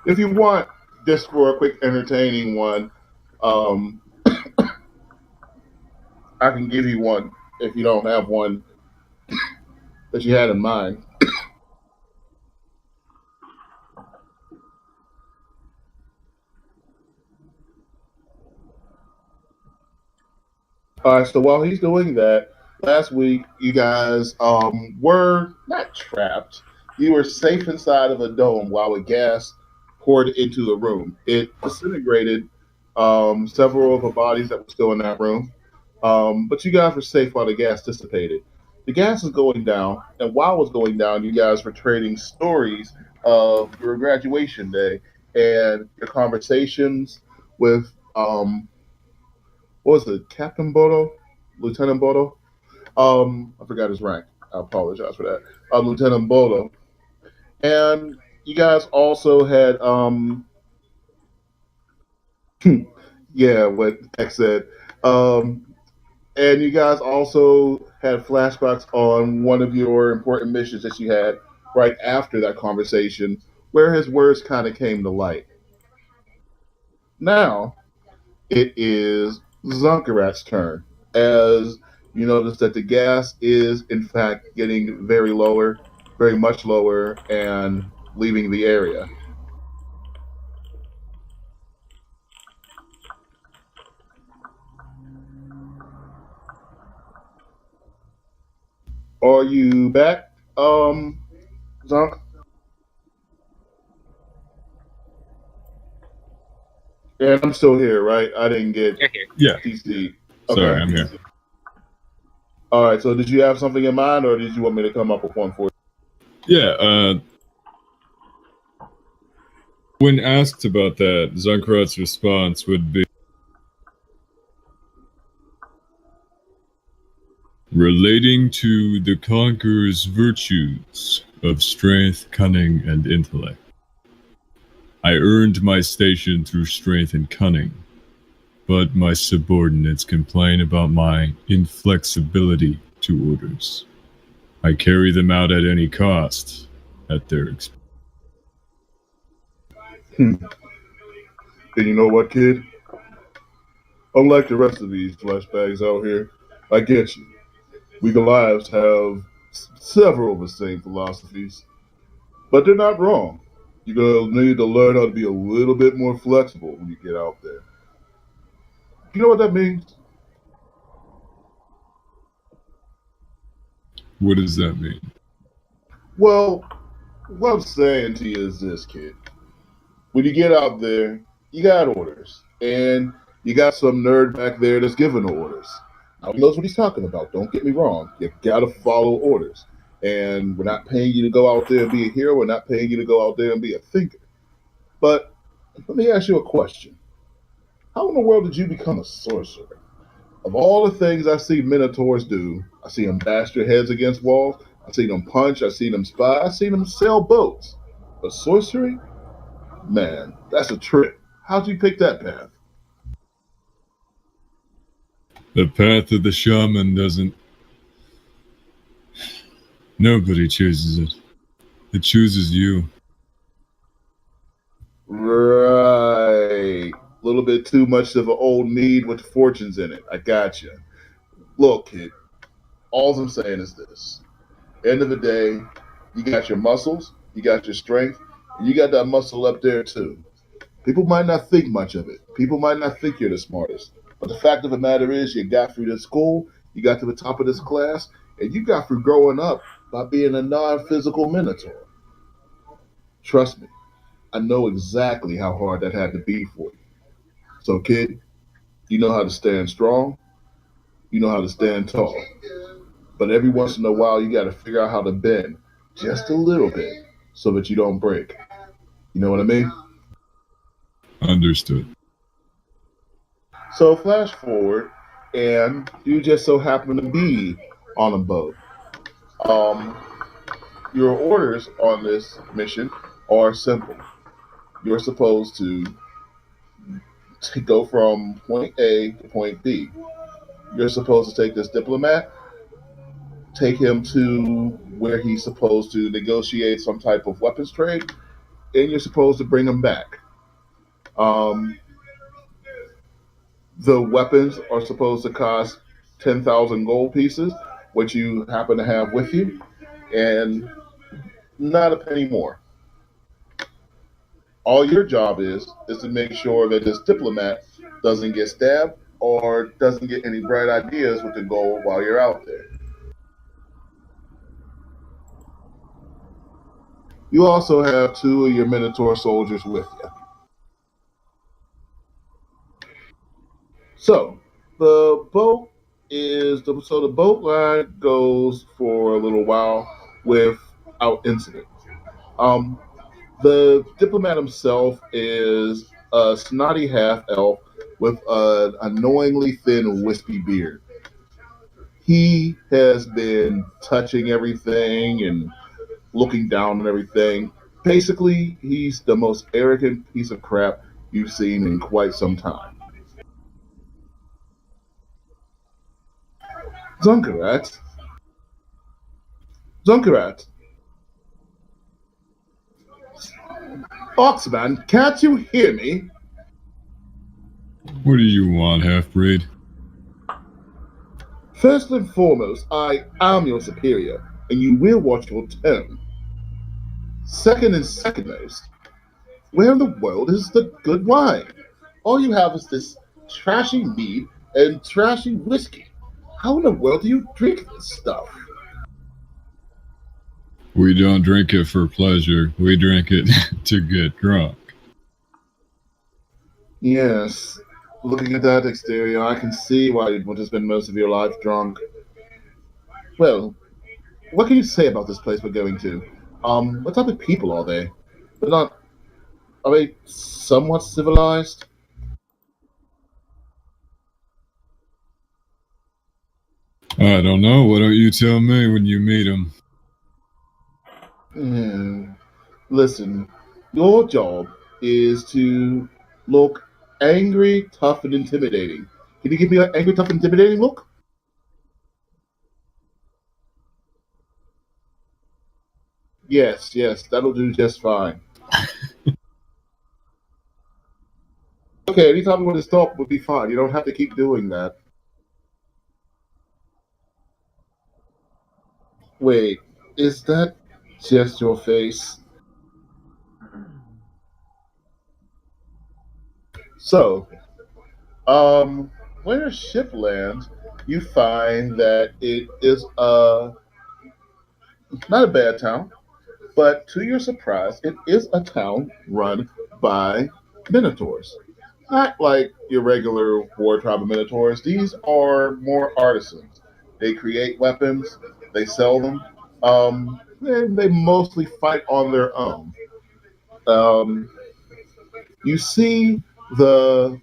If you want, just for a quick entertaining one, um, I can give you one if you don't have one that you had in mind. All right, so while he's doing that, last week you guys were not trapped. You were safe inside of a dome while a gas poured into the room. It disintegrated several of the bodies that were still in that room, but you guys were safe while the gas dissipated. The gas is going down, and while it's going down, you guys were trading stories of your graduation day and your conversations with what was it, Captain Bodo, Lieutenant Bodo? I forgot his rank. I apologize for that. Lieutenant Bodo, and you guys also had yeah, what X said. Um, and you guys also had flashbacks on one of your important missions that you had right after that conversation, where his words kind of came to light. Now it is Zunkarat's turn, as you notice that the gas is in fact getting very lower, very much lower, and leaving the area. Are you back, Zunk? And I'm still here, right? I didn't get You're here. Yeah. DC. Sorry, Okay. I'm here. All right. So did you have something in mind, or did you want me to come up with one for you? Yeah, when asked about that, Zunkrat's response would be relating to the conqueror's virtues of strength, cunning, and intellect. I earned my station through strength and cunning, but my subordinates complain about my inflexibility to orders. I carry them out at any cost, at their expense. Hmm. And you know what, kid? Unlike the rest of these flashbacks out here, I get you. We Goliaths have several of the same philosophies, but they're not wrong. You're gonna need to learn how to be a little bit more flexible when you get out there. You know what that means? What does that mean? Well, what I'm saying to you is this, kid. When you get out there, you got orders, and you got some nerd back there that's giving orders. Now he knows what he's talking about. Don't get me wrong. You gotta follow orders, and we're not paying you to go out there and be a hero. We're not paying you to go out there and be a thinker. But let me ask you a question. How in the world did you become a sorcerer? Of all the things I see Minotaurs do, I see them bash their heads against walls, I see them punch, I see them spy, I see them sail boats. But sorcery? Man, that's a trip. How'd you pick that path? The path of the shaman doesn't. Nobody chooses it. It chooses you. Right. A little bit too much of an old mead with fortunes in it. I got you. Look, kid, all I'm saying is this. End of the day, you got your muscles, you got your strength, and you got that muscle up there too. People might not think much of it. People might not think you're the smartest. But the fact of the matter is, you got through this school, you got to the top of this class, and you got through growing up by being a non physical minotaur. Trust me, I know exactly how hard that had to be for you. So, kid, you know how to stand strong, you know how to stand tall. But every once in a while, you got to figure out how to bend just a little bit so that you don't break. You know what I mean? Understood. So flash forward, and you just so happen to be on a boat. Um, your orders on this mission are simple. You're supposed to go from point A to point B. You're supposed to take this diplomat, take him to where he's supposed to negotiate some type of weapons trade, and you're supposed to bring them back. Um, the weapons are supposed to cost 10,000 gold pieces, which you happen to have with you, and not a penny more. All your job is to make sure that this diplomat doesn't get stabbed or doesn't get any bright ideas with the gold while you're out there. You also have two of your Minotaur soldiers with you. So the boat ride goes for a little while without incident. Um, the diplomat himself is a snotty half elf with an annoyingly thin, wispy beard. He has been touching everything and looking down on everything. Basically, he's the most arrogant piece of crap you've seen in quite some time. Zunkarat, Zunkarat, Oxman, can't you hear me? What do you want, half-breed? First and foremost, I am your superior, and you will watch your tone. Second and secondmost, where in the world is the good wine? All you have is this trashy mead and trashy whiskey. How in the world do you drink this stuff? We don't drink it for pleasure. We drink it to get drunk. Yes, looking at that exterior, I can see why you'd want to spend most of your life drunk. Well, what can you say about this place we're going to? What type of people are they? They're not. Are they somewhat civilized? I don't know. Why don't you tell me when you meet him? Hmm. Listen, your job is to look angry, tough, and intimidating. Can you give me an angry, tough, intimidating look? Yes, yes, that'll do just fine. Okay, anytime you want to stop would be fine. You don't have to keep doing that. Wait, is that just your face? So, when your ship lands, you find that it is not a bad town, but to your surprise, it is a town run by Minotaurs. Not like your regular war tribe of Minotaurs. These are more artisans. They create weapons, they sell them, and they mostly fight on their own. Um, you see the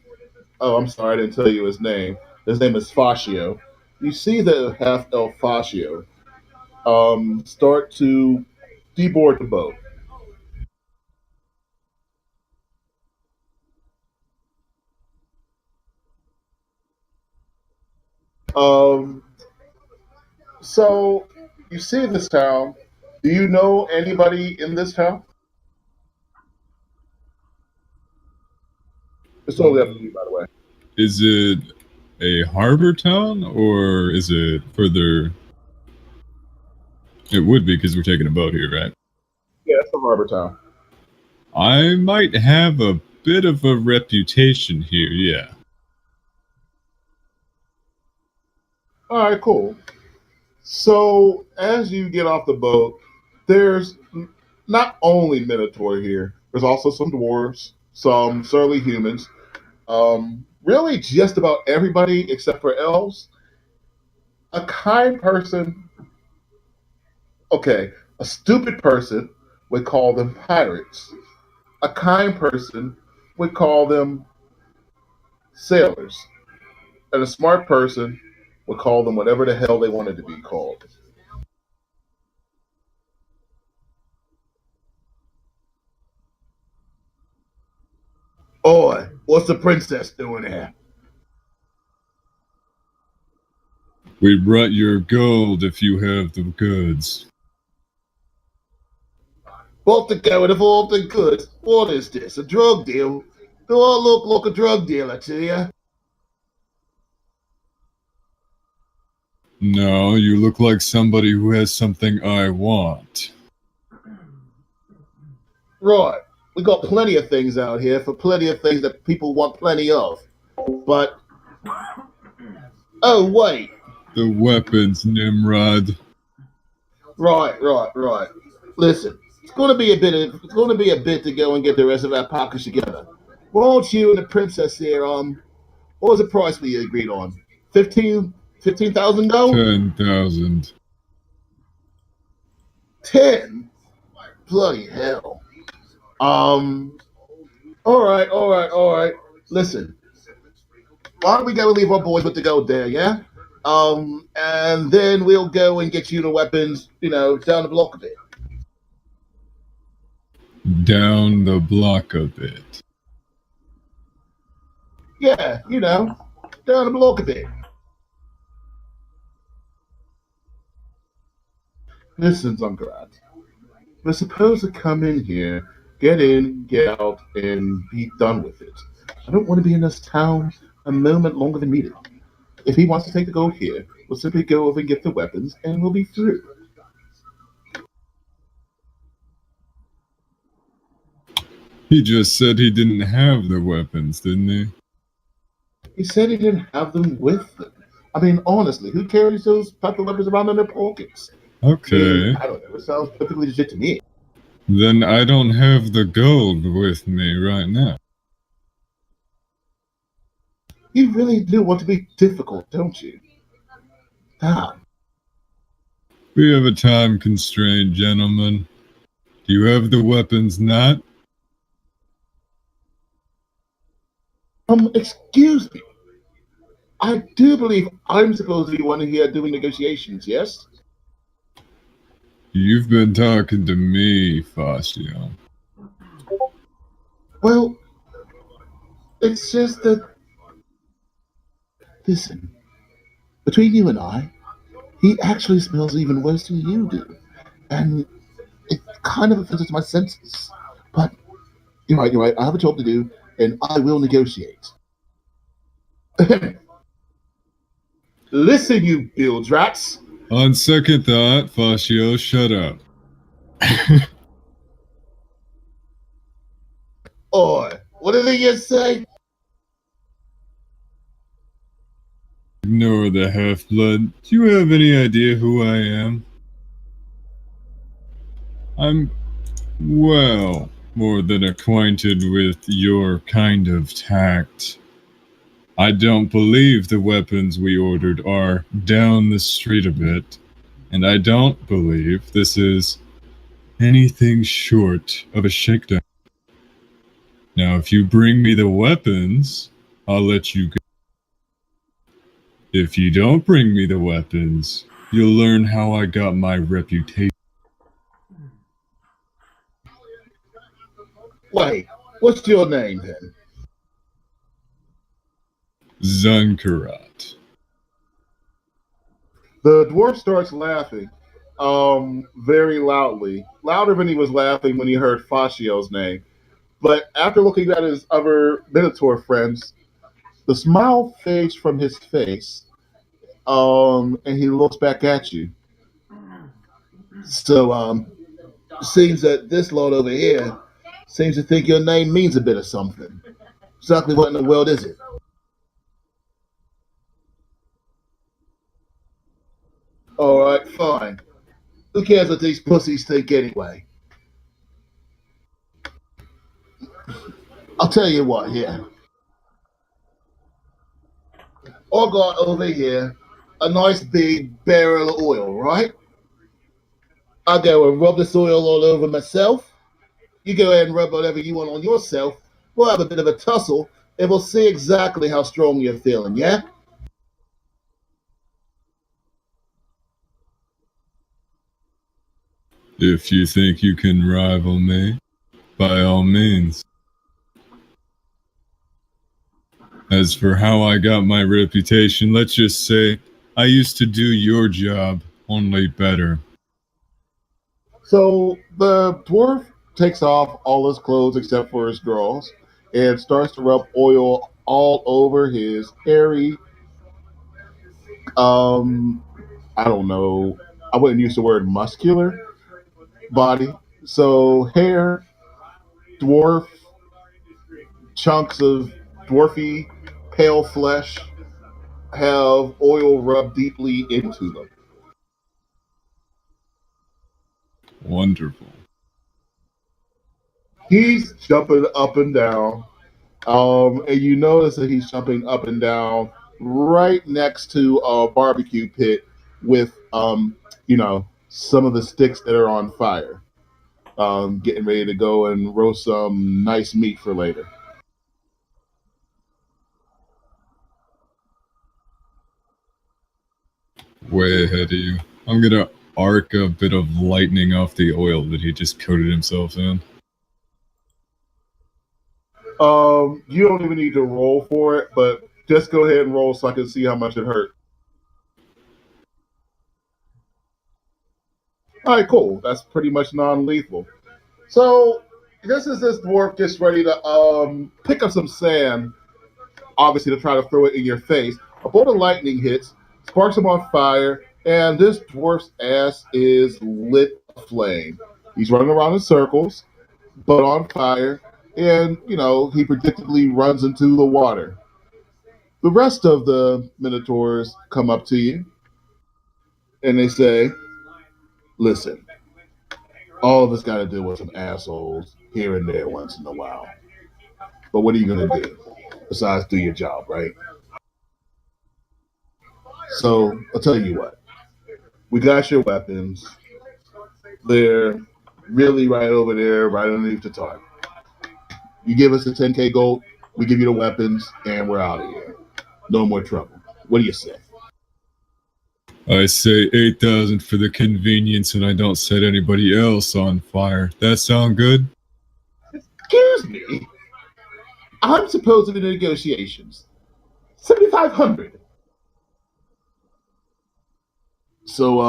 oh, I'm sorry, I didn't tell you his name. His name is Fascio. You see the half elf Fascio start to deboard the boat. Um, so you see this town. Do you know anybody in this town? It's totally up to you, by the way. Is it a harbor town or is it further? It would be because we're taking a boat here, right? Yeah, it's a harbor town. I might have a bit of a reputation here, yeah. All right, cool. So as you get off the boat, there's not only Minotaur here. There's also some dwarves, some surly humans, really just about everybody except for elves. A kind person, okay, a stupid person would call them pirates. A kind person would call them sailors. And a smart person would call them whatever the hell they wanted to be called. Oi, what's the princess doing here? We brought your gold if you have the goods. What the going of all the goods? What is this? A drug deal? Do I look like a drug dealer to you? No, you look like somebody who has something I want. Right. We got plenty of things out here for plenty of things that people want plenty of. But oh wait. The weapons, Nimrod. Right. Listen, it's gonna be a bit to go and get the rest of our pockets together. Why don't you and the princess here, what was the price we agreed on? 15,000 gold? 10,000. 10? Bloody hell. All right. Listen, why don't we go and leave our boys with the gold there, yeah? And then we'll go and get you the weapons, down the block a bit. Down the block a bit. Yeah, down the block a bit. Listen, Zunkarat, we're supposed to come in here, get in, get out, and be done with it. I don't want to be in this town a moment longer than needed. If he wants to take the gold here, we'll simply go over and get the weapons, and we'll be through. He just said he didn't have the weapons, didn't he? He said he didn't have them with him. I mean, honestly, who carries those type of weapons around in their pockets? Okay. I don't know. It sounds perfectly legit to me. Then I don't have the gold with me right now. You really do want to be difficult, don't you? Damn. We have a time constraint, gentlemen. Do you have the weapons not? Excuse me. I do believe I'm supposed to be one here doing negotiations, yes? You've been talking to me, Fastio. Well, it's just that. Listen, between you and I, he actually smells even worse than you do. And it kind of offends my senses. But you're right. I have a job to do, and I will negotiate. Listen, you bilge rats. On second thought, Fastio, shut up. Oi, what did he just say? Ignore the half-blood. Do you have any idea who I am? I'm, well, more than acquainted with your kind of tact. I don't believe the weapons we ordered are down the street a bit, and I don't believe this is anything short of a shakedown. Now, if you bring me the weapons, I'll let you go. If you don't bring me the weapons, you'll learn how I got my reputation. Wait, what's your name then? Zunkarat. The dwarf starts laughing, very loudly, louder than he was laughing when he heard Fascio's name. But after looking at his other Minotaur friends, the smile fades from his face, and he looks back at you. So, seems that this lord over here seems to think your name means a bit of something. Exactly what in the world is it? All right, fine. Who cares what these pussies think anyway? I'll tell you what here. I got over here a nice big barrel of oil, right? I go and rub this oil all over myself. You go ahead and rub whatever you want on yourself. We'll have a bit of a tussle, and we'll see exactly how strong you're feeling, yeah? If you think you can rival me, by all means. As for how I got my reputation, let's just say I used to do your job, only better. So the dwarf takes off all his clothes except for his drawers and starts to rub oil all over his hairy, um, I don't know, I wouldn't use the word muscular body. So hair, dwarf, chunks of dwarfy, pale flesh have oil rubbed deeply into them. Wonderful. He's jumping up and down. And you notice that he's jumping up and down right next to a barbecue pit with, some of the sticks that are on fire, getting ready to go and roast some nice meat for later. Way ahead of you. I'm gonna arc a bit of lightning off the oil that he just coated himself in. You don't even need to roll for it, but just go ahead and roll so I can see how much it hurt. All right, cool. That's pretty much non-lethal. So this dwarf gets ready to pick up some sand, obviously to try to throw it in your face. A bolt of lightning hits, sparks him on fire, and this dwarf's ass is lit aflame. He's running around in circles, but on fire, and he predictably runs into the water. The rest of the minotaurs come up to you and they say, "Listen, all of us got to deal with some assholes here and there once in a while. But what are you gonna do besides do your job, right? So I'll tell you what. We got your weapons. They're really right over there, right underneath the target. You give us the 10K gold, we give you the weapons, and we're out of here. No more trouble. What do you say?" I say 8,000 for the convenience and I don't set anybody else on fire. That sound good? Excuse me. I'm supposed to be in negotiations. 7,500. So,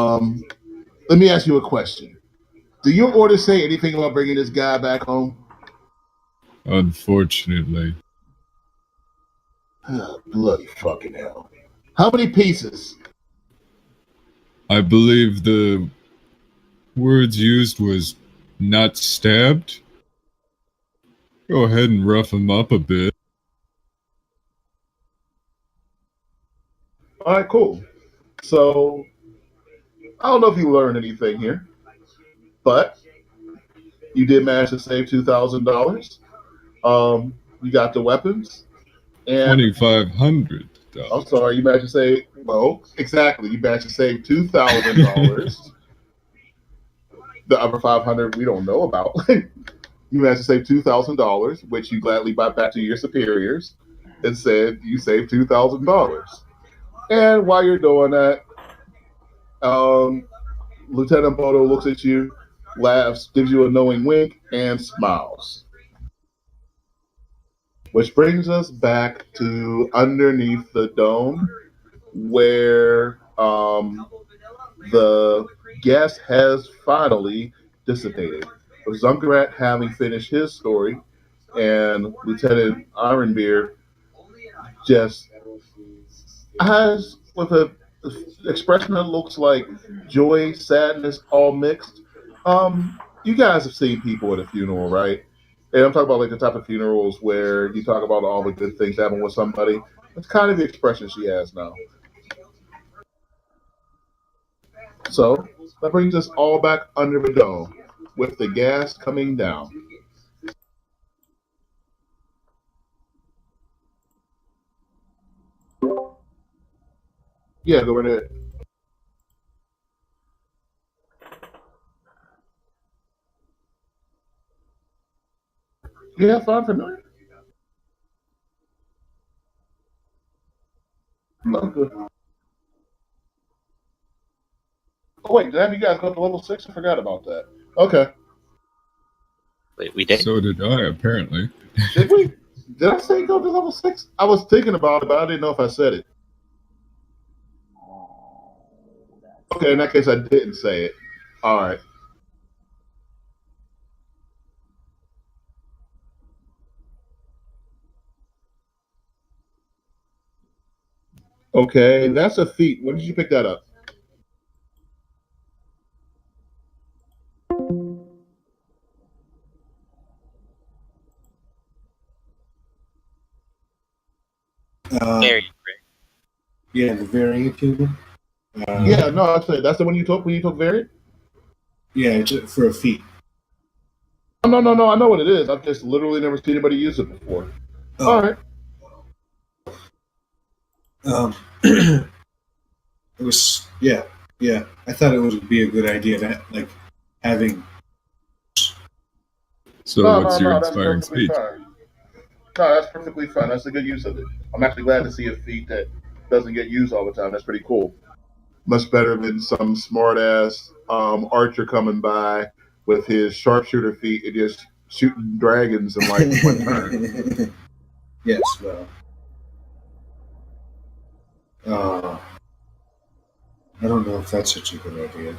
let me ask you a question. Do your orders say anything about bringing this guy back home? Unfortunately. Oh, bloody fucking hell. How many pieces? I believe the words used was not stabbed. Go ahead and rough him up a bit. All right, cool. So, I don't know if you learned anything here, but you did manage to save $2,000. You got the weapons, and I'm $2,500. sorry, you managed to save. Well, exactly, you managed to save $2,000. The other 500 we don't know about. You managed to save $2,000, which you gladly brought back to your superiors and said you saved $2,000. And while you're doing that, um, Lieutenant Bodo looks at you, laughs, gives you a knowing wink, and smiles. Which brings us back to underneath the dome, where the gas has finally dissipated. With Zunkarat having finished his story, and Lieutenant Ironbeard just has with a expression that looks like joy, sadness, all mixed. You guys have seen people at a funeral, right? And I'm talking about like the type of funerals where you talk about all the good things that happen with somebody. That's kind of the expression she has now. So that brings us all back under the dome with the gas coming down. Yeah, go right ahead. Yeah, sound familiar? No, good. Oh wait, did I have you guys go to level 6? I forgot about that. Okay. Wait, we did? So did I, apparently. Did we? Did I say go to level 6? I was thinking about it, but I didn't know if I said it. Okay, in that case, I didn't say it. All right. Okay, that's a feat. When did you pick that up? Very Yeah, the variant table. Yeah, no, I said that's the one you took when you took variant. Yeah, it's for a feat. Oh, no. I know what it is. I've just literally never seen anybody use it before. Oh. All right. It was yeah. I thought it would be a good idea to like having. So, No, what's no, your no. That's inspiring perfectly speech? fine. No, that's perfectly fine. That's a good use of it. I'm actually glad to see a feat that doesn't get used all the time. That's pretty cool. Much better than some smart ass archer coming by with his sharpshooter feat and just shooting dragons in like one turn. Yes, well. I don't know if that's such a good idea.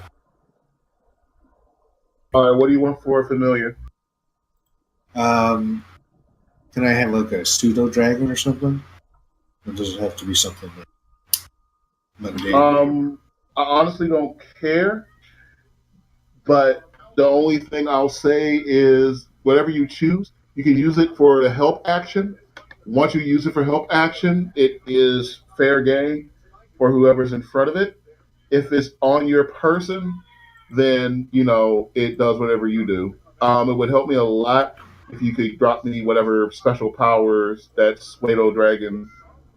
All right, what do you want for a familiar? Can I have like a pseudo dragon or something? Or does it have to be something like mundane? I honestly don't care, but the only thing I'll say is whatever you choose, you can use it for the help action. Once you use it for help action, it is fair game for whoever's in front of it. If it's on your person, then it does whatever you do. It would help me a lot if you could drop me whatever special powers that Suedo Dragon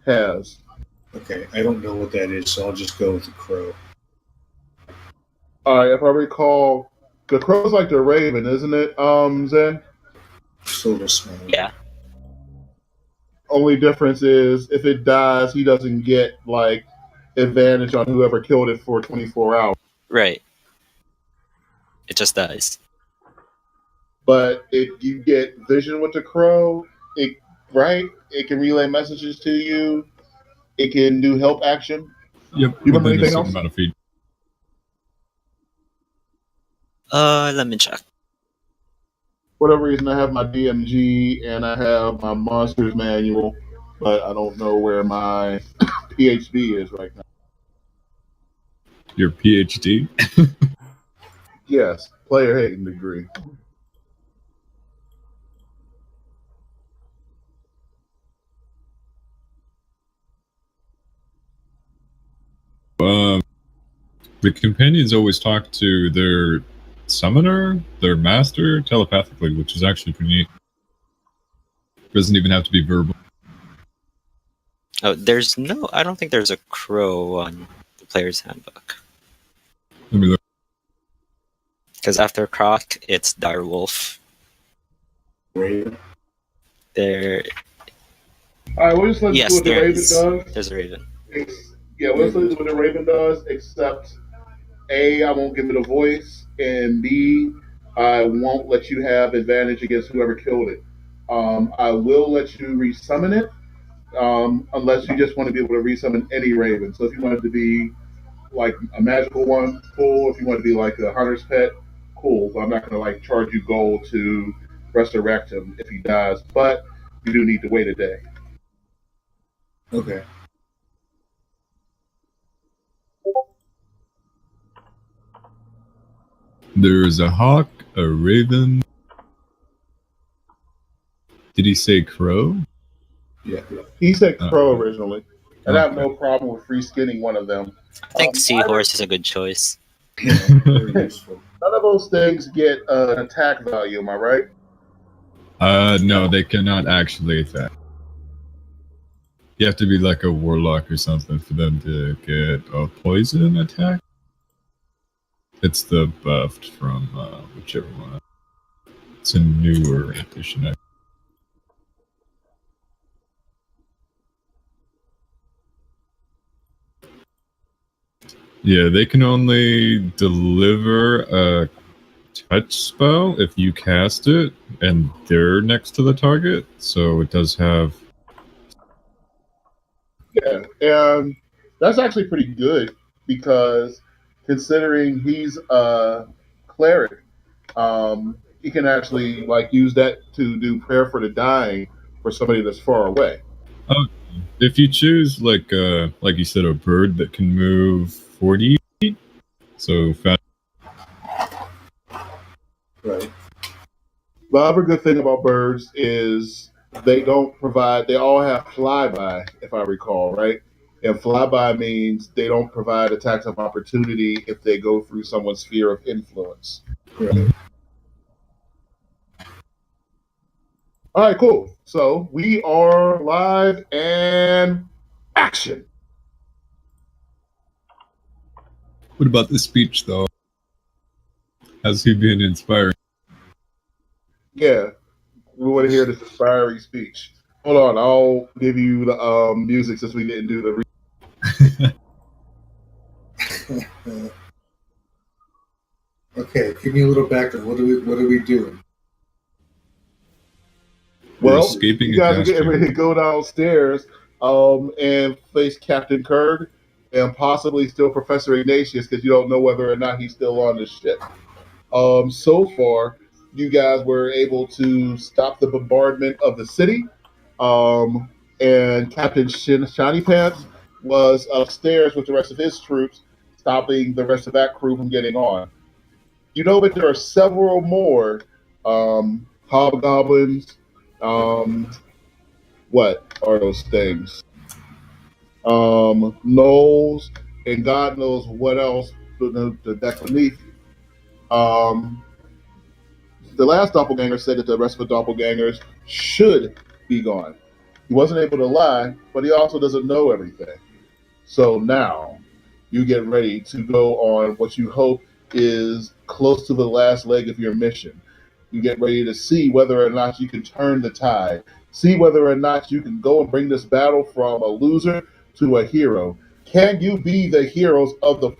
has. Okay, I don't know what that is, so I'll just go with the crow. All right, if I recall, the crow's like the raven, isn't it, Zen? Sort of small. Yeah. Only difference is if it dies, he doesn't get like advantage on whoever killed it for 24 hours. Right. It just dies. But if you get vision with the crow, it it can relay messages to you. It can do help action. Yep, You remember within a anything certain else? amount of feet. Let me check. For whatever reason, I have my DMG and I have my monsters manual, but I don't know where my PhD is right now. Your PhD? Yes, player hating degree. The companions always talk to their summoner, their master, telepathically, which is actually pretty neat. Doesn't even have to be verbal. Oh, I don't think there's a crow on the player's handbook. Let me look. Because after Croc, it's direwolf. Raven? There. All right, we'll just let you do Yes, what the there Raven is. does. There's a raven. Yeah, we'll just let you do what the Raven does, except A, I won't give it a voice, and B, I won't let you have advantage against whoever killed it. I will let you resummon it, unless you just want to be able to resummon any Raven. So if you want it to be like a magical one, cool. If you want to be like a hunter's pet, cool. But I'm not going to like charge you gold to resurrect him if he dies. But you do need to wait a day. Okay. There is a hawk, a raven. Did he say crow? Yeah. He said crow originally, and I have Okay. no problem with free skinning one of them. I think seahorse is a good choice. Very useful. None of those things get an attack value, am I right? No, they cannot actually attack. You have to be like a warlock or something for them to get a poison attack. It's the buffed from whichever one. It's a newer edition. Yeah, they can only deliver a touch spell if you cast it and they're next to the target. So it does have. Yeah, and that's actually pretty good because considering he's a cleric, he can actually like use that to do prayer for the dying for somebody that's far away. Oh, If you choose like you said, a bird that can move 40 feet, so fast. Right. The other good thing about birds is they don't provide. They all have flyby, if I recall, right? And flyby means they don't provide attacks of opportunity if they go through someone's sphere of influence. Right. All right, cool. So we are live and action. What about the speech though? Has he been inspiring? Yeah, we want to hear this inspiring speech. Hold on, I'll give you the music since we didn't do the. Okay, give me a little background. What are we doing? We're Well, escaping you a guys are gas getting ready chamber. to go downstairs and face Captain Kirk and possibly still Professor Ignatius because you don't know whether or not he's still on the ship. So far, you guys were able to stop the bombardment of the city, and Captain Shiny Pants was upstairs with the rest of his troops, stopping the rest of that crew from getting on. You know that there are several more hobgoblins. What are those things? Gnolls, and God knows what else that's beneath you. The last doppelganger said that the rest of the doppelgangers should be gone. He wasn't able to lie, but he also doesn't know everything. So now you get ready to go on what you hope is close to the last leg of your mission. You get ready to see whether or not you can turn the tide, see whether or not you can go and bring this battle from a loser to a hero. Can you be the heroes of the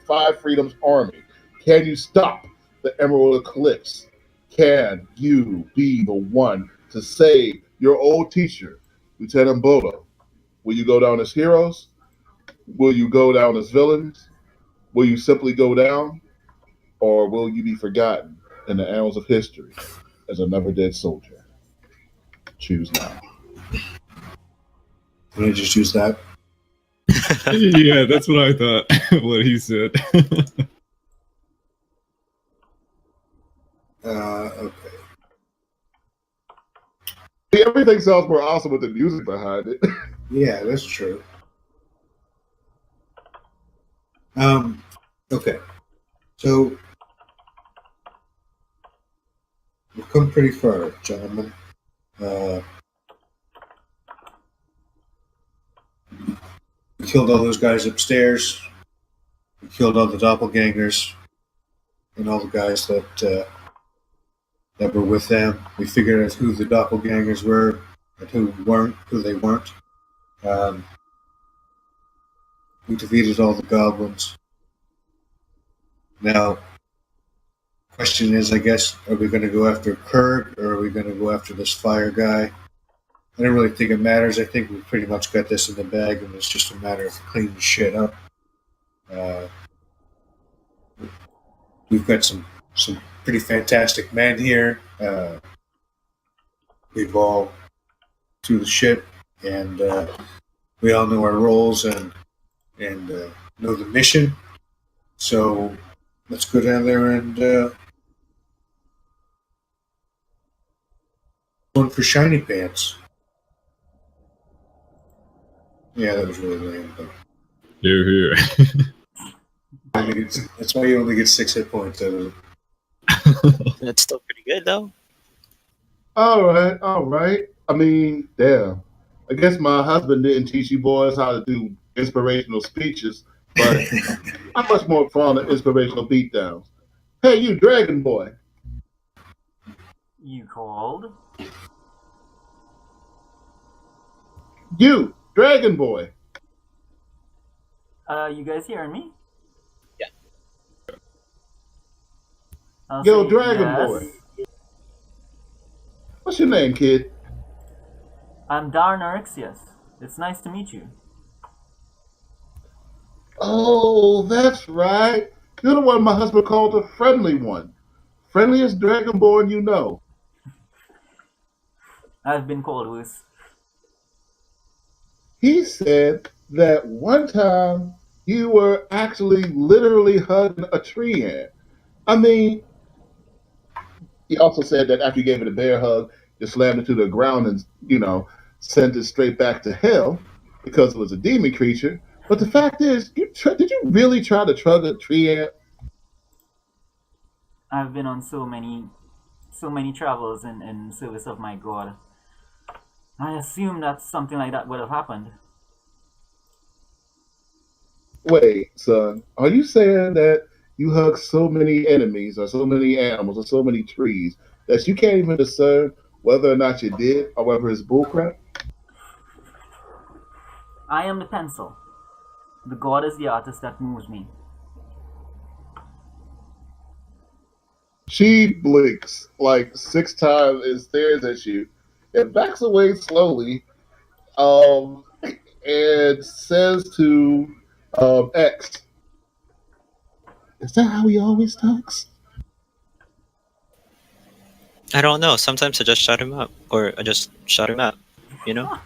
five freedoms army? Can you stop the Emerald Eclipse? Can you be the one to save your old teacher, Lieutenant Bolo? Will you go down as heroes? Will you go down as villains? Will you simply go down? Or will you be forgotten in the annals of history as a never dead soldier? Choose now. Can I just use that? Yeah, that's what I thought. What he said. Okay. See, everything sounds more awesome with the music behind it. Yeah, that's true. Okay. So we've come pretty far, gentlemen. We killed all those guys upstairs. We killed all the doppelgangers and all the guys that were with them. We figured out who the doppelgangers were and who they weren't. Um, we defeated all the goblins. Now, question is, I guess, are we going to go after Kurg or are we going to go after this fire guy? I don't really think it matters. I think we pretty much got this in the bag, and it's just a matter of cleaning shit up. Uh, we've got some pretty fantastic men here. We've all through the ship, and we all know our roles and know the mission. So let's go down there and one for shiny pants. Yeah, that was really lame. But Here, here. that's why you only get 6 hit points out of it. That's still pretty good though. All right, all right. I mean, damn. I guess my husband didn't teach you boys how to do inspirational speeches, but I'm much more fond of inspirational beatdowns. Hey, you, Dragon Boy. You called? You, Dragon Boy. You guys hearing me? Yeah. I'll Yo, say Dragon yes. Boy. What's your name, kid? I'm Darn Arixius. It's nice to meet you. Oh, that's right. You're the one my husband called the friendly one. Friendliest dragonborn you know. I've been called worse. He said that one time you were actually literally hugging a tree ant. I mean, he also said that after you gave it a bear hug, you slammed it to the ground and, sent it straight back to hell because it was a demon creature. But the fact is, did you really try to drug a tree ant? I've been on so many travels in service of my god. I assume that something like that would have happened. Wait, son, are you saying that you hug so many enemies or so many animals or so many trees that you can't even discern whether or not you did or whether it's bullcrap? I am the pencil. The god is the artist that moves me. She blinks like 6 times and stares at you and backs away slowly um, and says to X, "Is that how he always talks?" I don't know. Sometimes I just shut him up, or I just shut him up. You know?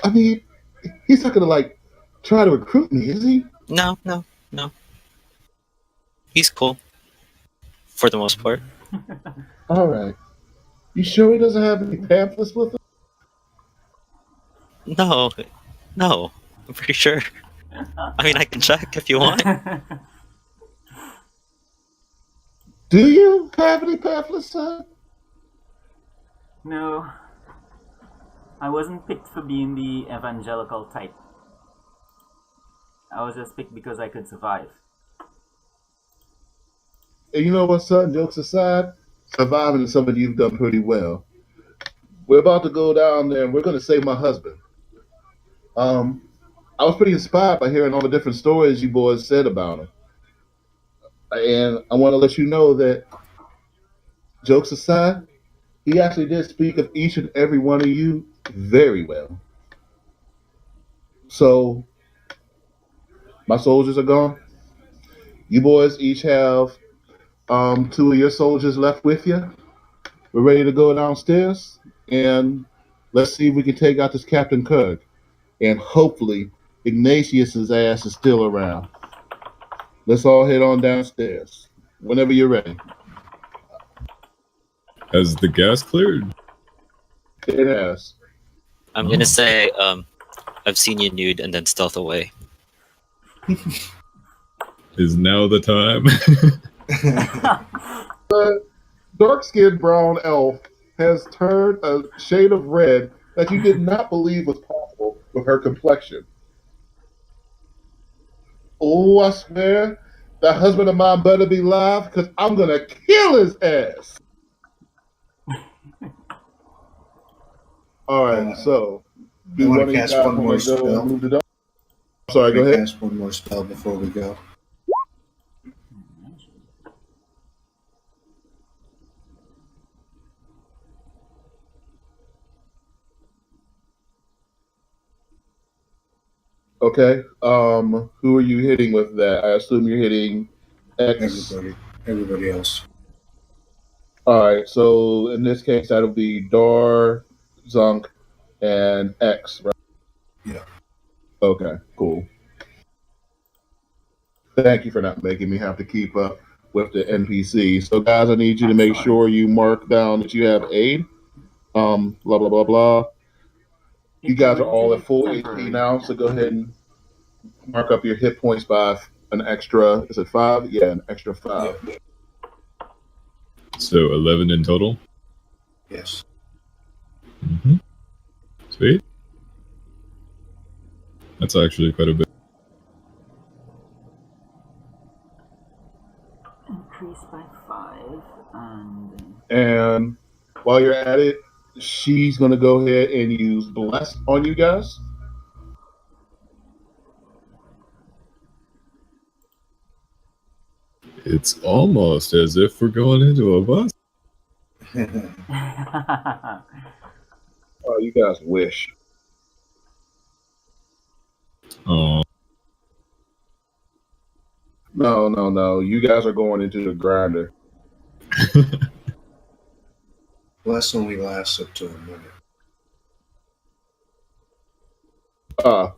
I mean, he's not gonna like try to recruit me, is he? No, no, no. He's cool for the most part. All right. You sure he doesn't have any pamphlets with him? No, no. I'm pretty sure. I mean, I can check if you want. Do you have any pamphlets, son? No, I wasn't picked for being the evangelical type. I was just picked because I could survive. And you know what, son? Jokes aside, surviving is something you've done pretty well. We're about to go down there and we're going to save my husband. Um, I was pretty inspired by hearing all the different stories you boys said about him. And I want to let you know that, jokes aside, he actually did speak of each and every one of you very well. So, my soldiers are gone. You boys each have two of your soldiers left with you. We're ready to go downstairs and let's see if we can take out this Captain Kirk. And hopefully, Ignatius's ass is still around. Let's all head on downstairs whenever you're ready. Has the gas cleared? It has. I'm gonna say, I've seen you nude and then stealth away. Is now the time? The dark-skinned brown elf has turned a shade of red that you did not believe was possible with her complexion. Oh, I swear, that husband of mine better be live because I'm going to kill his ass. All right, so I do want one to of you cast guys one more want to go and spell. move the dog? Sorry, I'm go going to ahead. cast one more spell before we go. Okay. Who are you hitting with that? I assume you're hitting X. Everybody else. All right. So in this case, that'll be Dar, Zunk, and X, right? Yeah. Okay. Cool. Thank you for not making me have to keep up with the NPC. So guys, I need you to make Excellent. sure you mark down that you have aid. Blah blah blah blah. You It guys are will all at take full HP temporary. now, so go ahead and mark up your hit points by an extra. Is it 5? Yeah, an extra 5. Yeah. So 11 in total? Yes. Mm-hmm. Sweet. That's actually quite a bit. Increase by 5 and And while you're at it, she's going to go ahead and use Bless on you guys. It's almost as if we're going into a bus. Oh, you guys wish. Oh, No, no, no. You guys are going into the grinder. Bless only lasts up to a minute.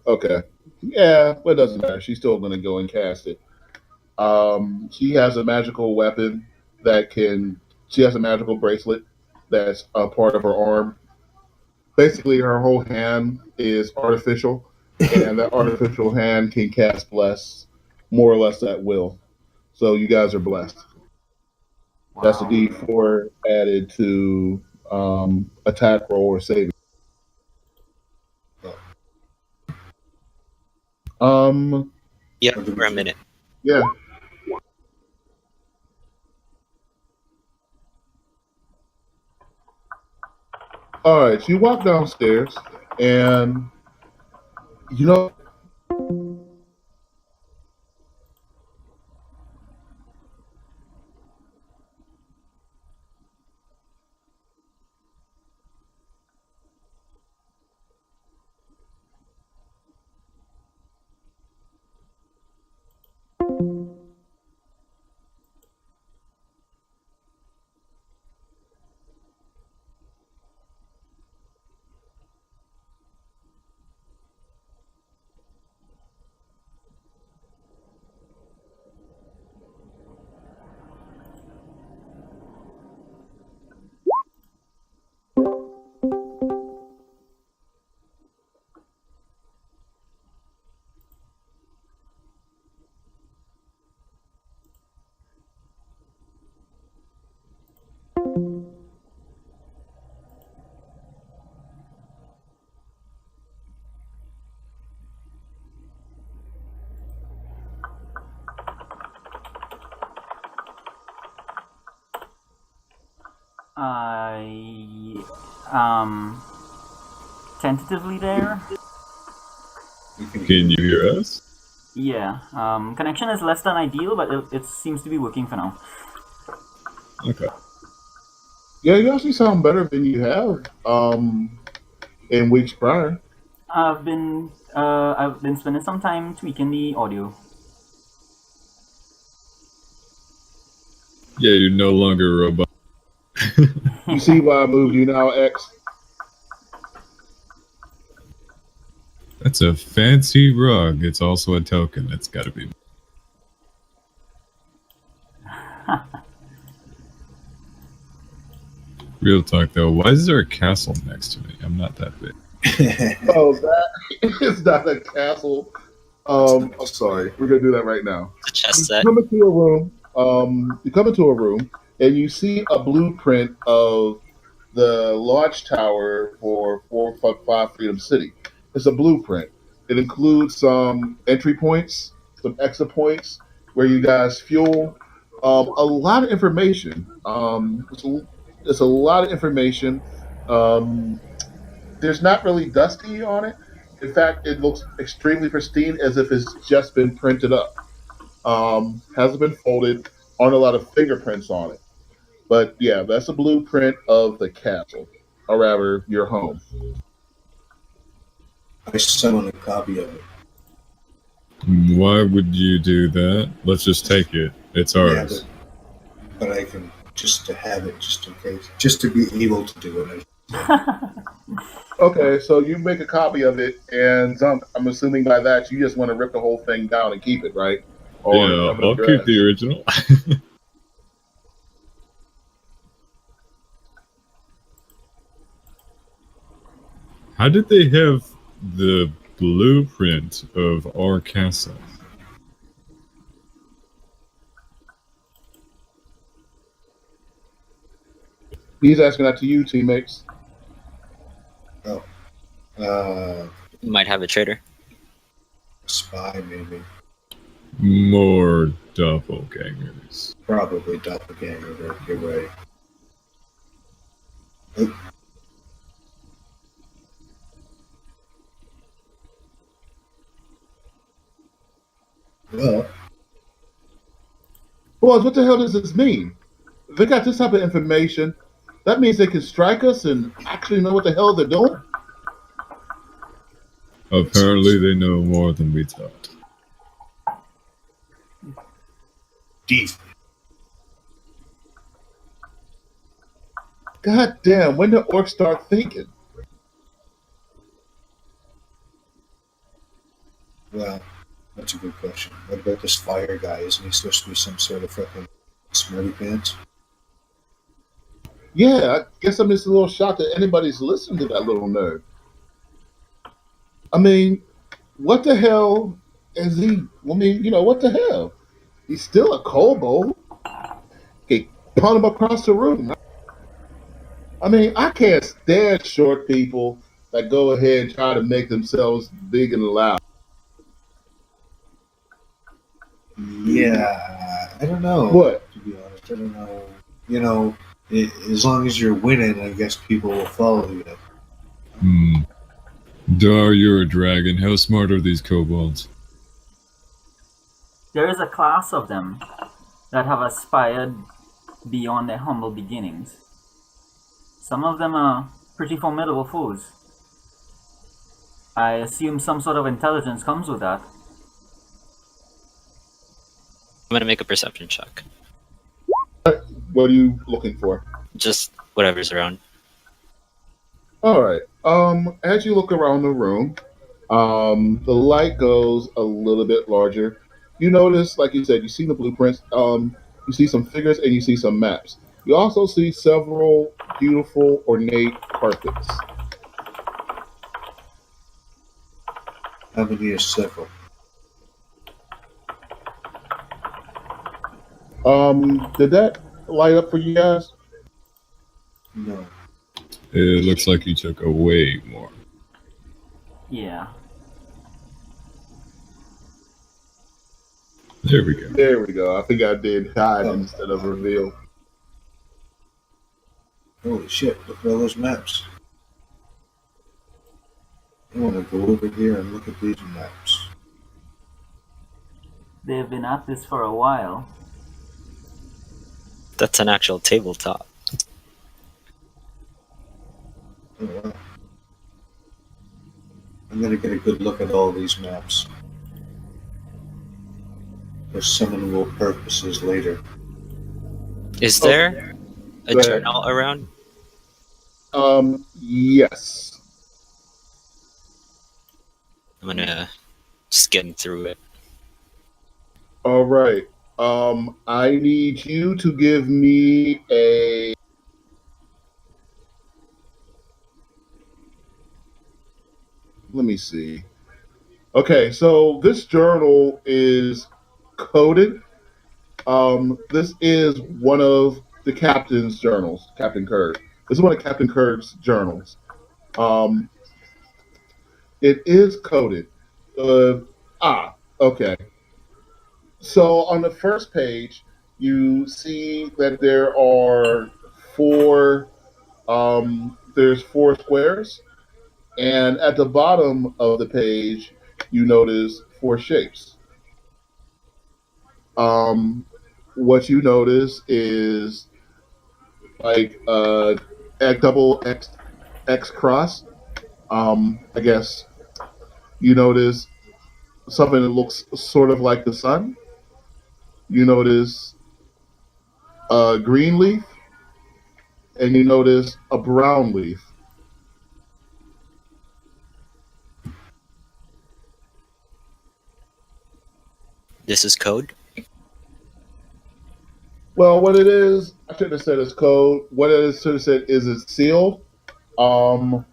Okay. Yeah, well, it doesn't matter. She's still going to go and cast it. She has a magical weapon that can. She has a magical bracelet that's a part of her arm. Basically, her whole hand is artificial, and that artificial hand can cast bless more or less at will. So you guys are blessed. That's a Wow. D4 added to attack roll or saving. Um, Yep, What do we for a do? minute. yeah. All right, so you walk downstairs, and you know, I tentatively there. You can Can you hear us? Yeah. Connection is less than ideal, but it seems to be working for now. Okay. yeah, you actually sound better than you have in weeks prior. I've been spending some time tweaking the audio. Yeah, you're no longer a robot. You see why I moved you now, X? That's a fancy rug. It's also a token. That's got to be. Real talk though, why is there a castle next to me? I'm not that big. Oh, that is not a castle. I'm sorry. We're gonna do that right now. The chess You set. come into a room. You come into a room and you see a blueprint of the launch tower for 455 Freedom City. It's a blueprint. It includes some entry points, some exit points where you guys fuel. A lot of information. It's a lot of information. Um, there's not really dusty on it. In fact, it looks extremely pristine, as if it's just been printed up. Hasn't been folded. Aren't a lot of fingerprints on it. But yeah, that's a blueprint of the castle, or rather, your home. I summon a copy of it. Why would you do that? Let's just take it. It's Yeah, ours. but I can just to have it, just in case, just to be able to do it. Okay, so you make a copy of it, and Zunk, I'm assuming by that you just want to rip the whole thing down and keep it, right? Or Yeah, have it I'll keep the addressed. original. How did they have the blueprint of our castle? He's asking that to you, teammates. Might have a traitor. A spy, maybe. More doppelgangers. Probably doppelganger, Rick, you're right. Oh, well, Well, what the hell does this mean? If they got this type of information, that means they can strike us and actually know what the hell they're doing. Apparently, they know more than we thought. deep. God damn, when do orcs start thinking? Well, that's a good question. What about this fire guy? Isn't he supposed to be some sort of fucking smarty pants? Yeah, I guess I'm just a little shocked that anybody's listening to that little nerd. I mean, what the hell is he? I mean, what the hell? He's still a kobold. Okay, punt him across the room. I mean, I can't stand short people that go ahead and try to make themselves big and loud. Yeah, I don't know. What? To be honest, I don't know. You know, as long as you're winning, I guess people will follow you. Hmm. Dar, you're a dragon. How smart are these kobolds? There is a class of them that have aspired beyond their humble beginnings. Some of them are pretty formidable foes. I assume some sort of intelligence comes with that. I'm gonna make a perception check. What are you looking for? Just whatever's around. All right. As you look around the room, the light goes a little bit larger. You notice, like you said, you see the blueprints. You see some figures and you see some maps. You also see several beautiful, ornate carpets. How many is several? Did that light up for you guys? No. It looks like you took away more. Yeah. There we go. There we go. I think I did hide Oh. instead of reveal. Holy shit, look at all those maps. I want to go over here and look at these maps. They've been at this for a while. That's an actual tabletop. Oh, wow. I'm going to get a good look at all these maps. For summonable purposes later. Is there a Go ahead. journal around? Yes. I'm gonna skim through it. All right. I need you to give me a. Let me see. Okay, so this journal is coded. This is one of the captain's journals, Captain Kirk. This is one of Captain Kirk's journals. Um, it is coded. Uh, okay. So on the first page, you see that there are four. There's four squares, and at the bottom of the page, you notice four shapes. Um, what you notice is like double X cross. I guess you notice something that looks sort of like the sun. You notice a green leaf, and you notice a brown leaf. This is code. Well, what it is, I shouldn't have said it's code. What it is, should have said is it's sealed. Um,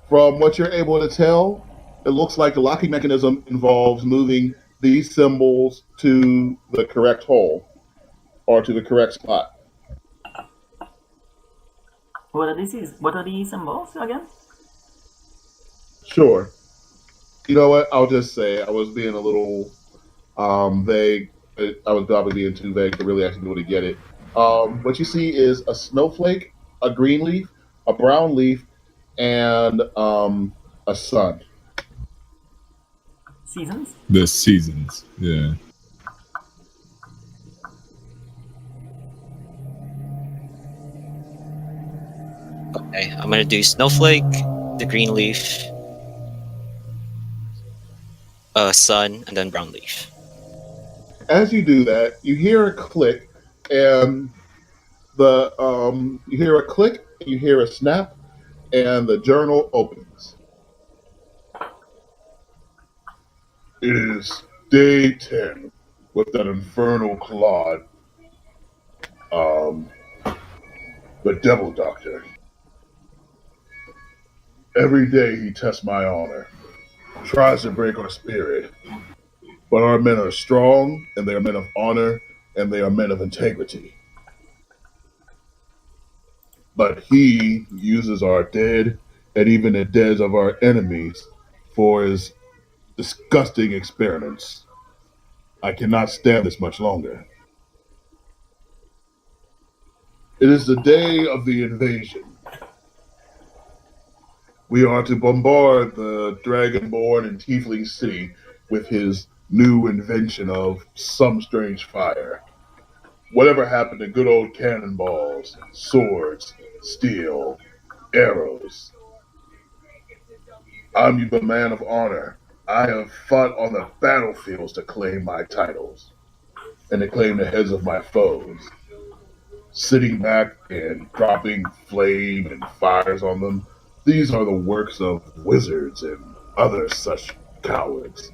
from what you're able to tell, it looks like the locking mechanism involves moving these symbols to the correct hole or to the correct spot. What are these? What are these symbols again? Sure. You know what? I'll just say I was being a little vague. I was probably being too vague to really actually be able to get it. What you see is a snowflake, a green leaf, a brown leaf, and a sun. Seasons? The seasons, yeah. Okay, I'm gonna do snowflake, the green leaf, sun, and then brown leaf. As you do that, you hear a click, and You hear a click, you hear a snap, and the journal opens. It is day 10 with that infernal Claude, um, the Devil Doctor. Every day he tests my honor, tries to break our spirit. But our men are strong, and they are men of honor, and they are men of integrity. But he uses our dead, and even the dead of our enemies, for his disgusting experiments. I cannot stand this much longer. It is the day of the invasion. We are to bombard the Dragonborn and Tiefling city with his new invention of some strange fire. Whatever happened to good old cannonballs, swords, steel, arrows? I'm the man of honor. I have fought on the battlefields to claim my titles and to claim the heads of my foes. Sitting back and dropping flame and fires on them, these are the works of wizards and other such cowards.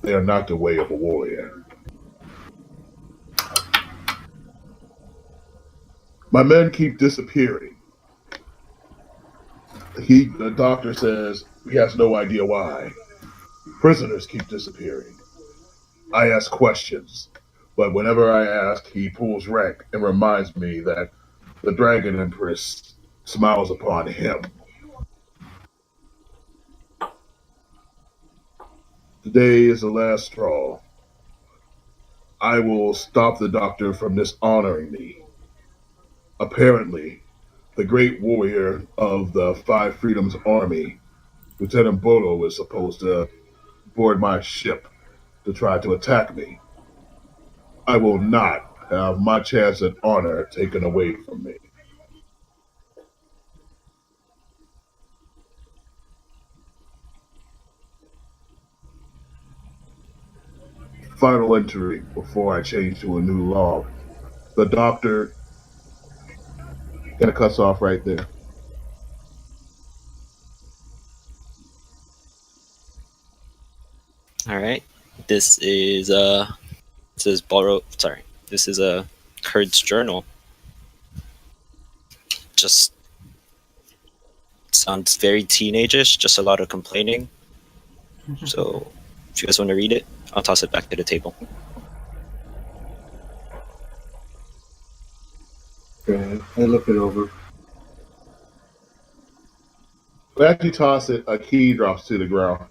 They are not the way of a warrior. My men keep disappearing. The doctor says he has no idea why. Prisoners keep disappearing. I ask questions, but whenever I ask, he pulls rank and reminds me that the Dragon Empress smiles upon him. Today is the last straw. I will stop the doctor from dishonoring me. Apparently, the great warrior of the Five Freedoms Army, Lieutenant Bodo, is supposed to board my ship to try to attack me. I will not have my chance at honor taken away from me. Final entry before I change to a new log. The doctor kind of cuts off right there. All right. This is this is borrow. Sorry, this is a Kurt's journal. Just sounds very teenageish. Just a lot of complaining. So, if you guys want to read it, I'll toss it back to the table. Okay, I look it over. After you toss it, a key drops to the ground.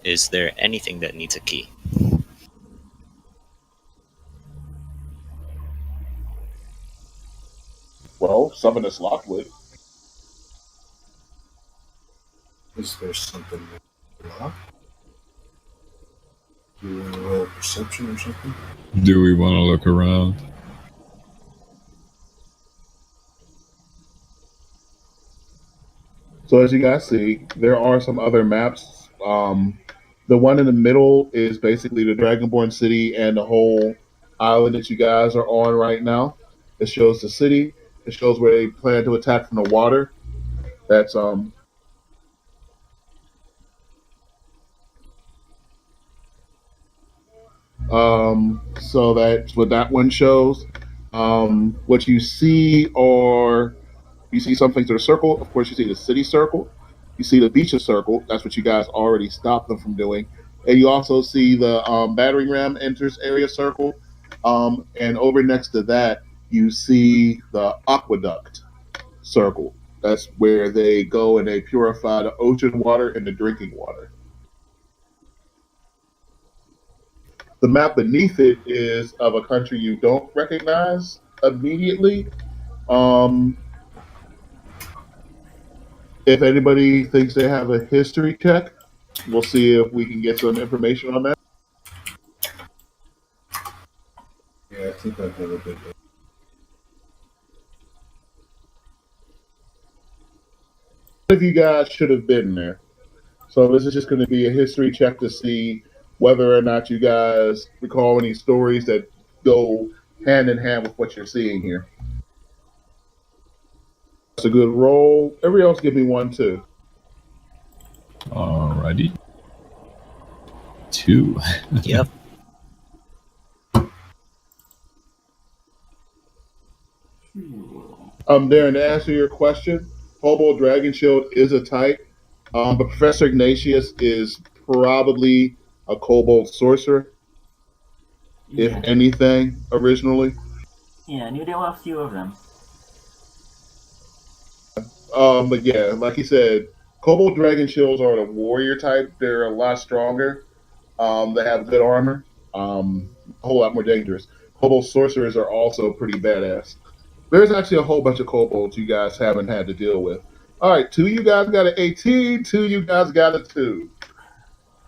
Is there anything that needs a key? Well, something that's locked with. Is there something locked? Do you want to roll perception or something? Do we want to look around? So as you guys see, there are some other maps. The one in the middle is basically the Dragonborn city and the whole island that you guys are on right now. It shows the city. It shows where they plan to attack from the water. That's so that's what that one shows. What you see are you see some things that are circled. Of course, you see the city circle. You see the beaches circle. That's what you guys already stopped them from doing. And you also see the battering ram enters area circle. And over next to that, you see the aqueduct circle. That's where they go and they purify the ocean water and the drinking water. The map beneath it is of a country you don't recognize immediately. Um, if anybody thinks they have a history check, we'll see if we can get some information on that. Yeah, I think I have a bit. One of you guys should have been there. So this is just going to be a history check to see whether or not you guys recall any stories that go hand in hand with what you're seeing here. That's a good roll. Everybody else give me one too. Alrighty. 2. Yep. Darren, to answer your question, Hobo Dragon Shield is a type, but Professor Ignatius is probably a Kobold Sorcerer, if Yeah. anything, originally. Yeah, I knew there were a few of them. But yeah, like he said, Kobold Dragon Shields are the warrior type. They're a lot stronger. They have good armor. A whole lot more dangerous. Kobold Sorcerers are also pretty badass. There's actually a whole bunch of kobolds you guys haven't had to deal with. All right, two of you guys got an 18, two of you guys got a 2.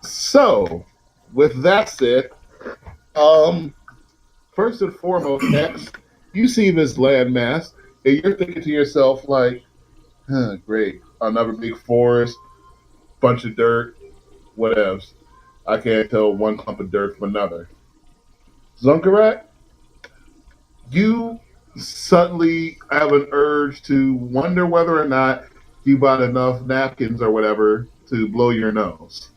So, with that said, um, first and foremost, X, you see this landmass, and you're thinking to yourself, like, huh, great, another big forest, bunch of dirt, what else? I can't tell one clump of dirt from another. Zunkarat, you suddenly have an urge to wonder whether or not you bought enough napkins or whatever to blow your nose.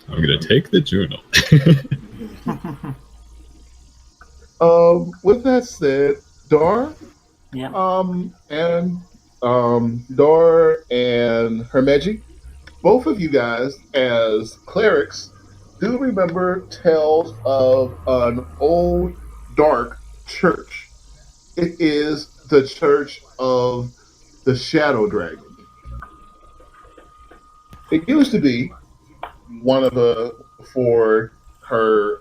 I'm gonna take the journal. With that said, Dar, Yeah. and Dar and Hermeji, both of you guys as clerics do remember tales of an old dark church. It is the church of the Shadow Dragon. It used to be one of the her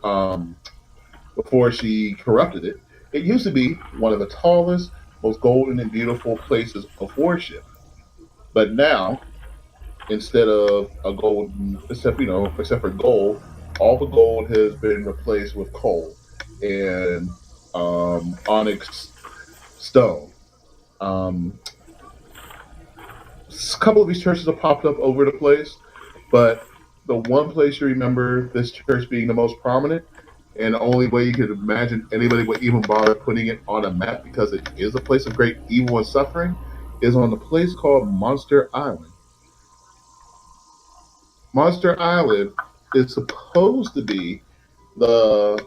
before she corrupted it. It used to be one of the tallest, most golden and beautiful places of worship. But now, instead of a golden, except for gold, all the gold has been replaced with coal and onyx stone. Um, a couple of these churches have popped up over the place, but the one place you remember this church being the most prominent, and the only way you could imagine anybody would even bother putting it on a map because it is a place of great evil and suffering, is on a place called Monster Island. Monster Island is supposed to be the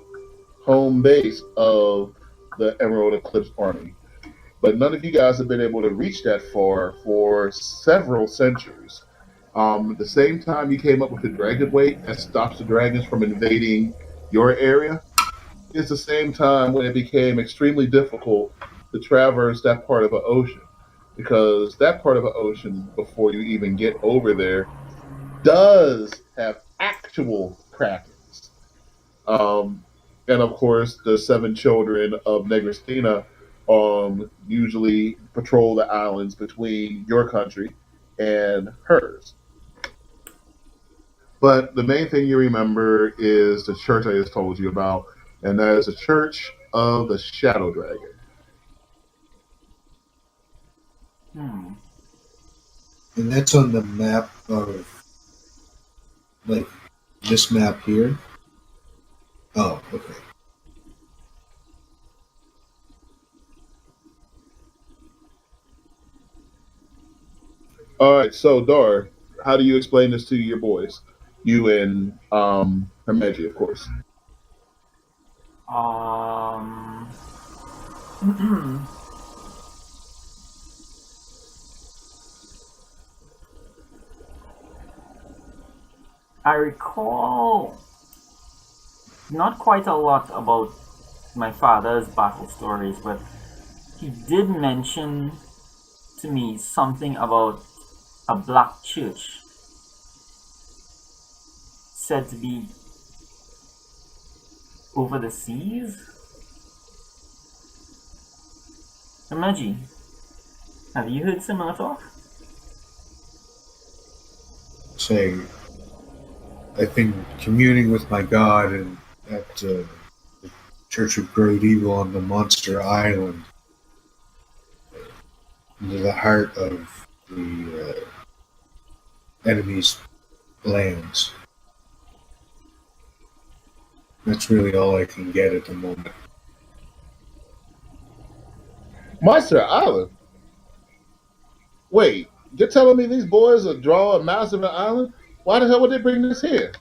home base of the Emerald Eclipse Army. But none of you guys have been able to reach that far for several centuries. At the same time you came up with the dragon weight that stops the dragons from invading your area, it's the same time when it became extremely difficult to traverse that part of the ocean. Because that part of the ocean, before you even get over there, does have actual krakens. Um, and of course, the 7 children of Negrestina usually patrol the islands between your country and hers. But the main thing you remember is the church I just told you about, and that is the Church of the Shadow Dragon. Hmm. And that's on the map of, like, this map here. Oh, okay. All right, so Dar, how do you explain this to your boys? You and Hermeji, of course. Um. I recall not quite a lot about my father's battle stories, but he did mention to me something about a black church said to be over the seas. Imagine, have you heard similar talk? Saying, I think communing with my God and at the Church of Great Evil on the Monster Island, into the heart of the enemies' lands. That's really all I can get at the moment. Monster Island. Wait, you're telling me these boys are draw a mouse of an island? Why the hell would they bring this here?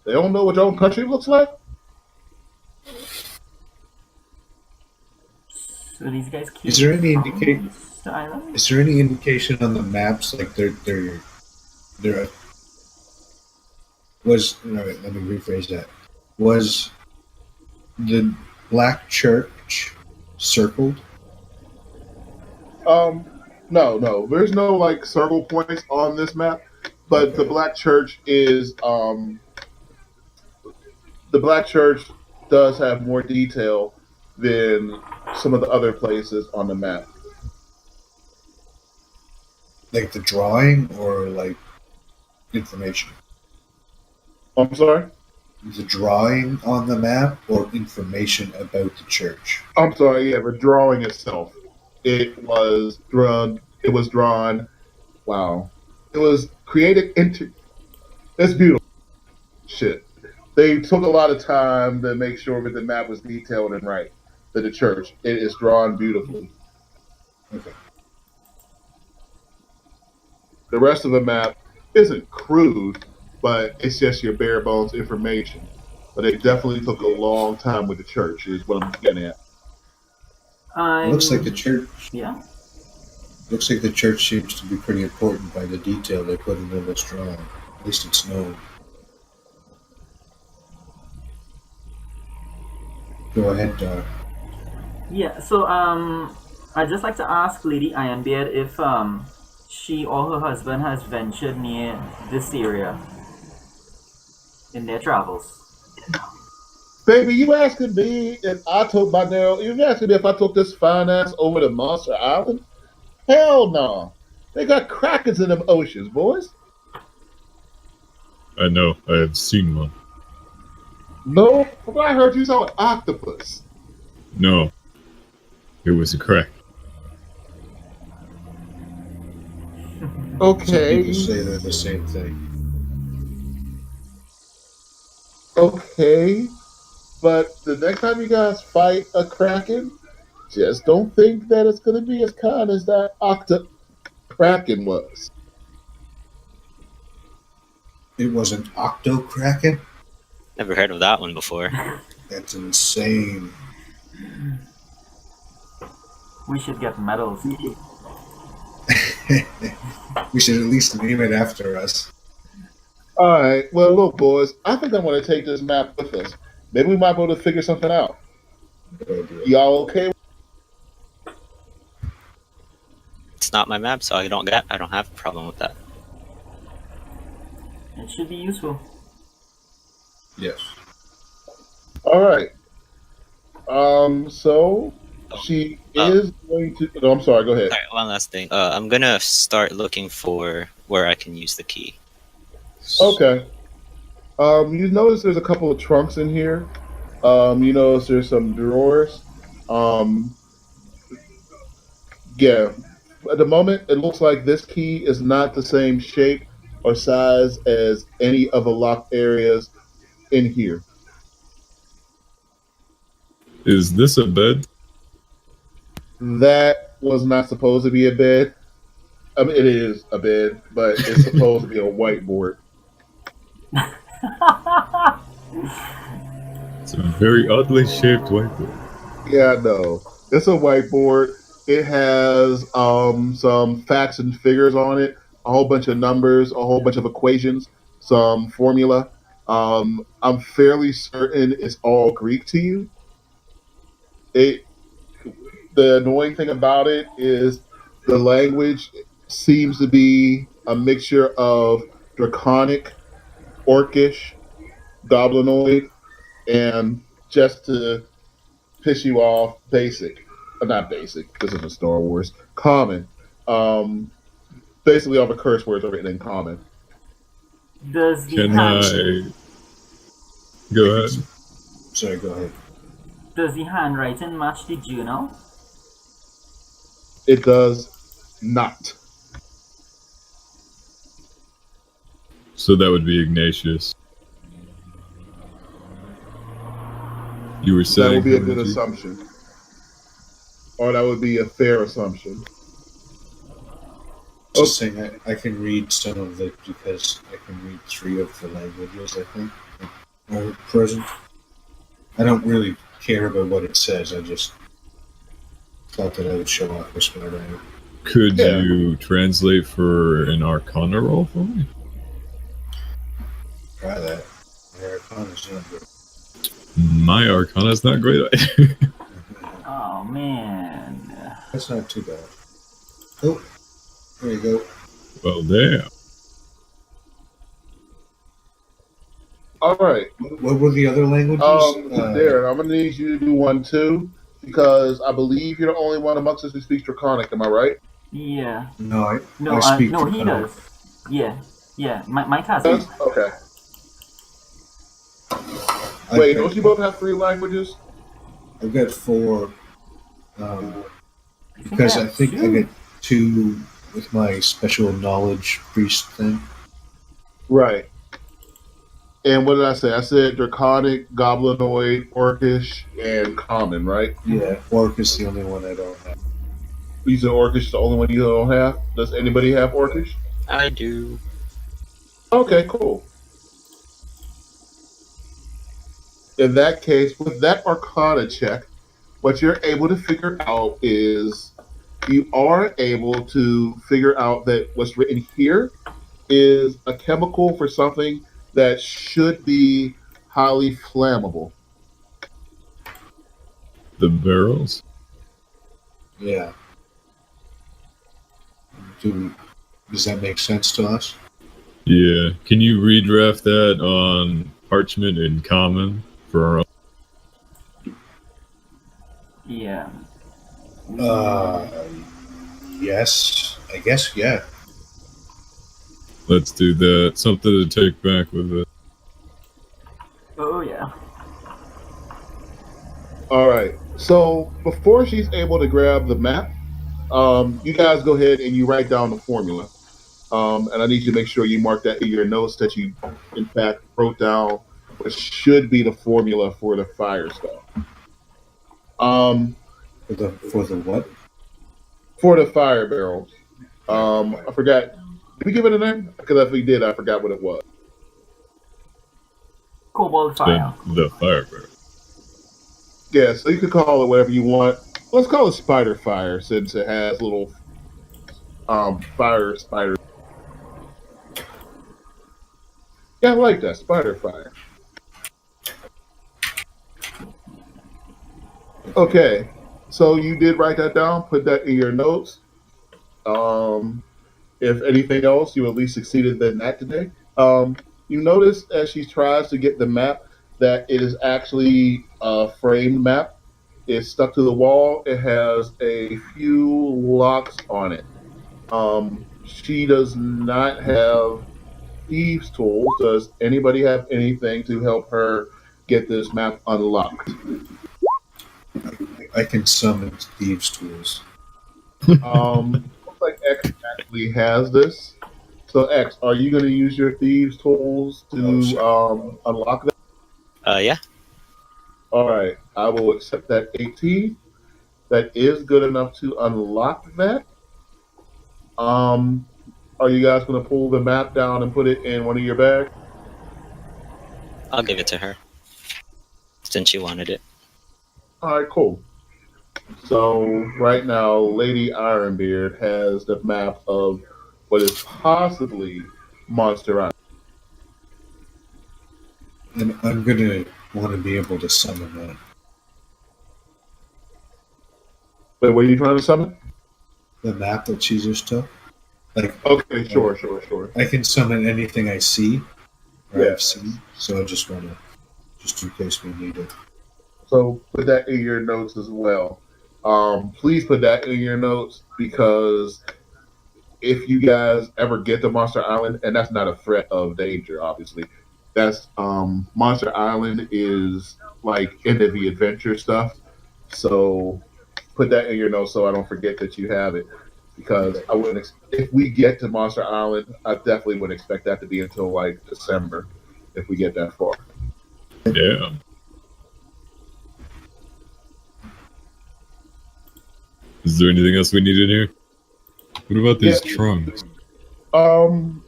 They don't know what your own country looks like? So these guys keep Is there any following the island? Is there any indication on the maps, like there was? No, wait, let me rephrase that. Was the Black Church circled? No. There's no like circle points on this map, but the Okay. Black Church is the Black Church does have more detail than some of the other places on the map. Like the drawing or like information? I'm sorry. The drawing on the map or information about the church? I'm sorry. Yeah, the drawing itself. It was drawn. It was drawn. Wow. It was created into. It's beautiful. Shit. They took a lot of time to make sure that the map was detailed and right. For the church, it is drawn beautifully. Okay. The rest of the map isn't crude, but it's just your bare bones information. But they definitely took a long time with the church, is what I'm getting at. It looks like the church. Yeah. Looks like the church seems to be pretty important by the detail they put into this drawing. At least it's known. Go ahead, Dar. Yeah. So I'd just like to ask Lady Ironbeard if she or her husband has ventured near this area in their travels. Baby, you asking me if I took my narrow? You asking me if I took this fine ass over to Monster Island? Hell no. They got krakens in them oceans, boys. I know, I have seen one. No, but I heard you saw an octopus. No, it was a crack. Some Okay, people say they're the same thing. okay. But the next time you guys fight a kraken, just don't think that it's gonna be as kind as that kraken was. It was an octo-kraken? Never heard of that one before. That's insane. We should get medals. We should at least name it after us. All right. Well, look, boys. I think I'm gonna take this map with us. Maybe we might be able to figure something out. Good idea. Y'all okay? It's not my map, so I don't have a problem with that. It should be useful. Yes. All right. So she is going to. No, I'm sorry. Go ahead. Alright, one last thing. I'm gonna start looking for where I can use the key. Okay. You notice there's a couple of trunks in here. You notice there's some drawers. Yeah. At the moment, it looks like this key is not the same shape or size as any of the locked areas in here. Is this a bed? That was not supposed to be a bed. I mean, it is a bed, but it's supposed to be a whiteboard. It's a very oddly shaped whiteboard. Yeah, no. It's a whiteboard. It has some facts and figures on it, a whole bunch of numbers, a whole bunch of equations, some formula. I'm fairly certain it's all Greek to you. It. The annoying thing about it is the language seems to be a mixture of Draconic, Orcish, Goblinoid, and just to piss you off, basic. Not basic, this isn't Star Wars. Common. Basically, all the curse words are written in common. Does the Can I go ahead? Sorry, go ahead. Does the handwriting match the journal? It does not. So that would be Ignatius. You were That saying would be a good Hermanji? assumption. Or that would be a fair assumption. Just saying, I can read some of it because I can read 3 of the languages, I think, are present. I don't really care about what it says, I just thought that I would show off how smart I am. Could Yeah. you translate for an Arcana roll for me? Try that. My Arcana's not good. My Arcana's not great. Oh man. That's not too bad. Oh, there you go. Well, damn. All right. What were the other languages? Darren, I'm going to need you to do one too, because I believe you're the only one amongst us who speaks Draconic. Am I right? Yeah. No, I No, speak no, he Draconic. does. Yeah. Yeah. My class. Yes? Okay. Wait, don't you both have 3 languages? I've got 4. Because I think I get 2 with my special knowledge priest thing. Right. And what did I say? I said Draconic, Goblinoid, Orcish, and Common, right? Yeah, Orc is the only one I don't have. You said Orcish is the only one you don't have? Does anybody have Orcish? I do. Okay, cool. In that case, with that Arcana check, what you're able to figure out is you are able to figure out that what's written here is a chemical for something that should be highly flammable. The barrels? Yeah. Does that make sense to us? Yeah. Can you redraft that on parchment in common for our own? Yeah. Yes. I guess, yeah. Let's do that. Something to take back with it. Oh yeah. All right. So before she's able to grab the map, you guys go ahead and you write down the formula. And I need you to make sure you mark that in your notes that you, in fact, wrote down what should be the formula for the fire spell. For the what? For the fire barrels. I forgot. Did we give it a name? Because if we did, I forgot what it was. Cobalt fire. The fire barrel. Yeah, so you could call it whatever you want. Let's call it spider fire since it has little fire spiders. Yeah, I like that. Spider fire. Okay. So you did write that down, put that in your notes. If anything else, you at least succeeded in that today. You notice as she tries to get the map that it is actually a framed map. It's stuck to the wall. It has a few locks on it. She does not have thieves' tools. Does anybody have anything to help her get this map unlocked? I can summon thieves' tools. Looks like X actually has this. So X, are you going to use your thieves' tools to unlock that? Yeah. All right, I will accept that 18. That is good enough to unlock that. Are you guys going to pull the map down and put it in one of your bags? I'll give it to her. Since she wanted it. All right, cool. So right now, Lady Ironbeard has the map of what is possibly Monster Island. And I'm going to want to be able to summon that. Wait, what are you trying to summon? The map that she just took. Like, Okay, sure. I can summon anything I see or Yeah. I've seen, so I just want to, just in case we need it. So put that in your notes as well. Please put that in your notes because if you guys ever get to Monster Island, and that's not a threat of danger, obviously. That's Monster Island is like end of the adventure stuff. So put that in your notes so I don't forget that you have it. because I wouldn't. If we get to Monster Island, I definitely wouldn't expect that to be until like December, if we get that far. Yeah. Is there anything else we need in here? What about these Yeah. trunks?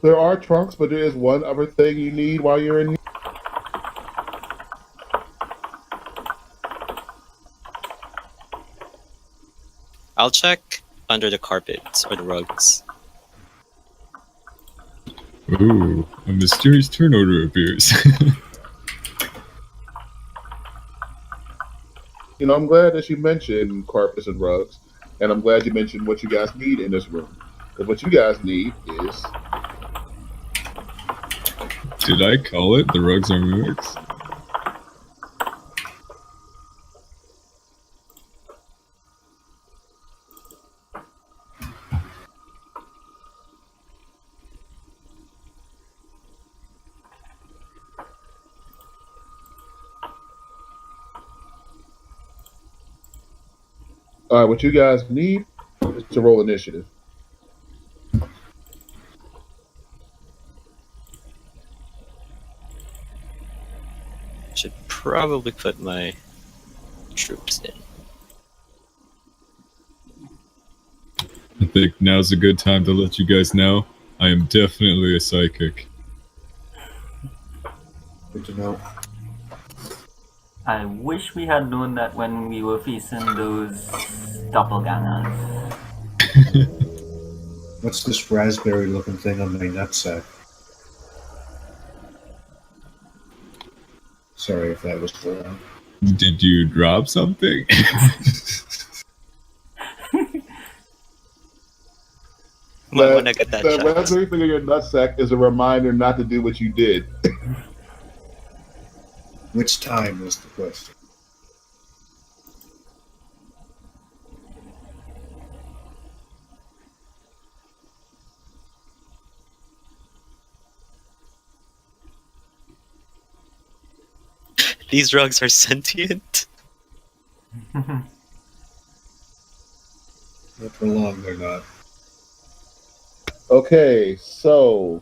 There are trunks, but there is one other thing you need while you're in here. I'll check under the carpets or the rugs. Ooh, a mysterious turn order appears. You know, I'm glad that you mentioned carpets and rugs, and I'm glad you mentioned what you guys need in this room. Because what you guys need is Did I call it? The rugs are mimics? what you guys need is to roll initiative. Should probably put my troops in. I think now's a good time to let you guys know I am definitely a psychic. Good to know. I wish we had known that when we were facing those doppelgangers. What's this raspberry looking thing on my nutsack? Sorry if that was too loud. Did you drop something? When I get that the shot. raspberry thing in your nutsack is a reminder not to do what you did. Which time was the question? These rugs are sentient. Not for long, they're not. Okay, so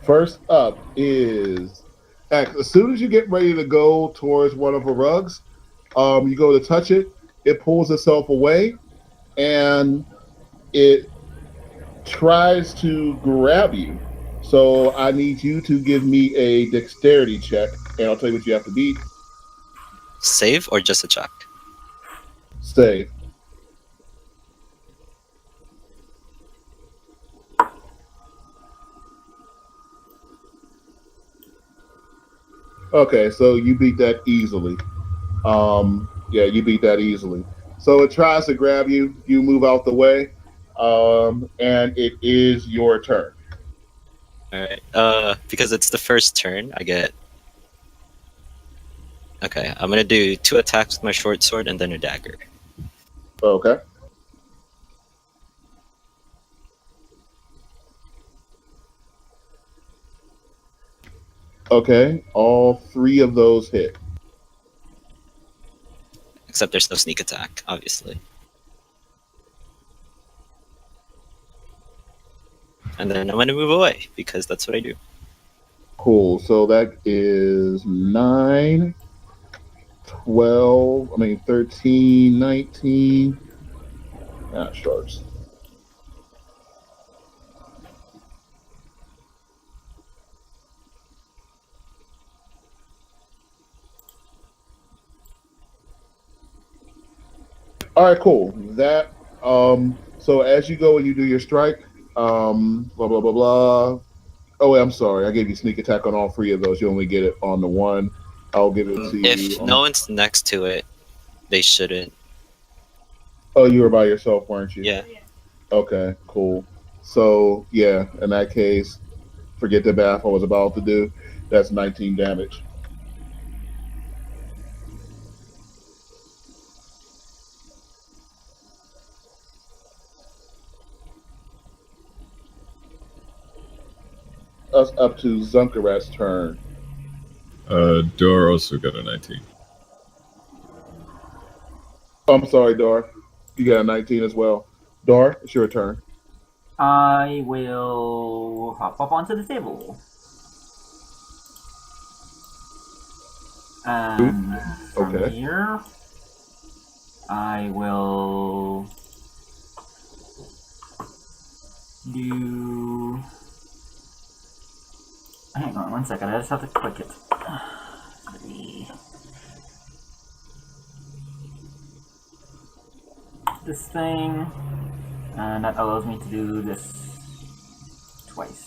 first up is as soon as you get ready to go towards one of the rugs, you go to touch it, it pulls itself away, and it tries to grab you. So I need you to give me a dexterity check, and I'll tell you what you have to beat. Save or just a check? Save. Okay, so you beat that easily. Yeah, you beat that easily. So it tries to grab you. You move out the way, and it is your turn. Alright. Because it's the first turn, I get. Okay, I'm gonna do 2 attacks with my short sword and then a dagger. Okay. Okay, all 3 of those hit. Except there's no sneak attack, obviously. And then I'm gonna move away, because that's what I do. Cool. So that is 9, 12, 13, 19. Ah, sharks. All right, cool. That so as you go and you do your strike, blah blah blah blah. Oh, wait, I'm sorry. I gave you sneak attack on all 3 of those. You only get it on the one. I'll give it to you. If no one's next to it, they shouldn't. Oh, you were by yourself, weren't you? Yeah. Okay, cool. So yeah, in that case, forget the math I was about to do. That's 19 damage. Us up to Zunkarat's turn. Dor also got a 19. Oh, I'm sorry, Dar. You got a 19 as well. Dar, it's your turn. I will hop up onto the table. And from Okay. here, I will do. Hang on 1 second, I just have to click it. This thing, and that allows me to do this twice.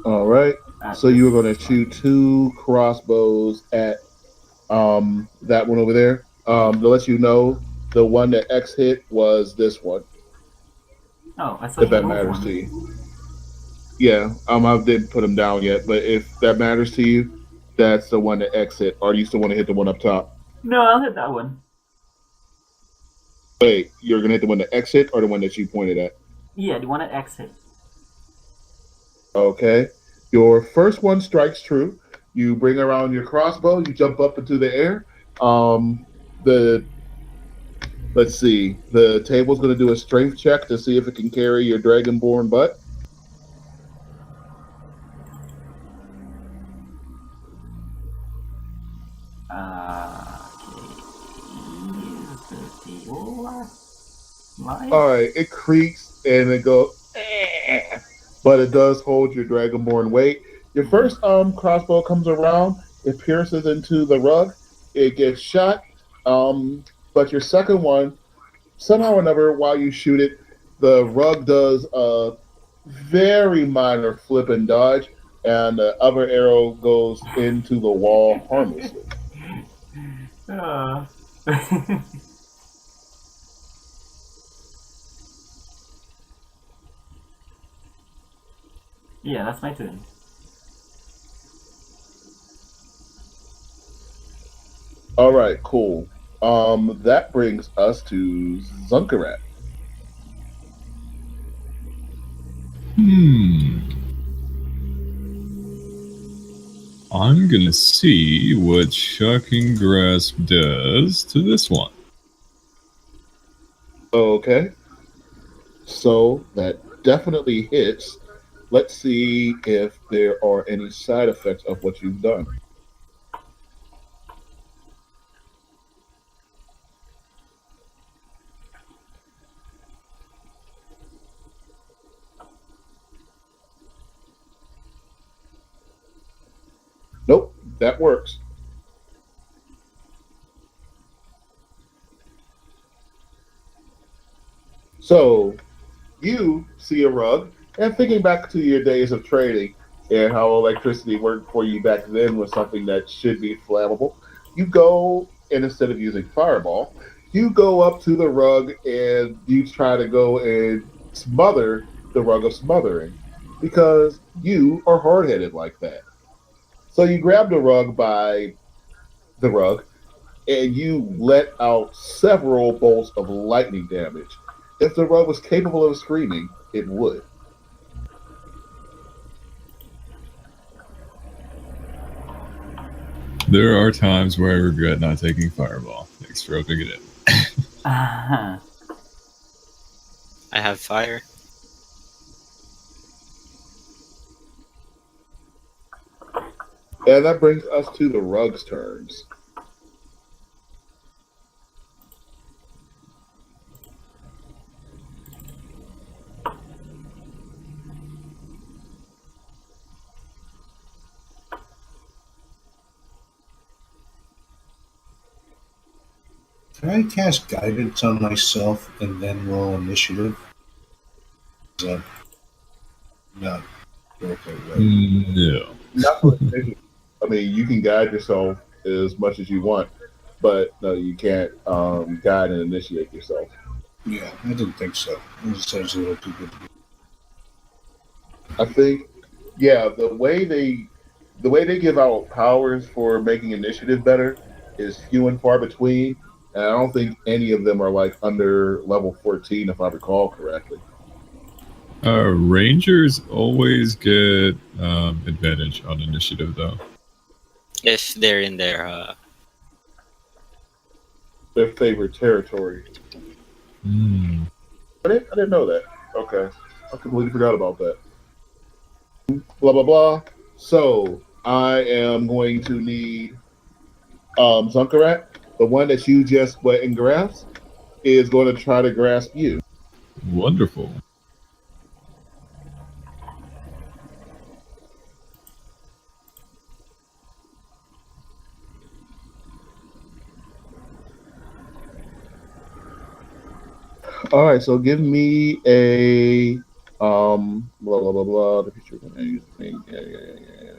All right. So you were going to shoot 2 crossbows at that one over there. To let you know, the one that X hit was this one. Oh, I thought If you that moved matters one. to you. Yeah. I didn't put him down yet, but if that matters to you, that's the one that X hit. Or do you still want to hit the one up top? No, I'll hit that one. Wait, you're gonna hit the one that X hit or the one that you pointed at? Yeah, the one at X hit. Okay. Your first one strikes true. You bring around your crossbow. You jump up into the air. The Let's see. The table's going to do a strength check to see if it can carry your dragonborn butt. All right. It creaks and it goes, "Eh," but it does hold your dragonborn weight. Your first crossbow comes around. It pierces into the rug. It gets shot. But your second one, somehow or another, while you shoot it, the rug does a very minor flip and dodge, and the other arrow goes into the wall harmlessly. Yeah, that's my turn. All right, cool. That brings us to Zunkarat. I'm gonna see what Shocking Grasp does to this one. Okay. So that definitely hits. Let's see if there are any side effects of what you've done. Nope, that works. So you see a rug, and thinking back to your days of trading and how electricity worked for you back then was something that should be flammable, you go and instead of using fireball, you go up to the rug and you try to go and smother the rug of smothering because you are hard headed like that. So you grab the rug by the rug and you let out several bolts of lightning damage. If the rug was capable of screaming, it would. There are times where I regret not taking Fireball. Thanks for rubbing it in. I have fire. And that brings us to the rug's turns. Can I cast guidance on myself and then roll initiative? Is that not okay, right? No. Not for initiative. I mean, you can guide yourself as much as you want, but no, you can't guide and initiate yourself. Yeah, I didn't think so. It sounds a little too good to be. I think, yeah, the way they give out powers for making initiative better is few and far between, and I don't think any of them are like under level 14, if I recall correctly. Rangers always get advantage on initiative, though. If they're in their Their favorite territory. Hmm. I didn't know that. Okay. I completely forgot about that. Blah, blah, blah. So, I am going to need Zunkarat, the one that you just went and grasped, is going to try to grasp you. Wonderful. All right, so give me a blah blah blah blah. The future can use me. Yeah.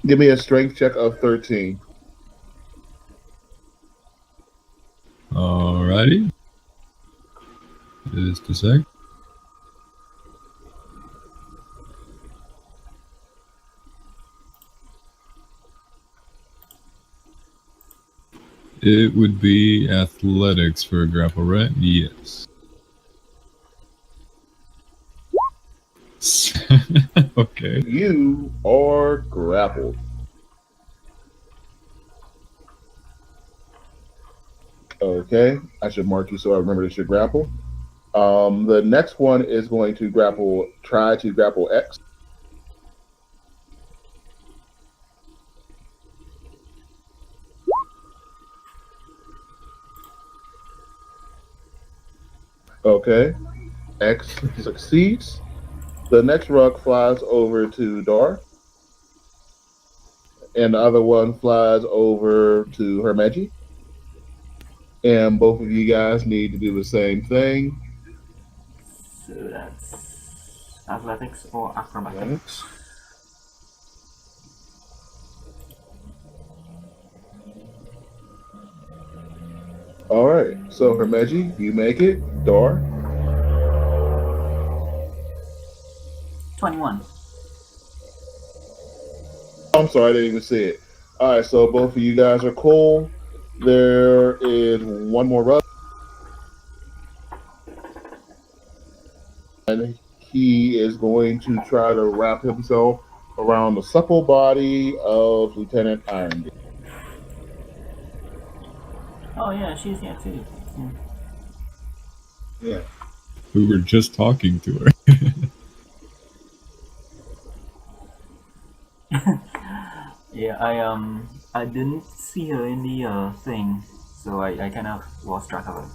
Give me a strength check of 13. Alrighty. Just a sec. It would be athletics for a grapple, right? Yes. Okay. You are grappled. Okay, I should mark you so I remember that you're grapple. The next one is going to try to grapple X. Okay, X succeeds. The next rug flies over to Dar, and the other one flies over to Hermeji. And both of you guys need to do the same thing. So that's athletics or acrobatics. All right, so Hermeji, you make it. Dar, 21. I'm sorry, I didn't even see it. All right, so both of you guys are cool. There is one more rug, and he is going to try to wrap himself around the supple body of Lieutenant Iron. Oh yeah, she's here too. Yeah. We were just talking to her. Yeah, I didn't see her in the thing, so I kind of lost track of her.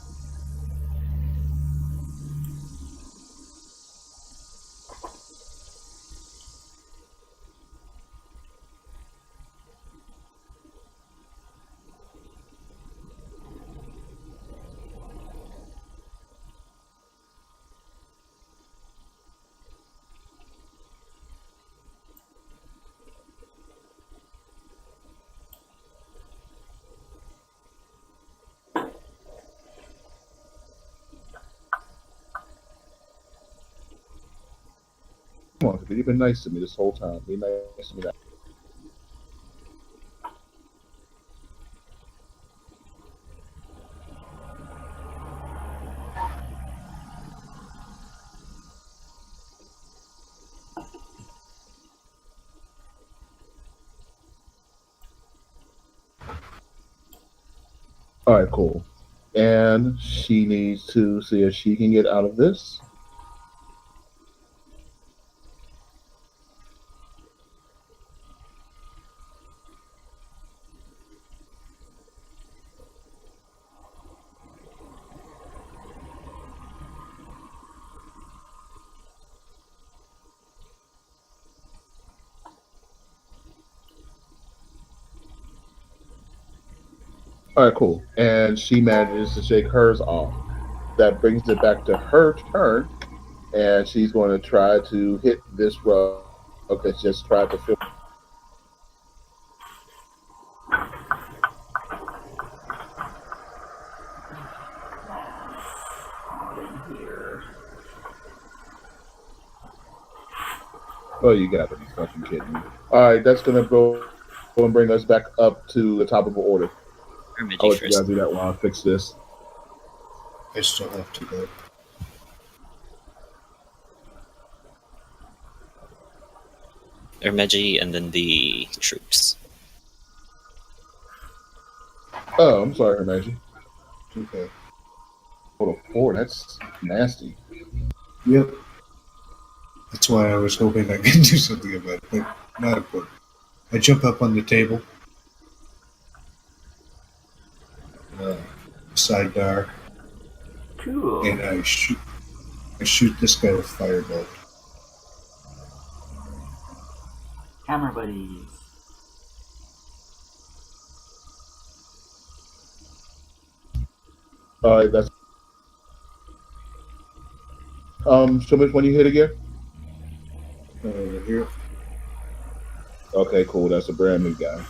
Come on, you've been nice to me this whole time. Be nice to me now. All right, cool. And she needs to see if she can get out of this. All right, cool. And she manages to shake hers off. That brings it back to her turn, and she's going to try to hit this rug that's just tried to fill. Here. Oh, you got to be fucking kidding me. All right, that's going to go and bring us back up to the top of the order. I'll Hermitage let you guys first. do that while I fix this. I still have to go. Hermitage and then the troops. Oh, I'm sorry, Hermeji. Okay. grappled a 4. That's nasty. Yep. That's why I was hoping I could do something about it, but not important. I jump up on the table. Sidebar, Cool. and I shoot this guy with firebolt. Hammer buddies. All right, that's show me when you hit again. Over here. Okay, cool. That's a brand new guy.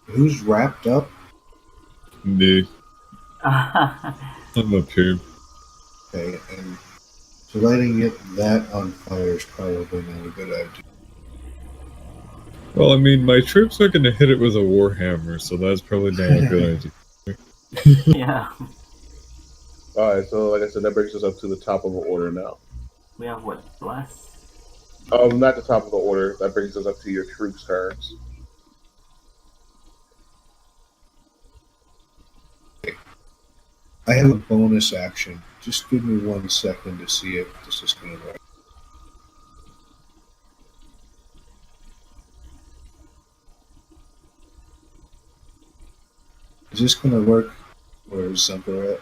Who's wrapped up? Me. I'm up here. Okay, and so lighting that on fire is probably not a good idea. Well, I mean, my troops are going to hit it with a warhammer, so that's probably not a good idea. Yeah. All right, so like I said, that brings us up to the top of the order now. We have what? Bless? Not the top of the order. That brings us up to your troops' turns. I have a bonus action. Just give me 1 second to see if this is going to work. Is this going to work? Where is Zumper at?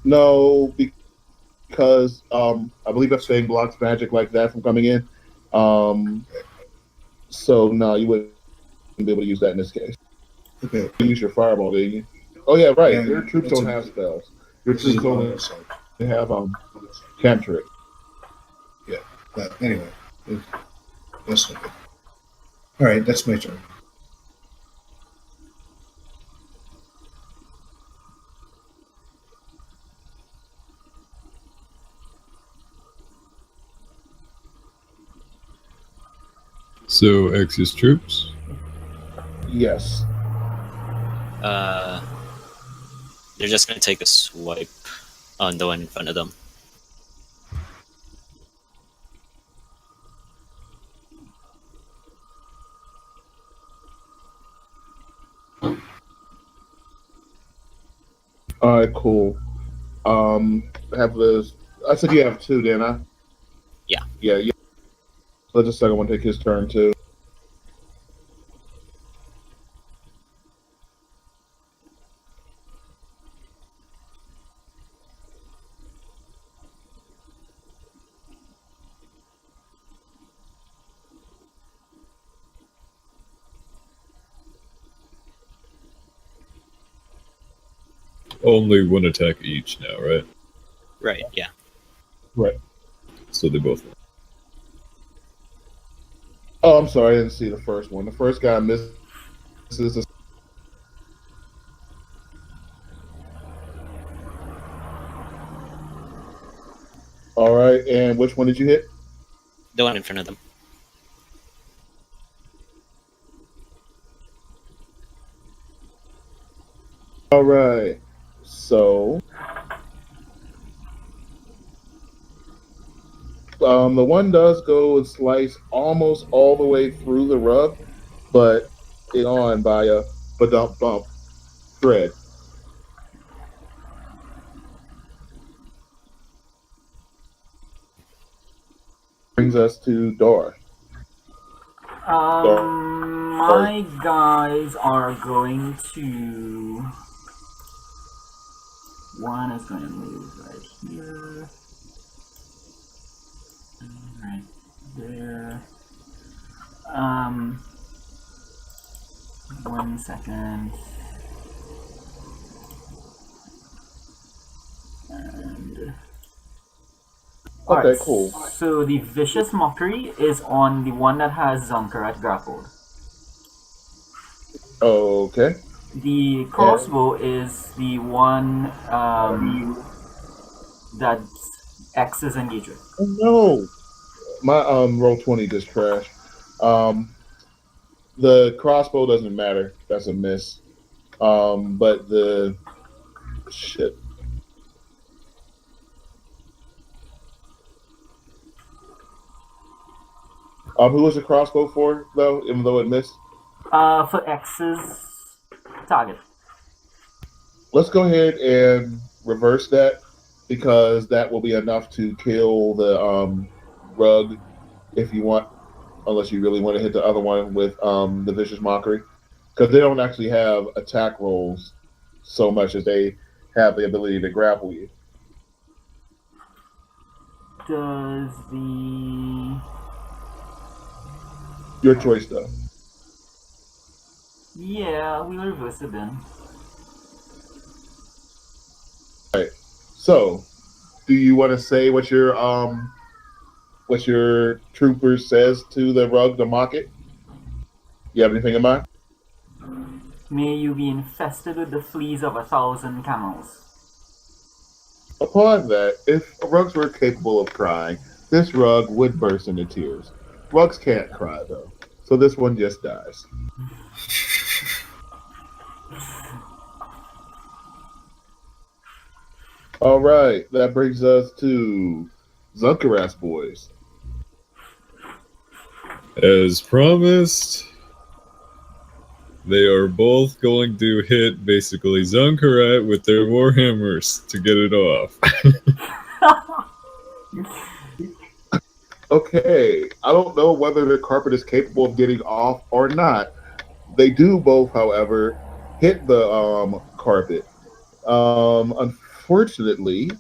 No, because I believe that thing blocks magic like that from coming in. So no, you wouldn't be able to use that in this case. Okay. You use your fireball, didn't you? Oh yeah, right. Yeah, Your troops that's don't a- have spells. Your This is a troops only bonus action. have cantrip. But anyway, that's not good. All right, that's my turn. So, X's troops? Yes. They're just gonna take a swipe on the one in front of them. All right, cool. Have this. I said you have 2, didn't I? Yeah. Yeah. Let the second one take his turn too. Only 1 attack each now, right? Right, yeah. Right. So they both. Oh, I'm sorry. I didn't see the first one. The first guy misses. All right, and which one did you hit? The one in front of them. All right. So, the one does go and slice almost all the way through the rug, but it's on by a badump bump thread. Brings us to Dora. My guys are going to. One is going to move right here. Right there. 1 second. And. Okay, Alright, cool. So the Vicious Mockery is on the one that has Zunker grappled. Okay. The crossbow is the one that X is engaged with. Oh no, my roll 20 just crashed. The crossbow doesn't matter. That's a miss. But the shit. Who was the crossbow for though? Even though it missed. For X's target. Let's go ahead and reverse that because that will be enough to kill the rug if you want, unless you really want to hit the other one with the vicious mockery, because they don't actually have attack rolls so much as they have the ability to grapple you. Does the Your choice though. yeah, we reverse it then. So, do you want to say what your trooper says to the rug to mock it? You have anything in mind? May you be infested with the fleas of 1,000 camels. Upon that, if rugs were capable of crying, this rug would burst into tears. Rugs can't cry though, so this one just dies. All right, that brings us to Zunkaras boys. As promised, they are both going to hit basically Zunkarat with their warhammers to get it off. Okay, I don't know whether the carpet is capable of getting off or not. They do both, however, hit the carpet. Unfortunately,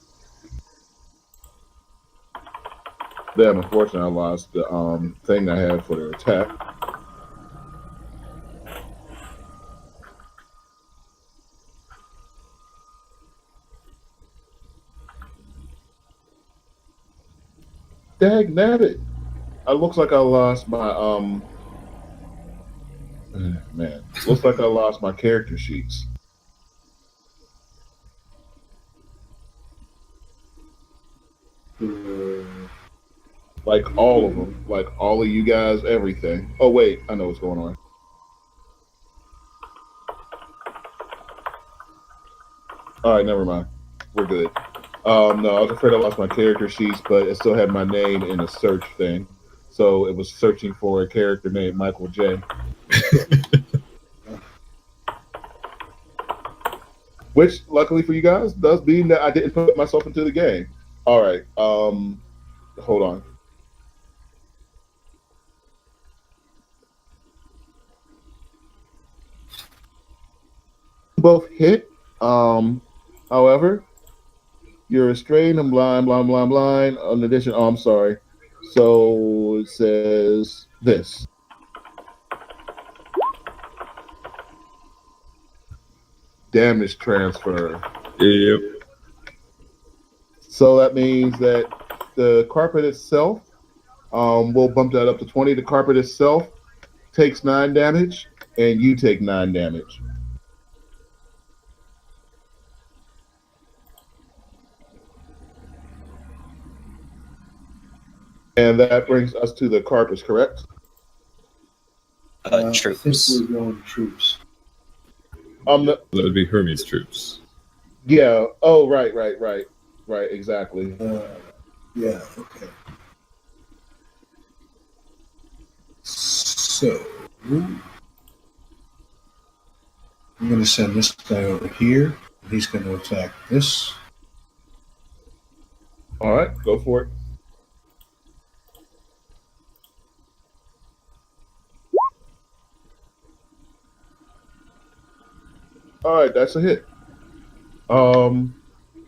damn, unfortunately, I lost the thing I had for their attack. Dag nabbit. It looks like I lost my man. Looks like I lost my character sheets. Like all of them. Like all of you guys, everything. Oh wait, I know what's going on. Alright, never mind. We're good. No, I was afraid I lost my character sheets, but it still had my name in a search thing. So it was searching for a character named Michael J. Which, luckily for you guys, does mean that I didn't put myself into the game. All right. Hold on. Both hit. However, you're restrained and blind, blind, blind, blind. In addition, oh, I'm sorry. So it says this. Damage transfer. Yep. So that means that the carpet itself, we'll bump that up to 20. The carpet itself takes 9 damage, and you take 9 damage. And that brings us to the carpets, correct? Troops. I think we're going troops. That would be Hermes troops. Yeah. Oh, right, exactly. Yeah, okay. So, I'm going to send this guy over here. He's going to attack this. All right, go for it. All right, that's a hit.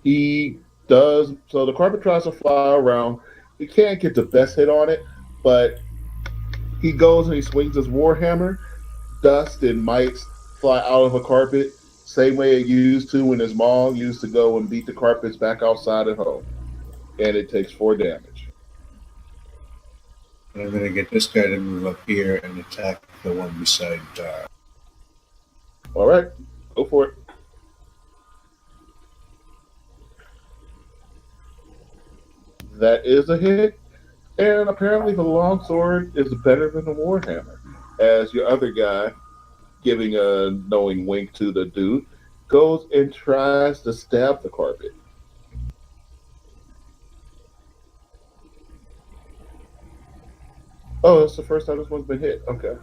He does so. The carpet tries to fly around. He can't get the best hit on it, but he goes and he swings his warhammer. Dust and mites fly out of a carpet, same way it used to when his mom used to go and beat the carpets back outside at home. And it takes 4 damage. And I'm going to get this guy to move up here and attack the one beside Dar. All right, go for it. That is a hit, and apparently the longsword is better than the warhammer. As your other guy, giving a knowing wink to the dude, goes and tries to stab the carpet. Oh, that's the first time this one's been hit. Okay.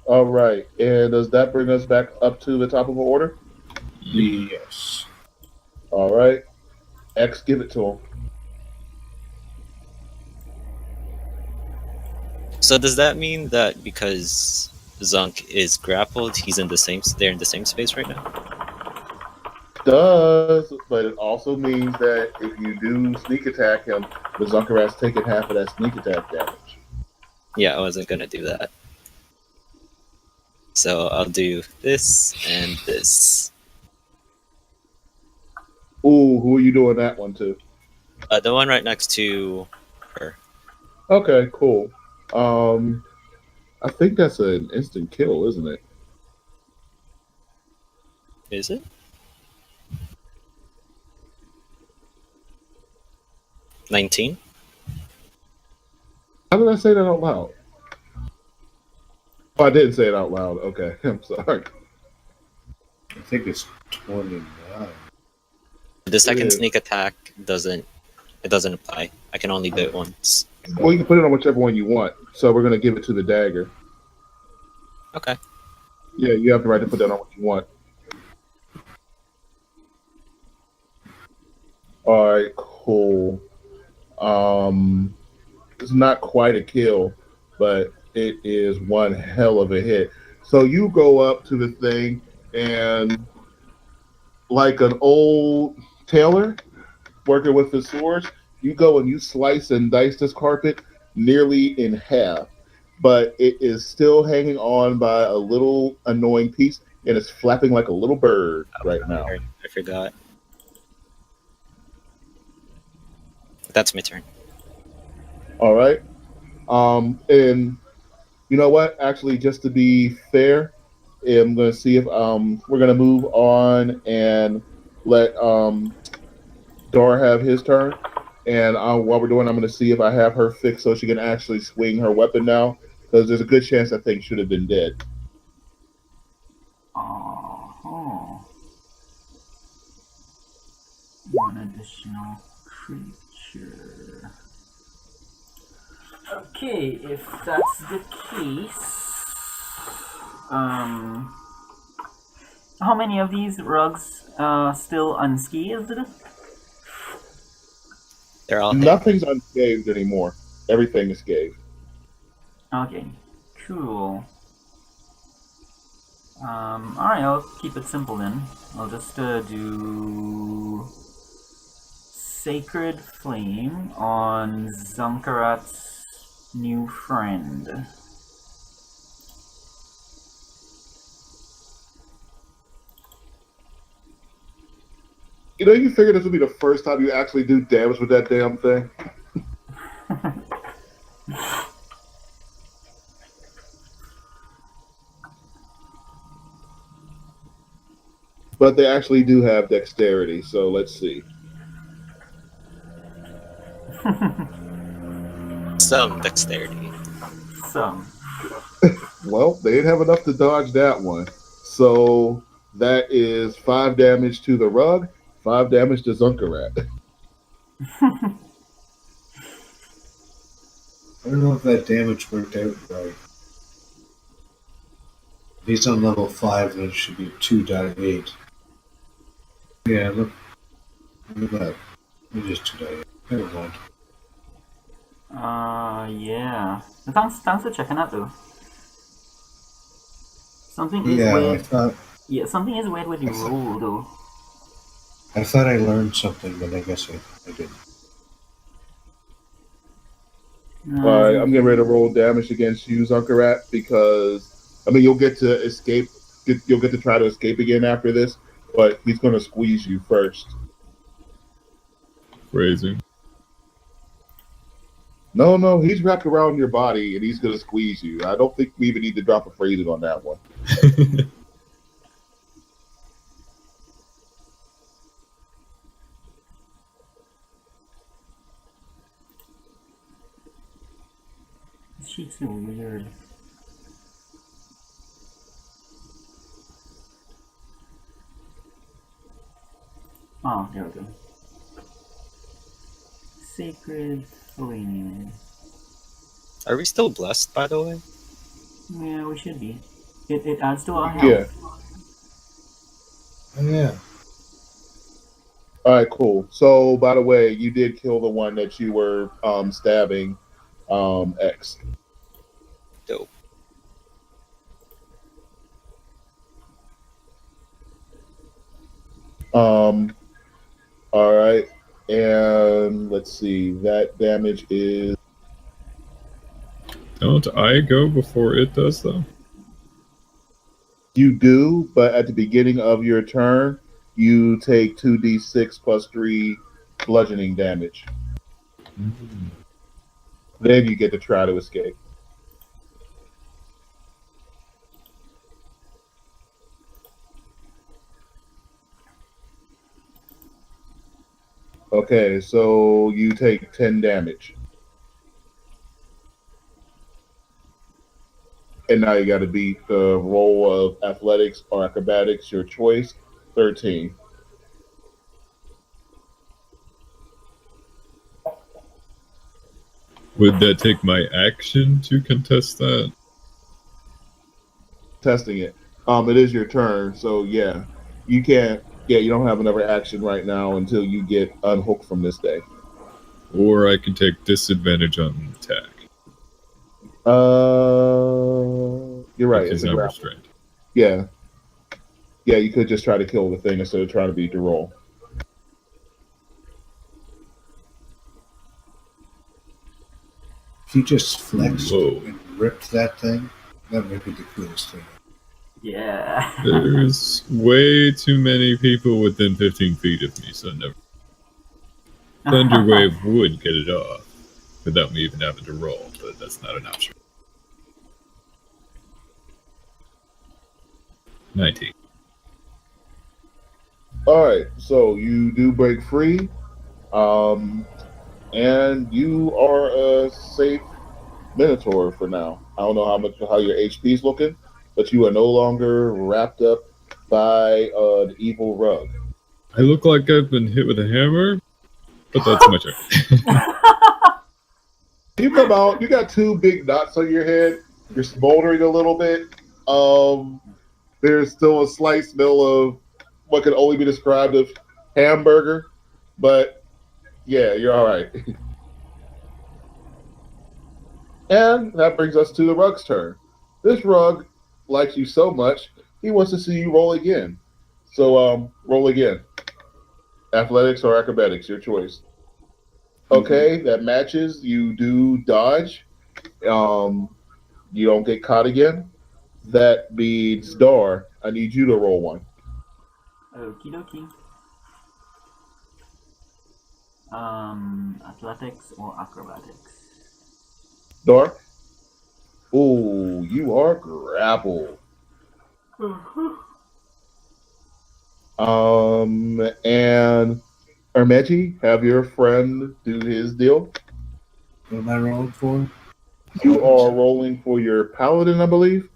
All right. And does that bring us back up to the top of the order? Yes. All right. X, give it to him. So does that mean that because Zunk is grappled, they're in the same space right now? Does, but it also means that if you do sneak attack him, the Zunkerrat's taking half of that sneak attack damage. Yeah, I wasn't gonna do that. So I'll do this and this. Ooh, who are you doing that one to? The one right next to her. Okay, cool. I think that's an instant kill, isn't it? Is it? 19? How did I say that out loud? Oh, I didn't say it out loud. Okay, I'm sorry. I think it's 29. The second is. sneak attack doesn't apply. I can only do it once. Well, you can put it on whichever one you want. So we're gonna give it to the dagger. Okay. Yeah, you have the right to put that on what you want. All right, cool. It's not quite a kill, but it is one hell of a hit. So you go up to the thing and, like an old tailor working with his swords, you go and you slice and dice this carpet nearly in half. But it is still hanging on by a little annoying piece, and it's flapping like a little bird right now. I forgot. That's my turn. All right. And you know what? Actually, just to be fair, I'm going to see if we're going to move on and let Dar have his turn. And while we're doing, I'm going to see if I have her fixed so she can actually swing her weapon now, because there's a good chance that thing should have been dead. Oh. One additional creature. Okay, if that's the case, how many of these rugs still unscathed? They're all hit. Nothing's unscathed anymore. Everything is scathed. Okay, cool. Alright, I'll keep it simple then. I'll just do Sacred Flame on Zunkarat's new friend. You know, you figure this would be the first time you actually do damage with that damn thing. But they actually do have dexterity, so let's see. Some dexterity. Some. Well, they didn't have enough to dodge that one. So that is 5 damage to the rug, 5 damage to Zunkarat. I don't know if that damage worked out right. If he's on level 5, then it should be 2.8. Yeah, look at that. It is 2.8. Never mind. Yeah. Thanks for checking that though. Something is Yeah, weird. Something is weird with your roll though. I thought I learned something, but I guess I didn't. All right, I'm getting ready to roll damage against you, Zunkarat, because I mean you'll get to escape. You'll get to try to escape again after this, but he's going to squeeze you first. Phrasing. No, he's wrapped around your body and he's going to squeeze you. I don't think we even need to drop a phrasing on that one. She's so weird. Oh, there we go. Sacred Flame. Are we still blessed, by the way? Yeah, we should be. It adds to our Yeah. health. Oh, yeah. All right, cool. So, by the way, you did kill the one that you were stabbing, X. Dope. Um, all right, and let's see. That damage is Don't I go before it does, though? you do, but at the beginning of your turn, you take 2d6 plus 3 bludgeoning damage. Then you get to try to escape. Okay, so you take 10 damage. And now you got to beat the roll of athletics or acrobatics, your choice, 13. Would that take my action to contest that? Testing it. It is your turn, so yeah. You can't, yeah, you don't have another action right now until you get unhooked from this day. Or I can take disadvantage on attack You're right. because It's a I'm grapple. restrained. Yeah. Yeah, you could just try to kill the thing instead of trying to beat the roll. If you just flexed Whoa. and ripped that thing, that might be the coolest thing. Yeah. There's way too many people within 15 feet of me, so never. Thunderwave would get it off without me even having to roll, but that's not an option. 19. All right, so you do break free, and you are a safe Minotaur for now. I don't know how your HP is looking, but you are no longer wrapped up by the evil rug. I look like I've been hit with a hammer, but that's my turn. You come out, you got two big knots on your head. You're smoldering a little bit. There's still a slight smell of what can only be described as hamburger, but yeah, you're all right. And that brings us to the rug's turn. This rug likes you so much, he wants to see you roll again. So roll again. Athletics or acrobatics, your choice. Okay, that matches. You do dodge. You don't get caught again. That means Dar. I need you to roll one. Okie dokie. Athletics or acrobatics? Dar. Ooh, you are grappled. And Ermeji, have your friend do his deal. What am I rolling for? You are rolling for your paladin, I believe.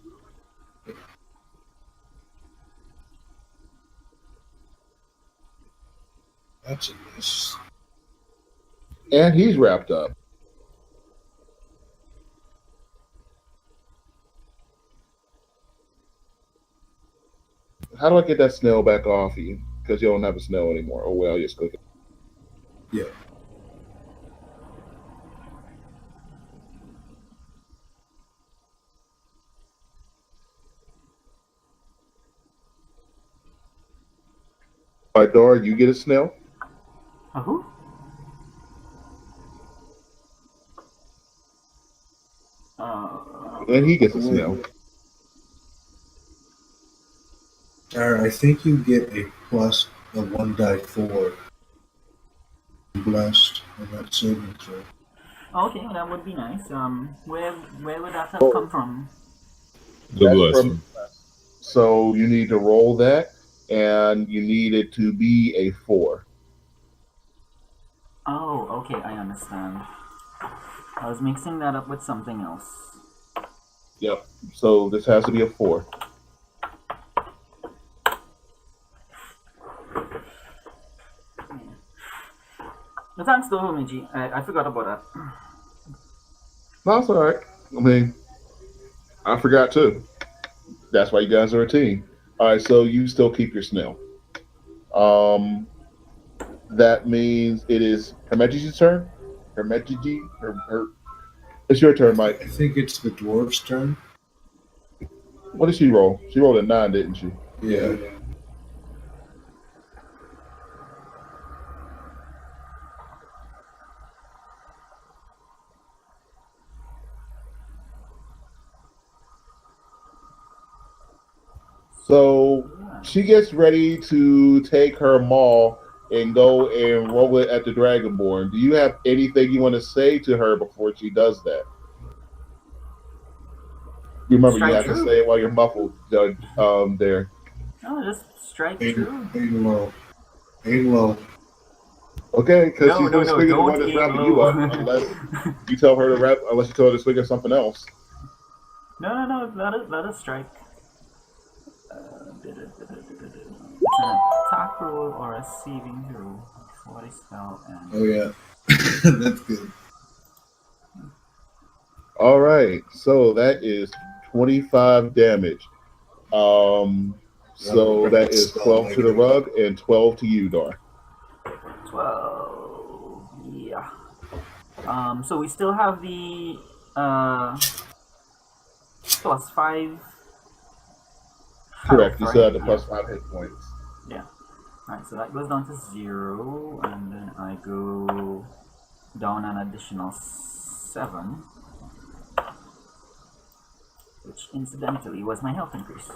That's a miss. And he's wrapped up. How do I get that snail back off you? Because you don't have a snail anymore. Oh well, just cook it. Yeah. All right, Dar, you get a snail. Who? And he gets a snail. I think you get a plus of 1 die 4 blessed on that saving throw. Okay, that would be nice. Where would that have come from? The That's bless. from- So you need to roll that, and you need it to be a 4. Oh, okay, I understand. I was mixing that up with something else. Yep. So this has to be a 4. But thanks though, Miji. I forgot about that. No, it's all right. I mean, I forgot too. That's why you guys are a team. All right, so you still keep your snail. Um, that means it is Hermeti's turn. Hermetigi, her. It's your turn, Mike. I think it's the dwarf's turn. What did she roll? She rolled a 9, didn't she? Yeah. So she gets ready to take her maul and go and roll it at the Dragonborn. Do you have anything you want to say to her before she does that? You remember you Strike have to true. say it while you're muffled there. No, just strike Aim, true. aim low. Aim low. Okay, because No, she's no, going to no, swing at the don't one that's aim wrapping you low. up unless you tell her to wrap, unless you tell her to swing at something else. No, let us strike. It's an attack roll or a saving throw before the spell ends. Oh yeah. That's good. All right, so that is 25 damage. So that is 12 to the rug and 12 to you, Dar. 12. Yeah. So we still have the plus 5 Correct. health, You right? still have the plus 5 hit points. Yeah. Alright, so that goes down to 0, and then I go down an additional 7, which incidentally was my health increase.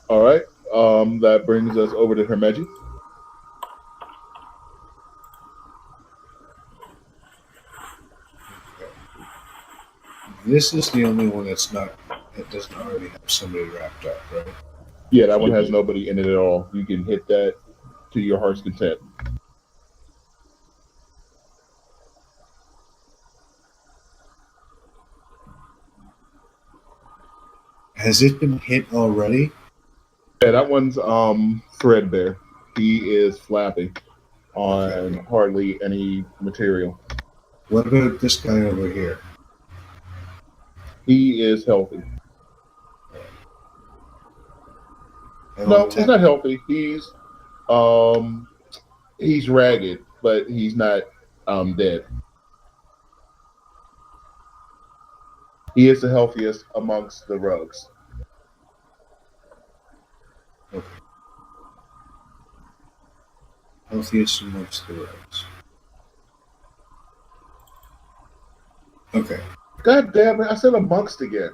All right. That brings us over to Hermeji. This is the only one that doesn't already have somebody wrapped up, right? Yeah, that one has nobody in it at all. You can hit that to your heart's content. Has it been hit already? Yeah, that one's threadbare. He is flapping on hardly any material. What about this guy over here? He is healthy. I No, won't he's not healthy. He's ragged, but he's not dead. He is the healthiest amongst the rogues. Healthiest amongst the rogues. Okay. God damn it! I said amongst again.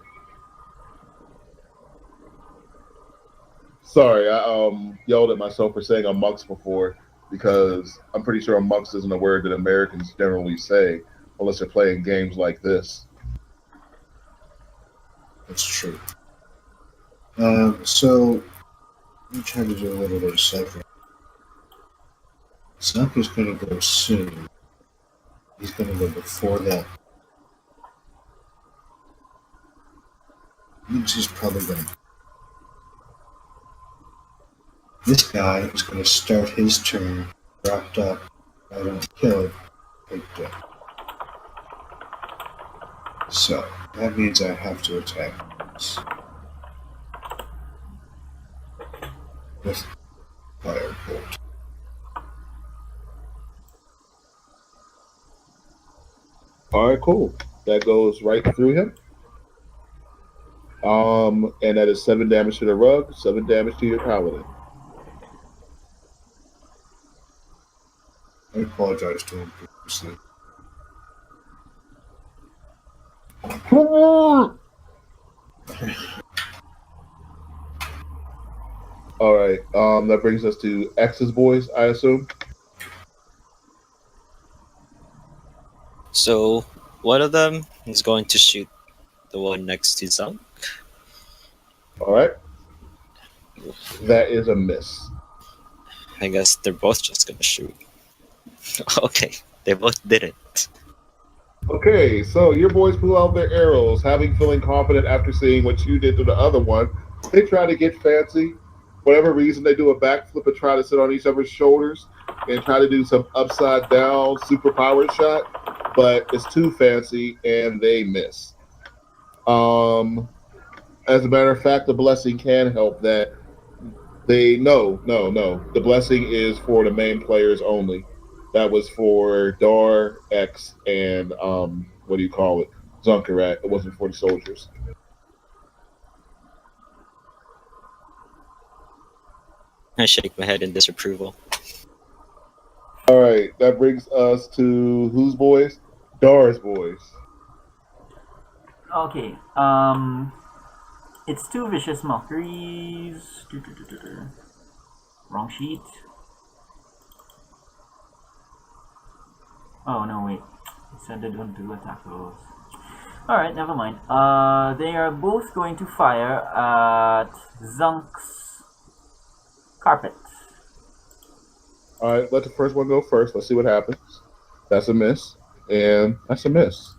Sorry, I yelled at myself for saying amongst before because I'm pretty sure amongst isn't a word that Americans generally say unless they're playing games like this. That's true. So let me try to do a little bit of ciphering. Snapper's going to go soon. He's going to go before that. Means he's probably going to. This guy is going to start his turn wrapped up. I don't kill it. But, so that means I have to attack this with firebolt. All right, cool. That goes right through him. And that is 7 damage to the rug, 7 damage to your paladin. I apologize to him previously. All right. That brings us to X's boys, I assume. So one of them is going to shoot the one next to Zunk. All right. That is a miss. I guess they're both just gonna shoot. Okay, they both didn't. Okay, so your boys pull out their arrows, feeling confident after seeing what you did to the other one. They try to get fancy. Whatever reason, they do a backflip and try to sit on each other's shoulders. and try to do some upside down super powered shot, but it's too fancy and they miss. Um, as a matter of fact, the blessing can help that. They no. The blessing is for the main players only. That was for Dar, X, and what do you call it? Zunkarat. It wasn't for the soldiers. I shake my head in disapproval. All right, that brings us to whose boys? Dar's boys. Okay. It's two vicious mockeries. Wrong sheet. Oh no, wait. It said they don't do attack rolls. Alright, never mind. They are both going to fire at Zunk's carpet. All right, let the first one go first. Let's see what happens. That's a miss, and that's a miss.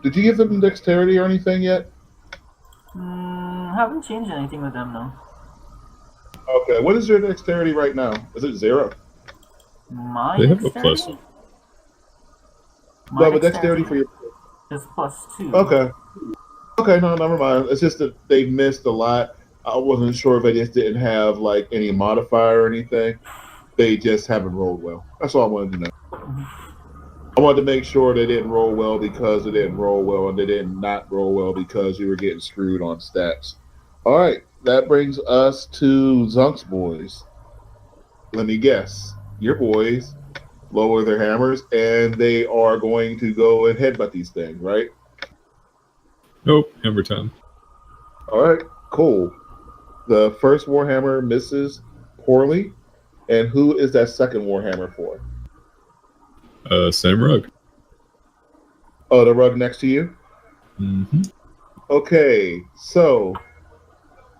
Did you give them dexterity or anything yet? Haven't changed anything with them, no. Okay, what is your dexterity right now? Is it 0? My They have a dexterity? plus. My No, but dexterity for your. is +2. Okay. Okay, no, never mind. It's just that they missed a lot. I wasn't sure if they just didn't have like any modifier or anything. They just haven't rolled well. That's all I wanted to know. I wanted to make sure they didn't roll well because they didn't roll well, and they did not roll well because you were getting screwed on stats. All right, that brings us to Zunk's boys. Let me guess. Your boys lower their hammers, and they are going to go and headbutt these things, right? Nope, hammer time. All right, cool. The first warhammer misses poorly, and who is that second warhammer for? Same rug. Oh, the rug next to you? Mm-hmm. Okay, so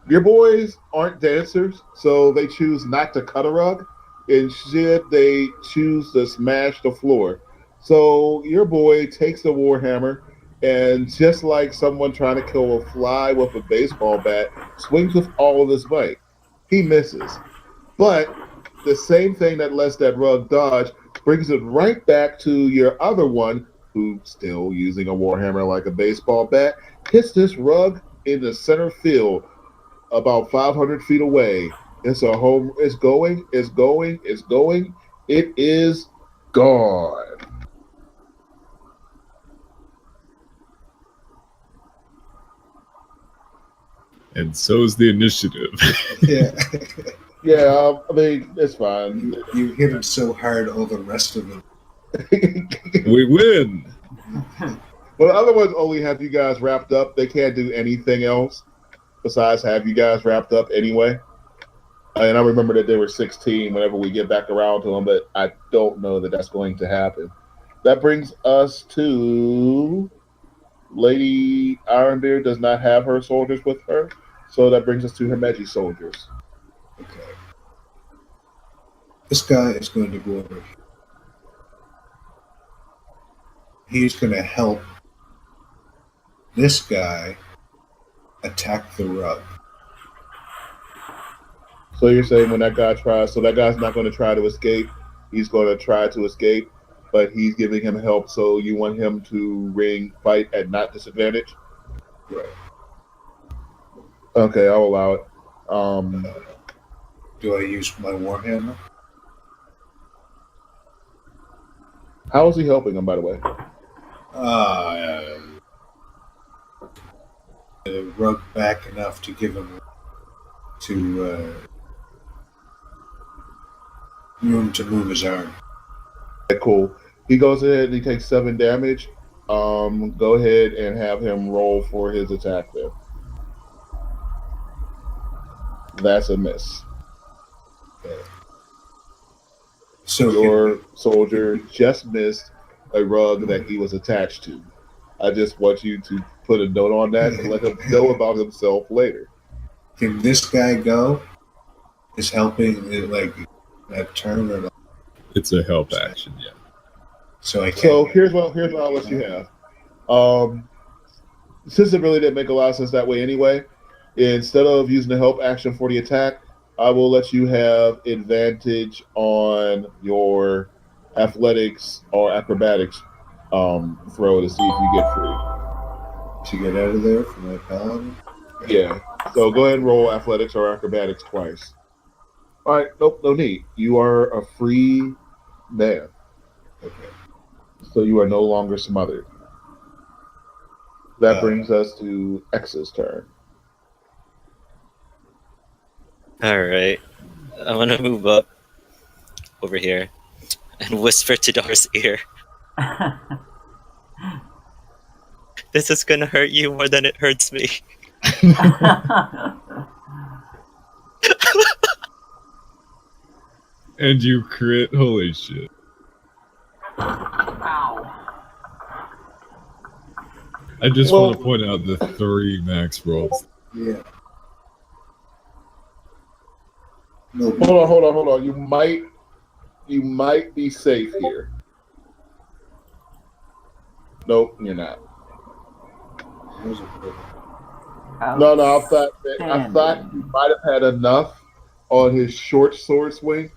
your boys aren't dancers, so they choose not to cut a rug. Instead, they choose to smash the floor. So your boy takes the warhammer and, just like someone trying to kill a fly with a baseball bat, swings with all of his might. He misses. But the same thing that lets that rug dodge brings it right back to your other one, who, still using a warhammer like a baseball bat, hits this rug in the center field about 500 feet away. It's a home. It's going. It's going. It's going. It is gone. And so's the initiative. Yeah. Yeah, I mean, it's fine. You hit him so hard, all the rest of them. We win! Well, the other ones only have you guys wrapped up. They can't do anything else besides have you guys wrapped up anyway. And I remember that they were 16 whenever we get back around to them, but I don't know that that's going to happen. That brings us to Lady Ironbeard does not have her soldiers with her, so that brings us to her Meji soldiers. Okay. This guy is going to go over here. He's going to help this guy attack the rug. So you're saying when that guy tries, so that guy's not going to try to escape. He's going to try to escape, but he's giving him help. So you want him to fight at not disadvantage? Right. Okay, I'll allow it. Do I use my warhammer? How is he helping him, by the way? The rug back enough to give him room to move his arm. Okay, cool. He goes ahead and he takes 7 damage. Go ahead and have him roll for his attack there. That's a miss. Okay. So Your soldier just missed a rug that he was attached to. I just want you to put a note on that and let him know about himself later. can this guy go? Is helping like that turn or not? It's a help action, yeah. So I can't. So here's what I'll let you have. Since it really didn't make a lot of sense that way anyway, instead of using the help action for the attack, I will let you have advantage on your athletics or acrobatics throw to see if you get free. To get out of there for my paladin. Yeah. So go ahead and roll athletics or acrobatics twice. All right. Nope. No need. You are a free man, Okay. so you are no longer smothered. That Uh, brings us to X's turn. All right. I want to move up over here and whisper to Dar's ear. This is gonna hurt you more than it hurts me. And you crit. Holy shit. Ow. I just Well- want to point out the 3 max rolls. yeah. No. Hold on. You might be safe here. Nope, you're not. No. I thought he might have had enough on his short sword swing,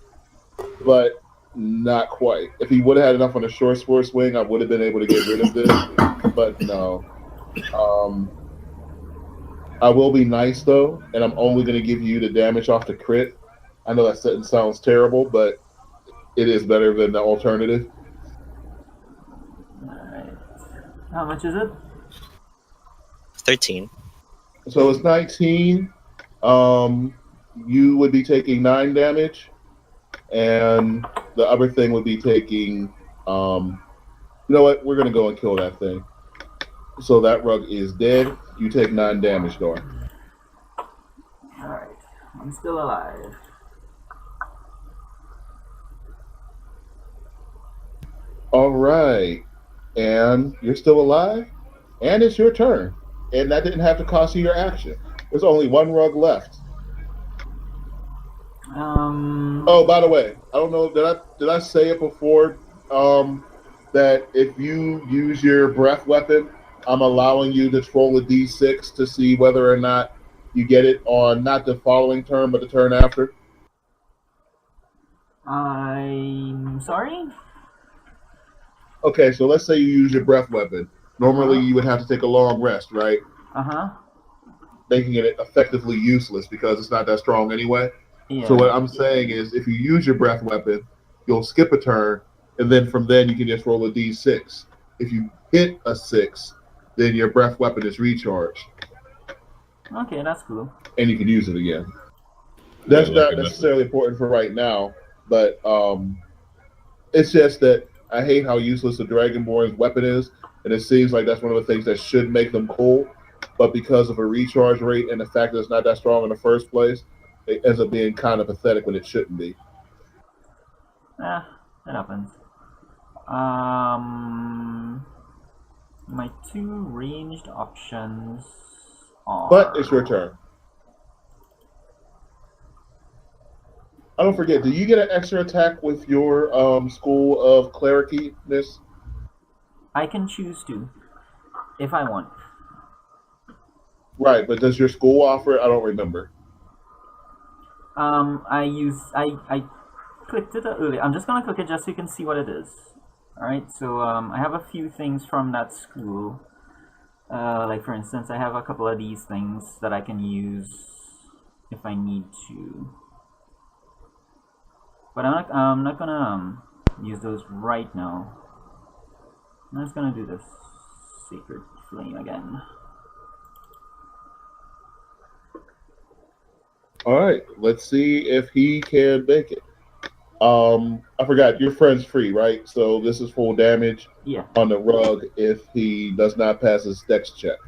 but not quite. If he would have had enough on the short sword swing, I would have been able to get rid of this. But no. I will be nice though, and I'm only going to give you the damage off the crit. I know that sentence sounds terrible, but it is better than the alternative. Alright. How much is it? 13. So it's 19. You would be taking 9 damage, and the other thing would be taking. You know what? We're gonna go and kill that thing. So that rug is dead. You take 9 damage, Dor. Alright. I'm still alive. All right, and you're still alive, and it's your turn, and that didn't have to cost you your action. There's only 1 rug left. Oh, by the way, I don't know. Did I say it before? That if you use your breath weapon, I'm allowing you to roll a d6 to see whether or not you get it on not the following turn, but the turn after. I'm sorry? Okay, so let's say you use your breath weapon. Normally, you would have to take a long rest, right? Uh-huh. Making it effectively useless because it's not that strong anyway. Yeah. So what I'm saying is, if you use your breath weapon, you'll skip a turn, and then from then you can just roll a d6. If you hit a 6, then your breath weapon is recharged, Okay, that's cool. and you can use it again. That's Yeah, like not a necessarily important for right now, but it's just that I hate how useless the Dragonborn's weapon is, and it seems like that's one of the things that should make them cool, but because of a recharge rate and the fact that it's not that strong in the first place, it ends up being kind of pathetic when it shouldn't be. That happens. My 2 ranged options are... But it's your turn. I don't forget, do you get an extra attack with your school of clericiness? I can choose to, if I want. Right, but does your school offer it? I don't remember. I clicked it earlier. I'm just gonna click it just so you can see what it is. Alright, so I have a few things from that school. Like for instance, I have a couple of these things that I can use if I need to. But I'm not gonna use those right now. I'm just gonna do this Sacred Flame again. All right, let's see if he can make it. I forgot, your friend's free, right? So this is full damage Yeah. on the rug if he does not pass his dex check.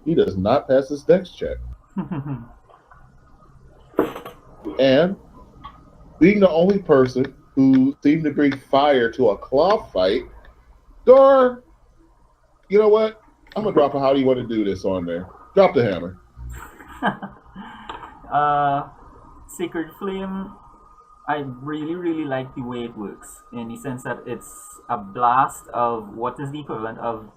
He does not pass his dex check. And being the only person who seemed to bring fire to a claw fight, Dor, you know what? I'm gonna drop a how do you want to do this on there. Drop the hammer. Sacred Flame I really, really like the way it works in the sense that it's a blast of what is the equivalent of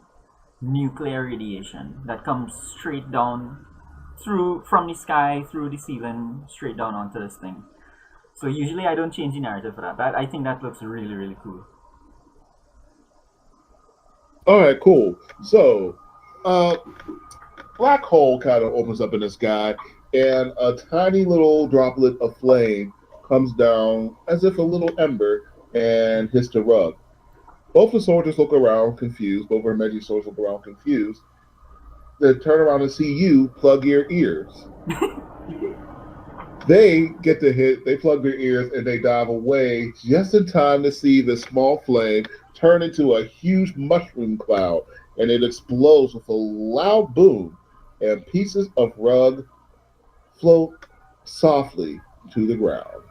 nuclear radiation that comes straight down through from the sky through the ceiling straight down onto this thing. So usually I don't change the narrative for that. I think that looks really, really cool. All right, cool. So, black hole kind of opens up in the sky, and a tiny little droplet of flame comes down as if a little ember and hits the rug. Both the soldiers look around confused. Both our Reggie soldiers look around confused. They turn around and see you plug your ears. They get the hit, they plug their ears, and they dive away just in time to see the small flame turn into a huge mushroom cloud, and it explodes with a loud boom, and pieces of rug float softly to the ground.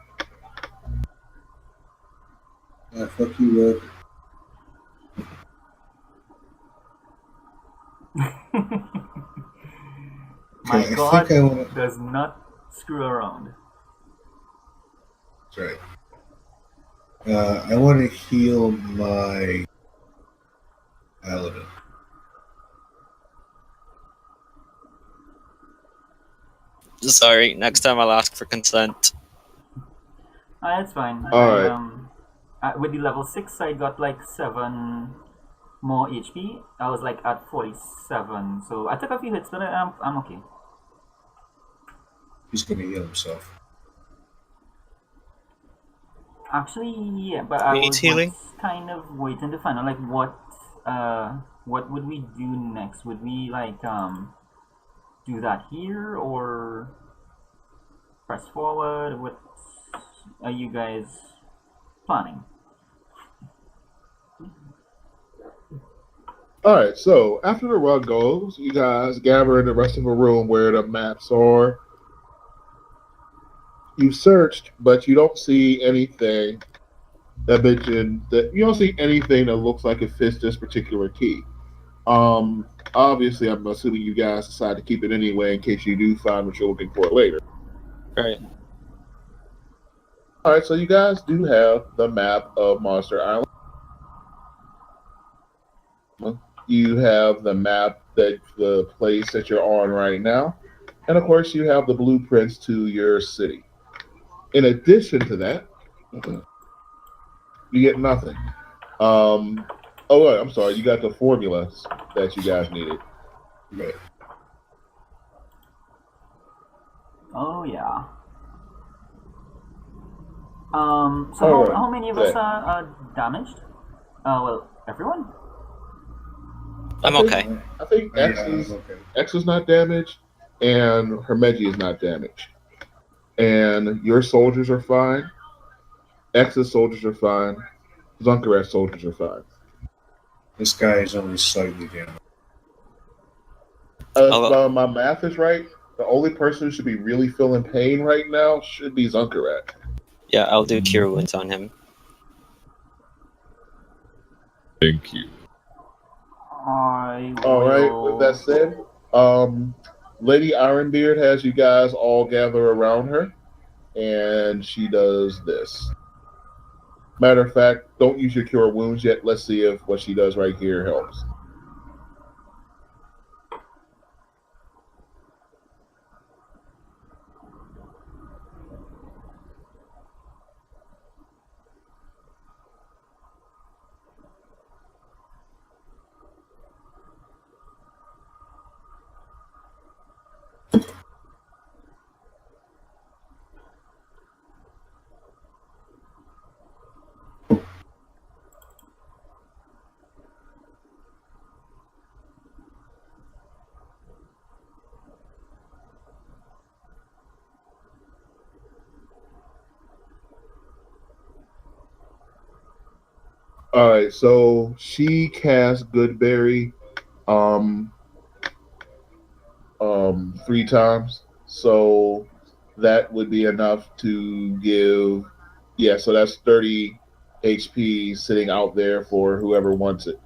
Fuck you, My Okay, I god think I want to. does not screw around. That's right. I want to heal my paladin. Sorry, next time I'll ask for consent. That's fine. All right. With the level 6, I got like 7 more HP. I was like at 47, so I took a few hits, but I'm okay. He's going to heal himself. Actually, yeah, but I Needs was healing? kind of waiting to find out like what would we do next? Would we like do that here or press forward? What are you guys planning? All right, so after the rug goes, you guys gather in the rest of the room where the maps are. You searched, but you don't see anything that mentioned that you don't see anything that looks like it fits this particular key. Obviously, I'm assuming you guys decide to keep it anyway in case you do find what you're looking for later. Right. All right, so you guys do have the map of Monster Island. You have the map that the place that you're on right now, and of course, you have the blueprints to your city. In addition to that, you get nothing. Oh, wait, I'm sorry. You got the formulas that you guys needed. Right. Oh yeah. So All right. how many of us are damaged? Well, everyone. I'm I think- okay. I think X I'm is okay. X is not damaged, and Hermegi is not damaged, and your soldiers are fine. X's soldiers are fine. Zunkarat's soldiers are fine. This guy is only slightly damaged. If I'll- my math is right, the only person who should be really feeling pain right now should be Zunkarat. Yeah, I'll do cure wounds on him. Thank you. I All right. will... With that said, Lady Ironbeard has you guys all gather around her, and she does this. Matter of fact, don't use your cure wounds yet. Let's see if what she does right here helps. All right, so she casts Goodberry, um, 3 times. So that would be enough to give, yeah. So that's 30 HP sitting out there for whoever wants it.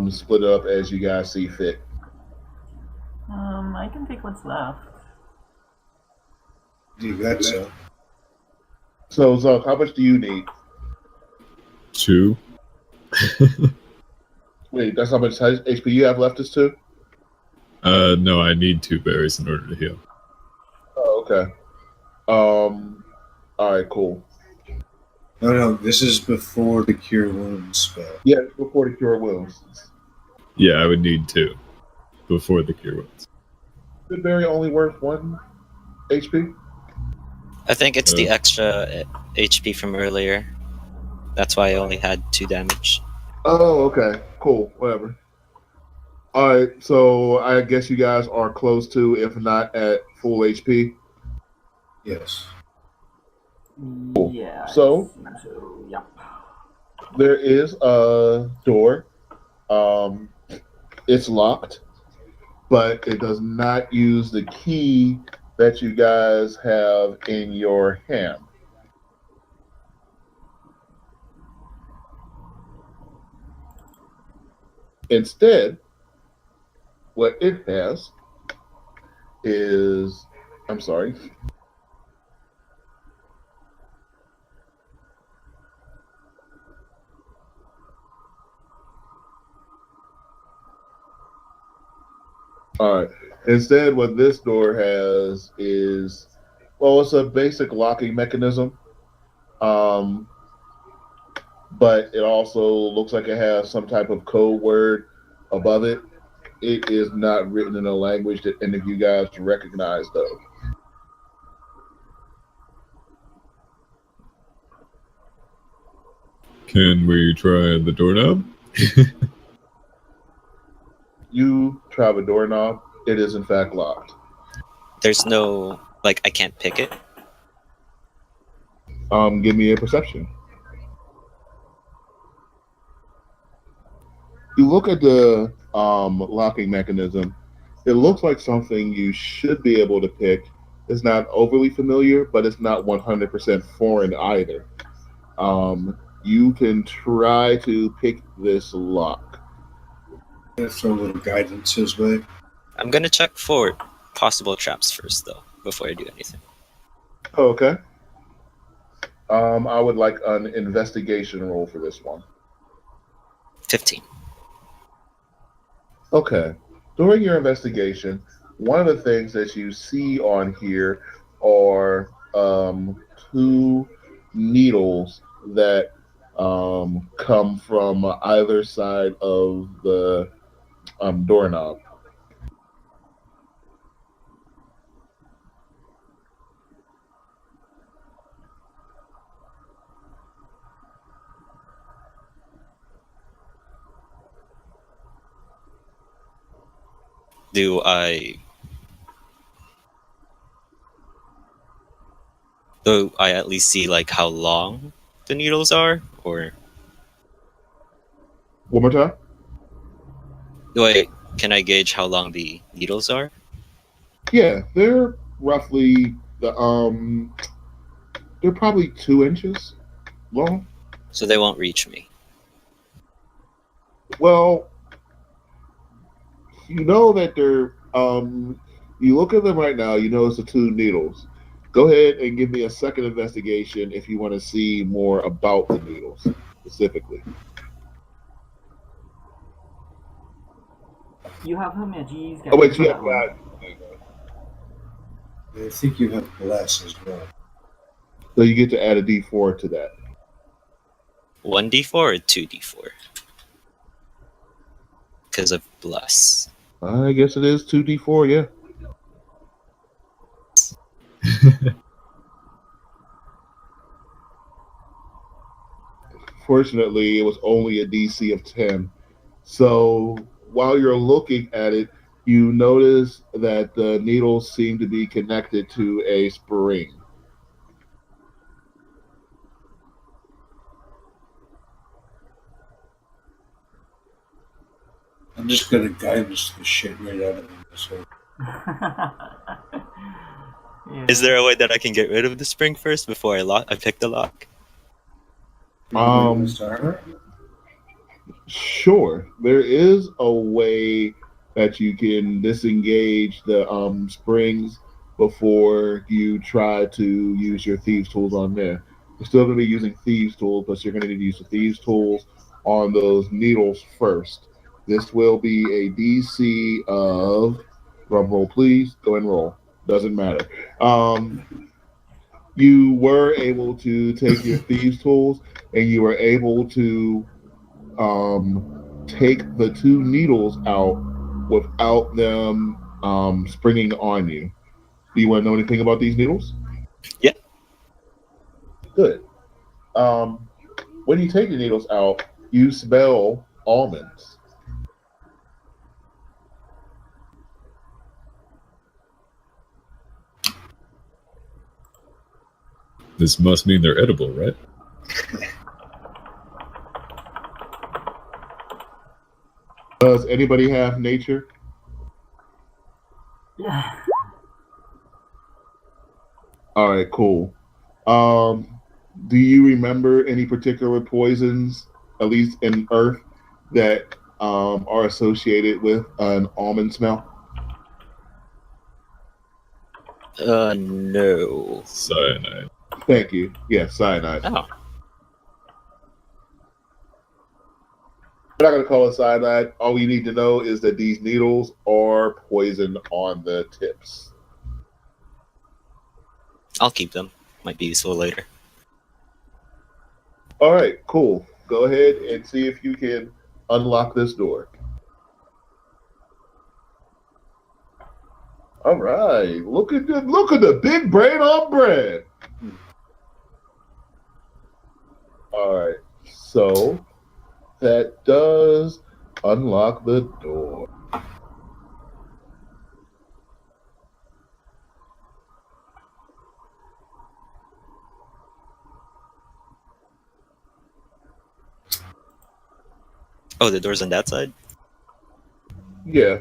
Split it up as you guys see fit. I can take what's left. You got so. So, Zuck, how much do you need? 2. Wait, that's how much HP you have left is 2? No, I need 2 berries in order to heal. Oh, okay. All right, cool. No, this is before the Cure Wounds spell. Yeah, before the cure wounds. Yeah, I would need 2 before the cure wounds. Good berry only worth 1 HP? I think it's the Uh. extra HP from earlier. That's why I only had 2 damage. Oh, okay. Cool. Whatever. All right, so I guess you guys are close to, if not at full HP. Yes. Yeah. So Yeah. there is a door. It's locked, but it does not use the key that you guys have in your hand. Instead, what it has is, I'm sorry. All right. Instead, what this door has is, well, it's a basic locking mechanism, um, but it also looks like it has some type of code word above it. It is not written in a language that any of you guys recognize, though. Can we try the doorknob? You try the doorknob. It is, in fact, locked. There's no, like, I can't pick it. Give me a perception. You look at the locking mechanism. It looks like something you should be able to pick. It's not overly familiar, but it's not 100% foreign either. You can try to pick this lock. Let's throw a little guidance his way. I'm gonna check for possible traps first, though, before I do anything. Okay. I would like an investigation roll for this one. 15. Okay. During your investigation, one of the things that you see on here are 2 needles that come from either side of the doorknob. Do I at least see, like, how long the needles are? Or One more time. can I gauge how long the needles are? Yeah, they're roughly they're probably 2 inches long. So they won't reach me. Well, you know that they're you look at them right now, you notice the 2 needles. Go ahead and give me a second investigation if you want to see more about the needles specifically. You have Himeji's. Oh wait, you have got. I think you have Bless as well. So you get to add a D4 to that. 1d4 or 2d4? Because of bless. I guess it is 2D4, yeah. Fortunately, it was only a DC of 10. So while you're looking at it, you notice that the needles seem to be connected to a spring. I'm just gonna guidance the shit right out of him. So. Yeah. Is there a way that I can get rid of the spring first before I pick the lock? Sure. There is a way that you can disengage the springs before you try to use your thieves' tools on there. You're still going to be using thieves' tools, but you're going to need to use the thieves' tools on those needles first. This will be a DC of drum roll, please. Go and roll. Doesn't matter. You were able to take your thieves' tools, and you were able to take the two needles out without them springing on you. Do you want to know anything about these needles? Yeah. Good. Um, when you take the needles out, you smell almonds. This must mean they're edible, right? Does anybody have nature? Yeah. All right, cool. Um, do you remember any particular poisons, at least in Earth, that are associated with an almond smell? No. Cyanide. Thank you. Yes, cyanide. Oh. We're not going to call it cyanide. All we need to know is that these needles are poisoned on the tips. I'll keep them. Might be useful later. All right, cool. Go ahead and see if you can unlock this door. All right, look at the big brain on bread. All right, so that does unlock the door. Oh, the door's on that side? Yeah,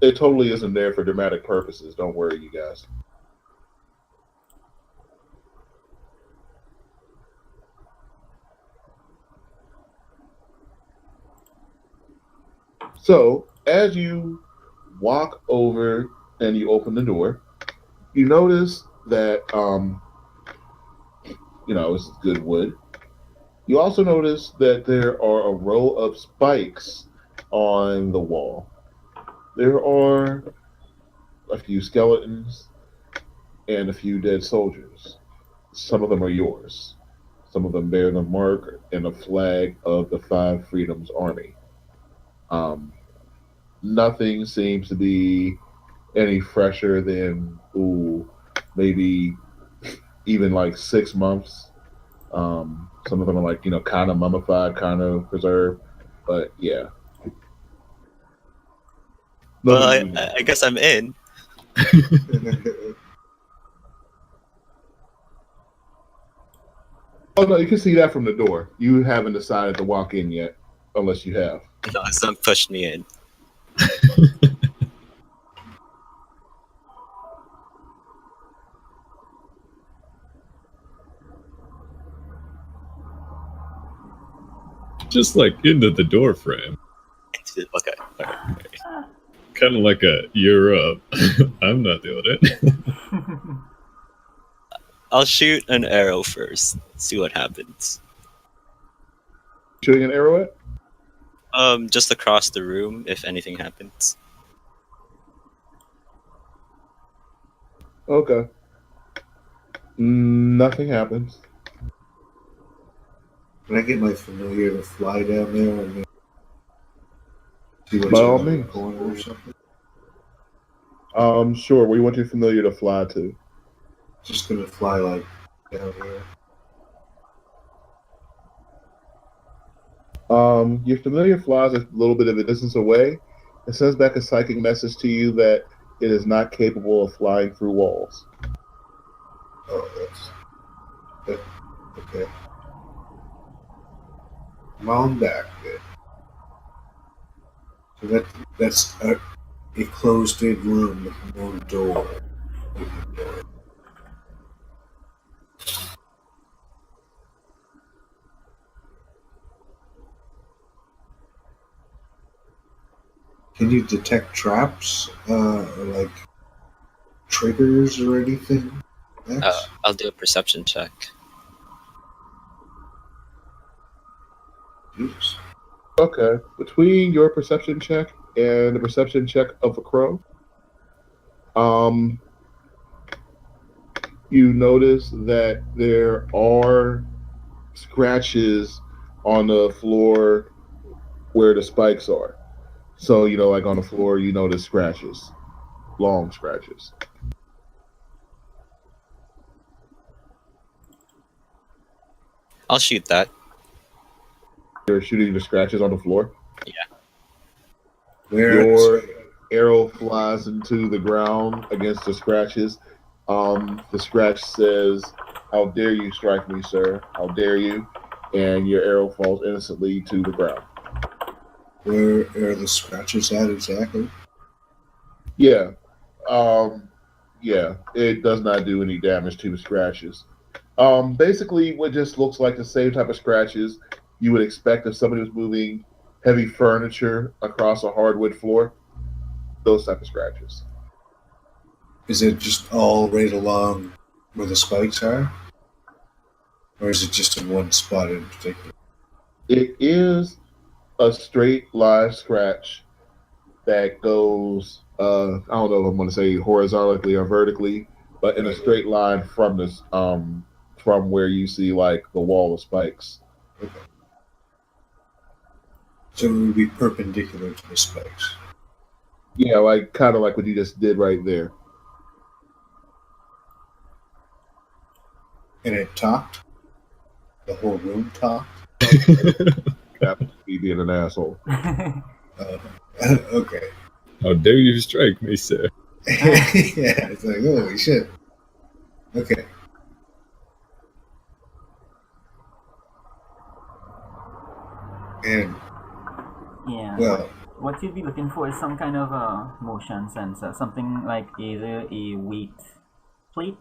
it totally isn't there for dramatic purposes. Don't worry, you guys. So, as you walk over and you open the door, you notice that it's good wood. You also notice that there are a row of spikes on the wall. There are a few skeletons and a few dead soldiers. Some of them are yours. Some of them bear the mark and a flag of the Five Freedoms Army. Um, Nothing seems to be any fresher than maybe even like 6 months. Some of them are like kind of mummified, kind of preserved, but yeah, Well, nothing unique. I guess I'm in. Oh no, you can see that from the door. You haven't decided to walk in yet, unless you have. No, someone pushed me in. Just like into the door frame. Okay. All right. Kind of like a you're up. I'm not doing it. I'll shoot an arrow first. See what happens. Shooting an arrow at? Just across the room if anything happens. Okay. Nothing happens. Can I get my familiar to fly down there and see what's By all around the means. corner or something? Sure. Where you want your familiar to fly to? Just gonna fly like down here. Your familiar flies a little bit of a distance away. It sends back a psychic message to you that it is not capable of flying through walls. Oh, okay. Come on back then. So that's a closed-in room with no door. Can you detect traps, or like triggers or anything? I'll do a perception check. Jeez. Okay. Between your perception check and the perception check of a crow, you notice that there are scratches on the floor where the spikes are. So, like on the floor, you notice scratches, long scratches. I'll shoot that. You're shooting the scratches on the floor. Where Your arrow flies into the ground against the scratches. The scratch says, "How dare you strike me, sir? How dare you?" And your arrow falls instantly to the ground. where are the scratches at exactly? Yeah. Yeah, it does not do any damage to the scratches. Basically, what just looks like the same type of scratches you would expect if somebody was moving heavy furniture across a hardwood floor. Those type of scratches. Is it just all right along where the spikes are? Or is it just in one spot in particular? It is a straight line scratch that goes, I don't know if I'm going to say horizontally or vertically, but in a straight line from this, from where you see like the wall of spikes. Okay. So it would be perpendicular to the spikes. Yeah, like kind of like what you just did right there. And it talked? The whole room talked? That would be being an asshole. Okay. How dare you strike me, sir? Yeah, it's like, holy shit. Okay. And, Yeah. well, What you'd be looking for is some kind of a motion sensor, something like either a weight plate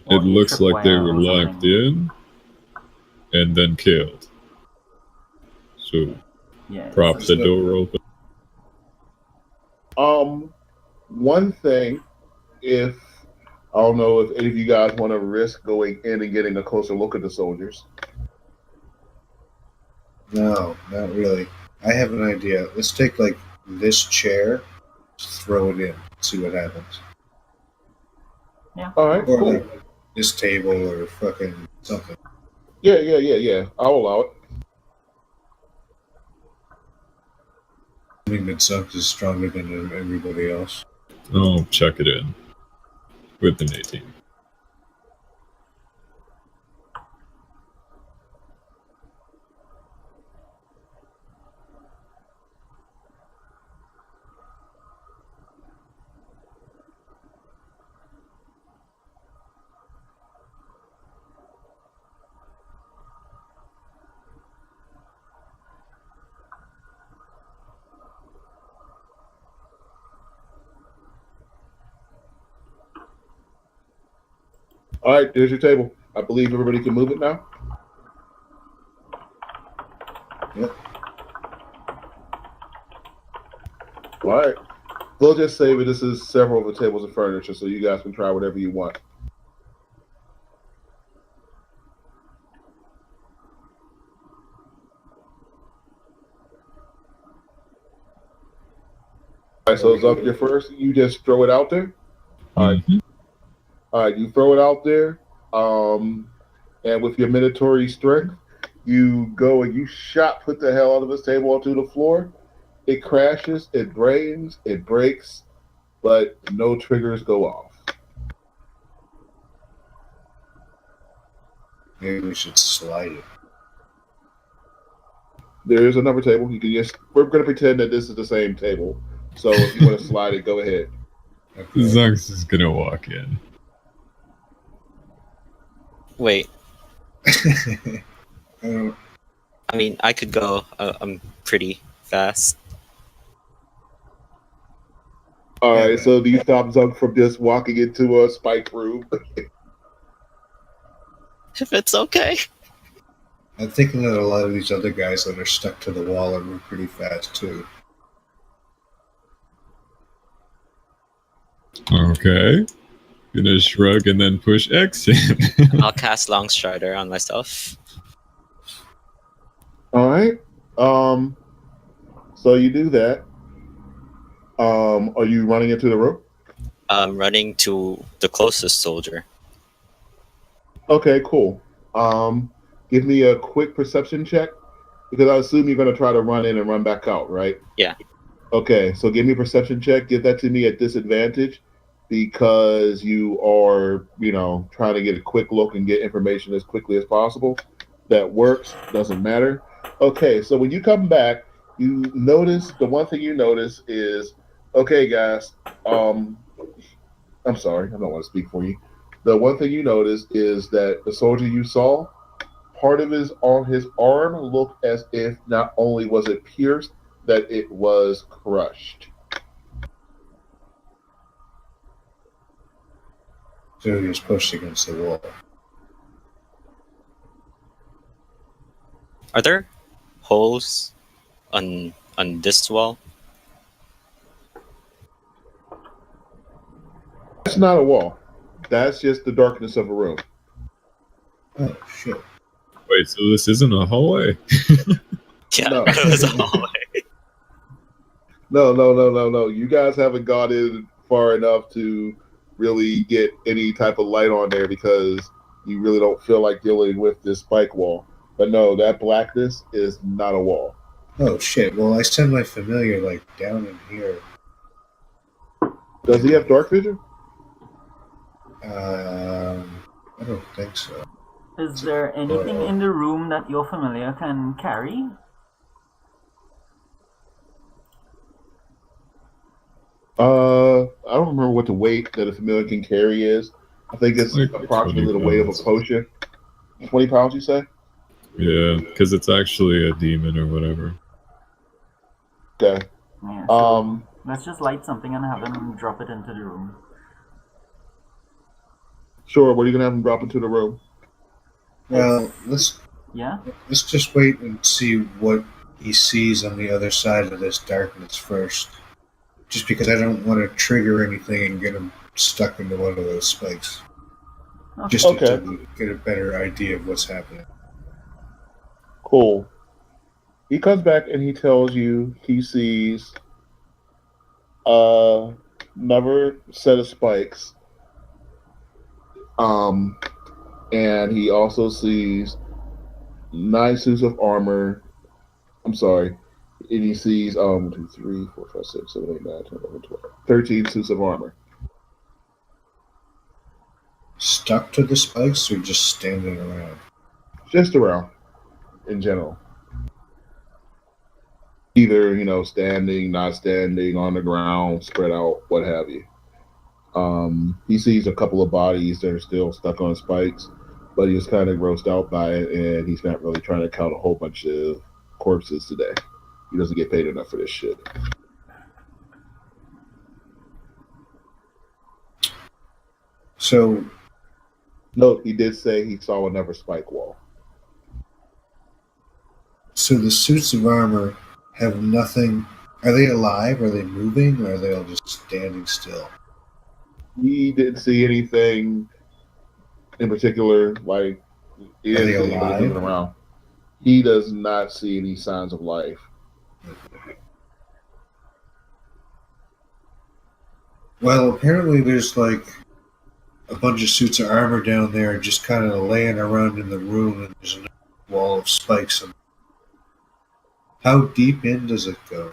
or It looks a like they tripwire were or locked something. in and then killed. So, Yeah. prop the door open. One thing, if I don't know if any of you guys want to risk going in and getting a closer look at the soldiers. no, not really. I have an idea. Let's take, like, this chair, throw it in, see what happens. Yeah. All right, Or, cool. like, this table or fucking something. Yeah. I'll allow it. I think that Zunk is stronger than everybody else. Oh, check it in. With an 18. All right, there's your table. I believe everybody can move it now. Yep. All right. We'll just say that this is several of the tables of furniture, so you guys can try whatever you want. All right, so it's up your first. You just throw it out there. All right. Mhm. All right, you throw it out there, and with your mandatory strength, you go and you shot put the hell out of this table onto the floor. It crashes, it brains, it breaks, but no triggers go off. Maybe we should slide it. There is another table. You can just. We're going to pretend that this is the same table. So if you want to slide it, go ahead. Okay. Zunks is gonna walk in. Wait, I don't, I mean, I could go. I'm pretty fast. All Yeah, right. man. So do you stop Zunk from just walking into a spike room? If it's okay. I'm thinking that a lot of these other guys that are stuck to the wall are pretty fast too. Okay. Gonna shrug and then push X in. I'll cast Long Strider on myself. All right. So you do that. Are you running into the room? I'm running to the closest soldier. Okay, cool. Give me a quick perception check because I assume you're going to try to run in and run back out, right? Yeah. Okay, so give me a perception check. Give that to me at disadvantage because you are, trying to get a quick look and get information as quickly as possible. That works. Doesn't matter. Okay, so when you come back, you notice the one thing you notice is, okay, guys. I'm sorry, I don't want to speak for you. The one thing you notice is that the soldier you saw, part of his on his arm looked as if not only was it pierced, that it was crushed. So he was pushed against the wall. Are there holes on this wall? That's not a wall. That's just the darkness of a room. Oh, shit. Wait, so this isn't a hallway? Yeah, No. it was a hallway. No. You guys haven't got in far enough to really get any type of light on there because you really don't feel like dealing with this spike wall. But no, that blackness is not a wall. Oh, shit. Well, I send my familiar, down in here. Does he have dark vision? I don't think so. Is there anything in the room that your familiar can carry? I don't remember what the weight that a familiar can carry is. I think it's Like approximately the 20 weight of a pounds. potion. 20 pounds, you say? Yeah, because it's actually a demon or whatever. Okay. Yeah, so let's just light something and have him drop it into the room. Sure. What are you gonna have him drop into the room? Well, let's just wait and see what he sees on the other side of this darkness first. Just because I don't want to trigger anything and get him stuck into one of those spikes. Just to get a better idea of what's happening. Cool. He comes back and he tells you he sees another set of spikes. And he also sees 9 suits of armor. I'm sorry. And he sees 1, 2, 3, 4, 5, 6, 7, 8, 9, 10, 11, 12, 13 suits of armor. Stuck to the spikes or just standing around? Just around in general. Either, standing, not standing, on the ground, spread out, what have you. He sees a couple of bodies that are still stuck on spikes, but he was kind of grossed out by it, and he's not really trying to count a whole bunch of corpses today. He doesn't get paid enough for this shit. So, note, he did say he saw another spike wall. So the suits of armor have nothing. Are they alive? Are they moving? Or are they all just standing still? He didn't see anything in particular, like he didn't see anybody moving around. He does not see any signs of life. Well, apparently there's a bunch of suits of armor down there just kind of laying around in the room, and there's a wall of spikes. How deep in does it go?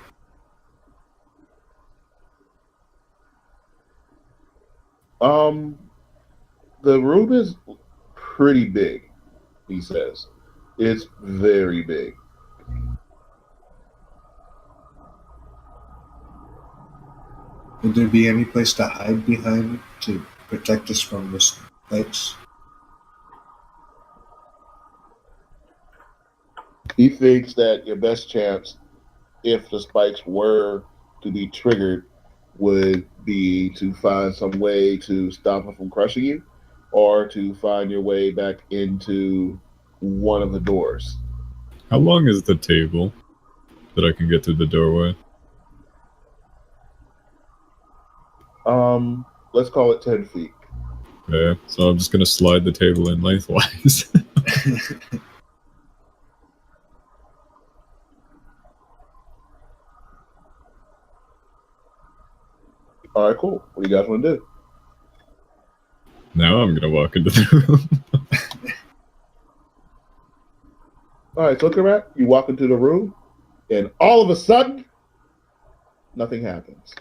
The room is pretty big, he says. It's very big. Would there be any place to hide behind to protect us from the spikes? He thinks that your best chance, if the spikes were to be triggered, would be to find some way to stop them from crushing you, or to find your way back into one of the doors. How long is the table that I can get through the doorway? Let's call it 10 feet. Okay, so I'm just gonna slide the table in lengthwise. All right, cool. What do you guys want to do? Now I'm gonna walk into the room. All right, so Karat, you walk into the room, and all of a sudden, nothing happens.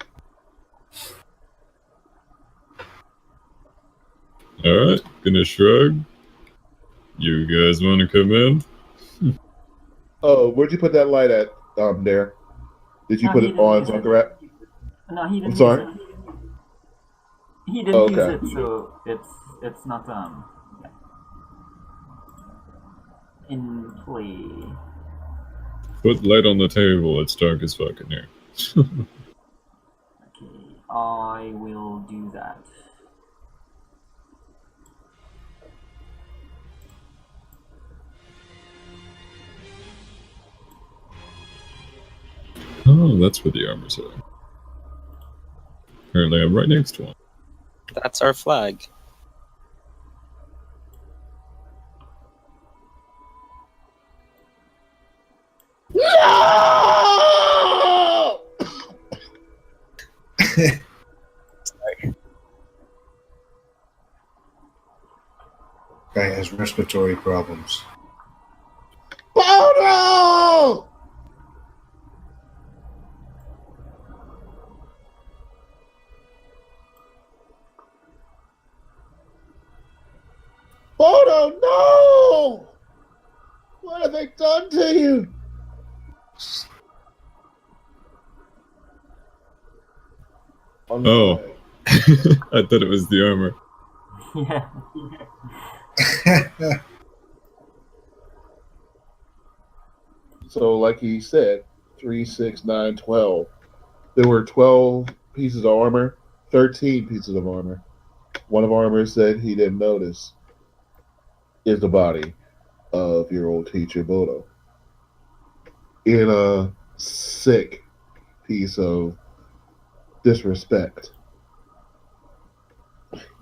Alright, gonna shrug. You guys wanna come in? Oh, where'd you put that light at, there? Did you No, put he it didn't on, use it. Karat? No, he I'm didn't use sorry? it. He didn't use Okay. it, so it's not yeah, in play. Put light on the table, it's dark as fuck in here. Okay, I will do that. Oh, that's where the armor's at. Apparently I'm right next to one. That's our flag. No! Guy has respiratory problems. Bono! Bono, no! What have they done to you? Oh. I thought it was the armor. Yeah. So, like he said, 3, 6, 9, 12. There were 12 pieces of armor, 13 pieces of armor. One of armor said he didn't notice is the body of your old teacher, Bodo. In a sick piece of disrespect.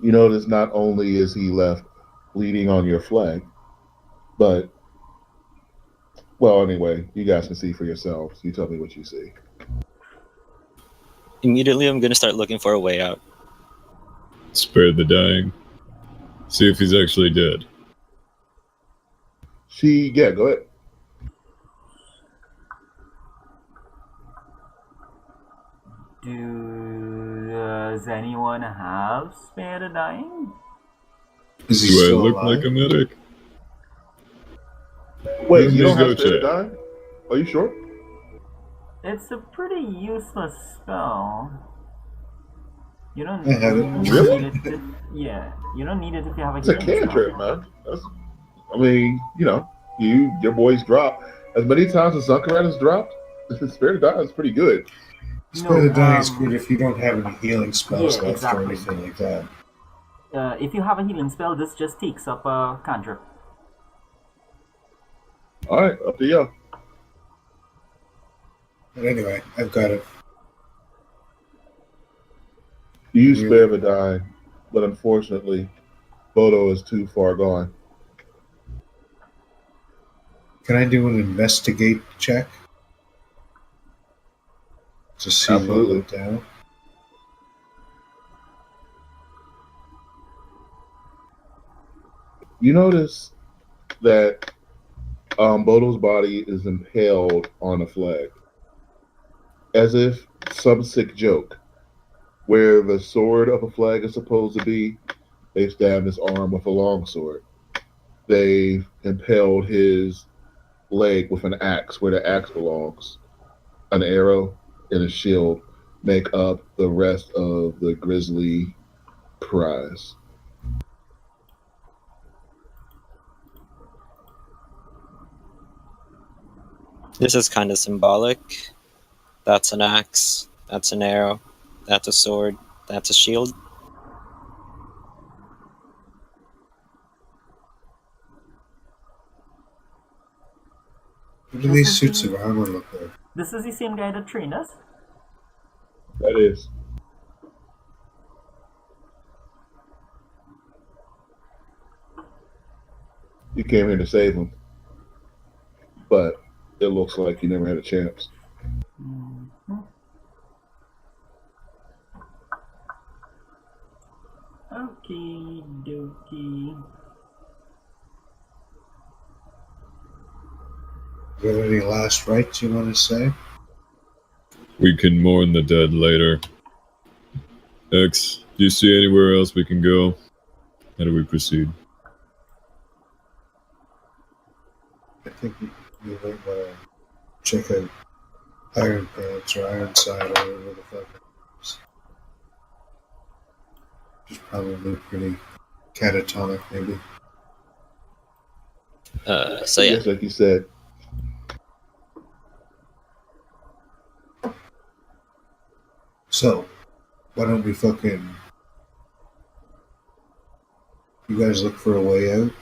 You notice not only is he left bleeding on your flag, but, well, anyway, you guys can see for yourselves. You tell me what you see. Immediately, I'm gonna start looking for a way out. Spare the dying. See if he's actually dead. Yeah, go ahead. Does anyone have spare the dying? Is he Do I still look alive? like a medic? Wait, Let you me don't go have spare check. dime? Are you sure? It's a pretty useless spell. You don't I have it. Really? need it. Yeah, you don't need it if you have a It's a healing cantrip, spell. man. I mean, your boys drop. As many times as Sunkarat has dropped, spare dime is pretty good. Spare the dying is good if you don't have any healing spells Yeah, left exactly. or anything like that. If you have a healing spell, this just takes up a cantrip. All right, up to you. But anyway, I've got it. You Really? spare the dime, but unfortunately, Bodo is too far gone. Can I do an investigate check? To see Absolutely. what went down? You notice that Bodo's body is impaled on a flag, as if some sick joke. Where the sword of a flag is supposed to be, they stabbed his arm with a long sword. They impaled his leg with an axe where the axe belongs. An arrow and a shield make up the rest of the grisly prize. This is kind of symbolic. That's an axe. That's an arrow. That's a sword. That's a shield. What do these suits of armor look like? This is the same guy that trained us? That is. You came here to save him, but it looks like you never had a chance. Mhm. Okie dokie. You have any last rites you want to say? We can mourn the dead later. X, do you see anywhere else we can go? How do we proceed? I think you might want to check out Iron Pants or Ironside or whatever the fuck it is. It's probably pretty catatonic, maybe. So yeah, Yes, like you said, So, why don't we fucking. You guys look for a way out?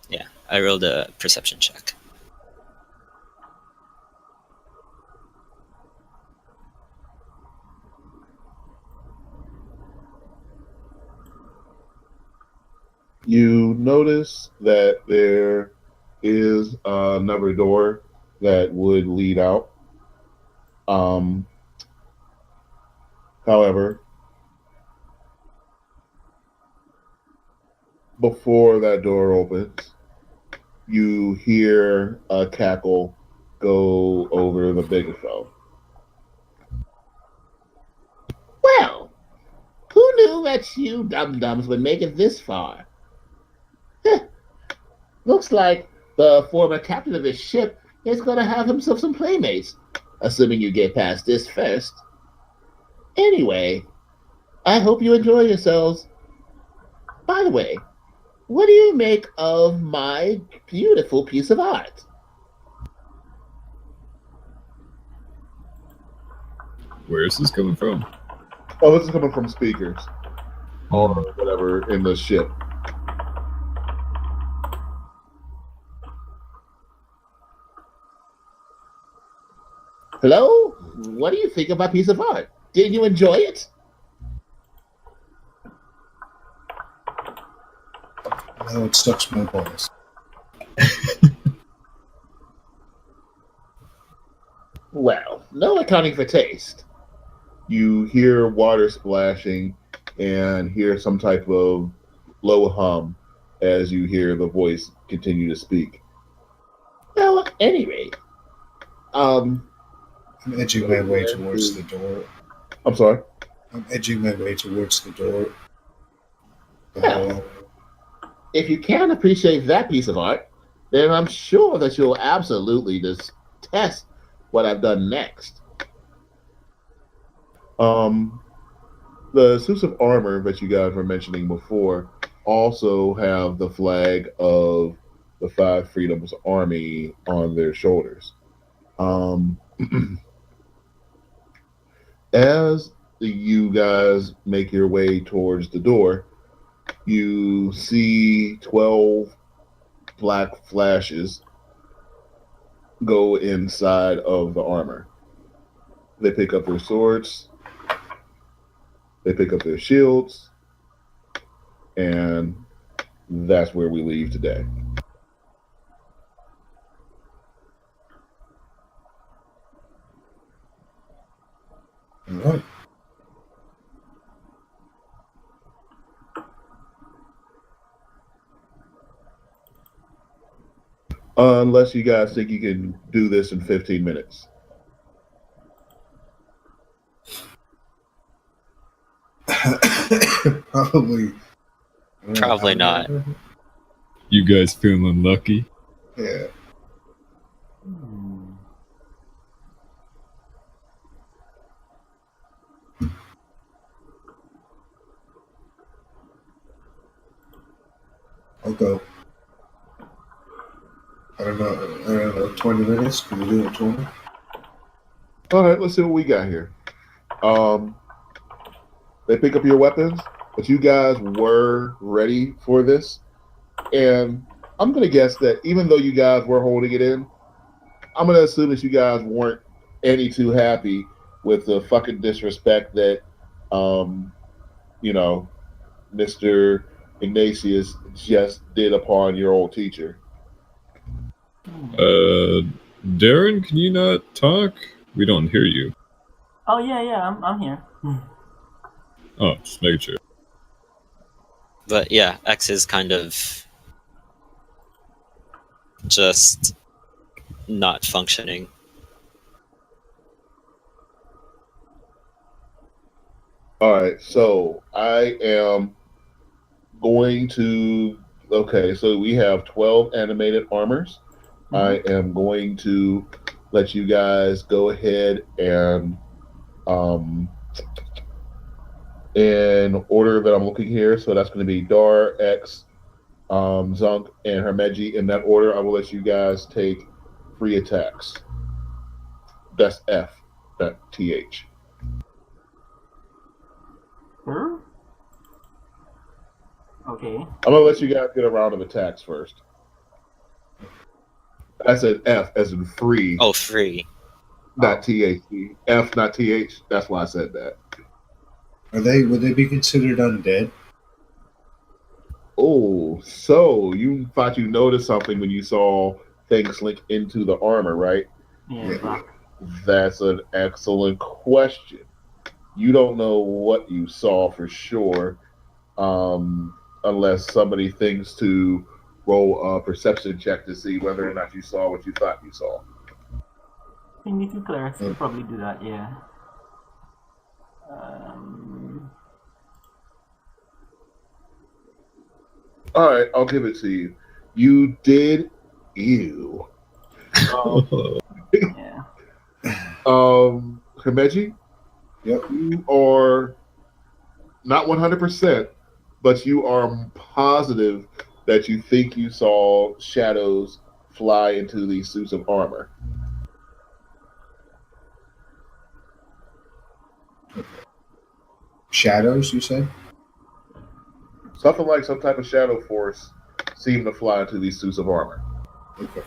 yeah. I rolled a perception check. you notice that there is another door that would lead out. Um, However, before that door opens, you hear a cackle go over the bigophone. Well, who knew that you dum-dums would make it this far? Looks like the former captain of his ship is going to have himself some playmates, assuming you get past this first. Anyway, I hope you enjoy yourselves. By the way, what do you make of my beautiful piece of art? Where is this coming from? Oh, this is coming from speakers or whatever in the ship. Hello? What do you think of my piece of art? Did you enjoy it? No, it sucks my balls. Well, no accounting for taste. You hear water splashing and hear some type of low hum as you hear the voice continue to speak. Well, at any rate, I'm edging my way towards the door. I'm sorry. I'm edging my way towards the door. Well, if you can appreciate that piece of art, then I'm sure that you'll absolutely detest what I've done next. Um, the suits of armor that you guys were mentioning before also have the flag of the Five Freedoms Army on their shoulders. Um, as you guys make your way towards the door, you see 12 black flashes go inside of the armor. They pick up their swords, they pick up their shields, and that's where we leave today. All right. Unless you guys think you can do this in 15 minutes. Probably. I don't know, Probably how not. many- You guys feeling lucky? Yeah. Hmm. I'll go. I don't know, 20 minutes? Can we do it 20? All right, let's see what we got here. They pick up your weapons, but you guys were ready for this. And I'm going to guess that even though you guys were holding it in, I'm going to assume that you guys weren't any too happy with the fucking disrespect that, um, you know, Mr. Ignatius just did upon your old teacher. Darren, can you not talk? We don't hear you. Oh yeah, I'm here. Oh, just making sure. But yeah, X is kind of just not functioning. All right, so I am going to. Okay, so we have 12 animated armors. I am going to let you guys go ahead and, in order that I'm looking here, so that's going to be Dar, X, Zunk, and Hermeji. In that order, I will let you guys take free attacks. That's F, not TH. Sure. Okay. I'm gonna let you guys get a round of attacks first. I said F as in free, Oh, free. not TH. F, not TH. That's why I said that. Would they be considered undead? Oh, so you thought you noticed something when you saw things link into the armor, right? Yeah, black. That's an excellent question. You don't know what you saw for sure, unless somebody thinks to roll a perception check to see whether or not you saw what you thought you saw. I think the two clerics could probably do that, yeah. All right, I'll give it to you. You did you. Yeah. Himeji, Yep. you are not 100%, but you are positive that you think you saw shadows fly into these suits of armor. Shadows, you said? Something like some type of shadow force seemed to fly into these suits of armor. Okay.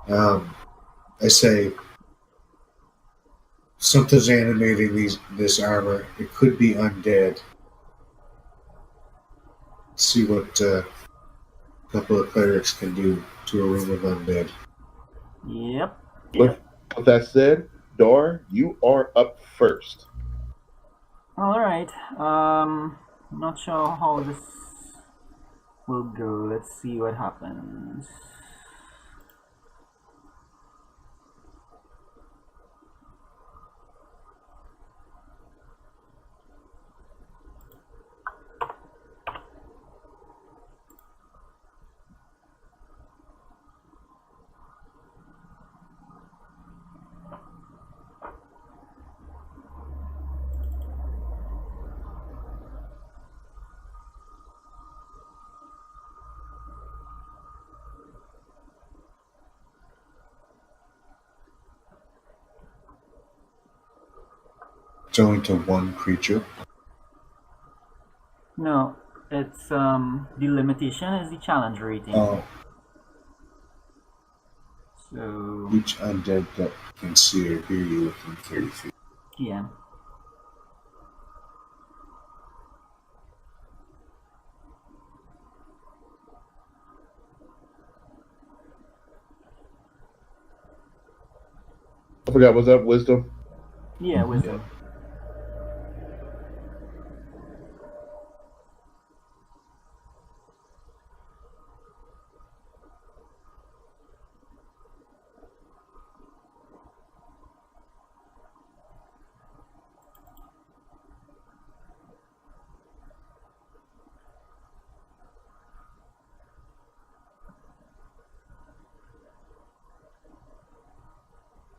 I say something's animating this armor. It could be undead. See what a couple of clerics can do to a room of undead. Yep. With that said, Dar, you are up first. Alright. Not sure how this will go. Let's see what happens. It's only to one creature. No, it's the limitation is the challenge rating. Oh, So each undead that can see or hear you within 30 feet. yeah. I forgot, was that wisdom? Yeah, wisdom.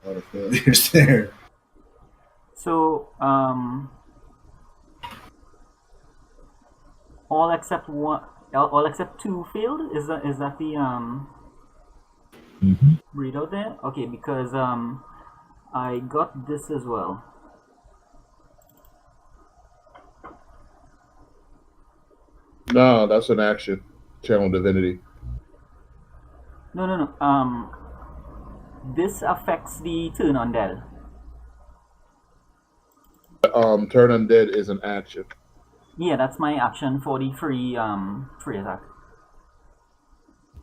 A lot of failures there. So all except one, all except two failed. Is that the readout there? Okay, because I got this as well. No, that's an action. Channel divinity. No. This affects the turn undead. Turn undead is an action. Yeah, that's my action for the free attack.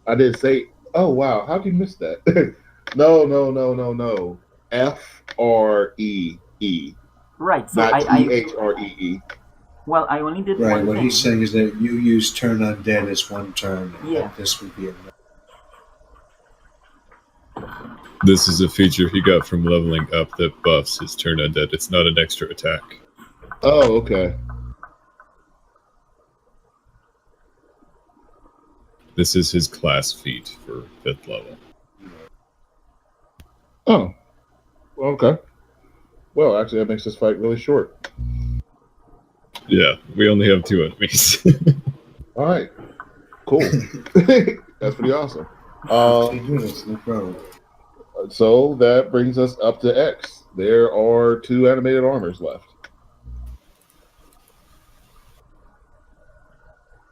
I did say Oh wow, how'd you miss that? No, no, no, no, no. FREE, Right. So not THREE. well, I only did Right. one What he's thing. saying is that you use turn undead as one turn, and Yeah. that this would be enough. This is a feature he got from leveling up that buffs his turn undead. It's not an extra attack. Oh, okay. This is his class feat for 5th level. Oh, okay. Well, actually, that makes this fight really short. Yeah, we only have 2 enemies. All right, cool. That's pretty awesome. 15 minutes, no problem. So that brings us up to X. There are 2 animated armors left,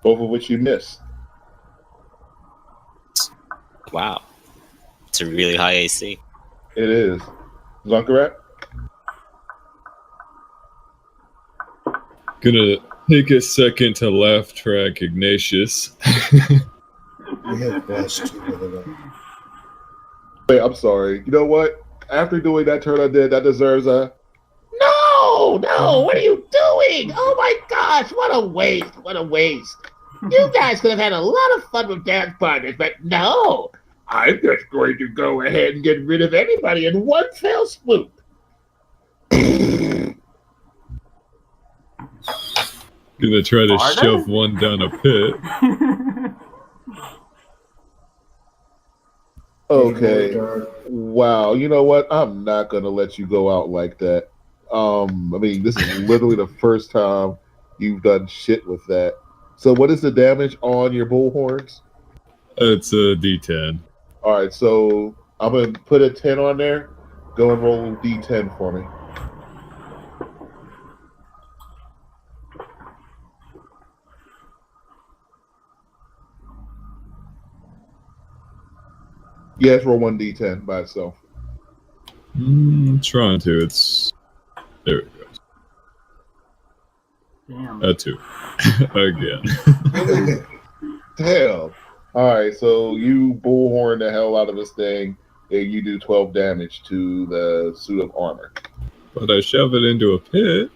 both of which you missed. Wow. It's a really high AC. It is. Zunkarat? Gonna take a second to laugh track Ignatius. We have best, by the way. Wait, I'm sorry. You know what? After doing that turn I did, that deserves a no, no. What are you doing? Oh my gosh, what a waste! What a waste! You guys could have had a lot of fun with dance partners, but no. I'm just going to go ahead and get rid of everybody in one fell swoop. Gonna try to Pardon? shove one down a pit. Okay. Wow. You know what? I'm not gonna let you go out like that. I mean, this is literally the first time you've done shit with that. So, what is the damage on your bullhorns? It's a D10. All right. So I'm gonna put a 10 on there. Go and roll D10 for me. Yes, roll 1d10 by itself. Trying to. It's there. It goes. Damn. A 2 again. Damn. All right, so you bullhorn the hell out of this thing, and you do 12 damage to the suit of armor. But I shove it into a pit.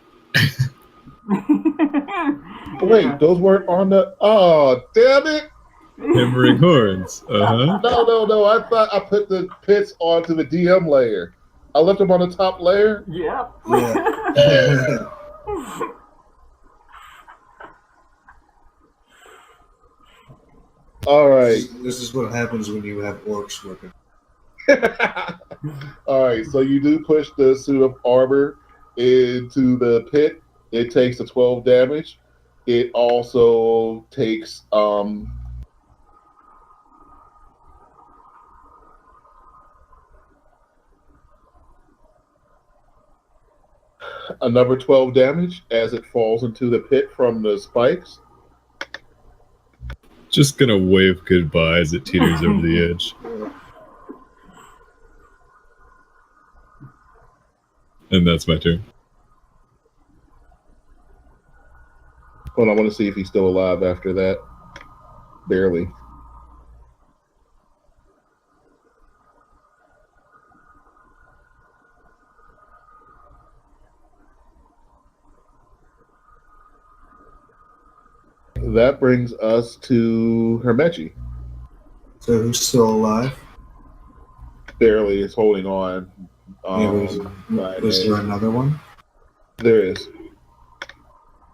Wait, those weren't on the. Oh, damn it! Hammering horns. Uh-huh. No. I thought I put the pits onto the DM layer. I left them on the top layer. Yeah. Yeah. All right. This is what happens when you have orcs working. All right, so you do push the suit of armor into the pit. It takes the 12 damage. It also takes another 12 damage as it falls into the pit from the spikes. Just gonna wave goodbye as it teeters over the edge. And that's my turn. Hold on, I want to see if he's still alive after that. Barely. That brings us to Hermechi. So who's still alive? Barely is holding on. Is there another one? There is.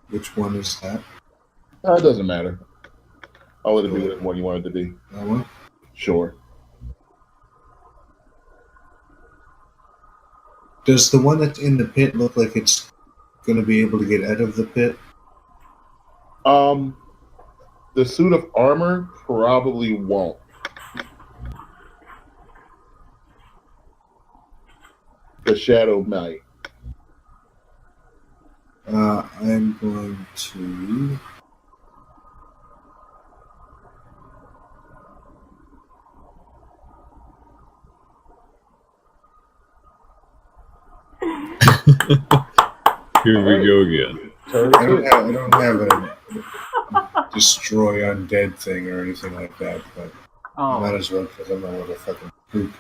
Which one is that? It doesn't matter. I'll let it be whatever one you want it to be. That one? Sure. Does the one that's in the pit look like it's going to be able to get out of the pit? The suit of armor probably won't. The shadow might. I'm going to... Here we go again. Turn I two. don't have a destroy undead thing or anything like that, but Might Oh, as well, because I'm a motherfucking poop.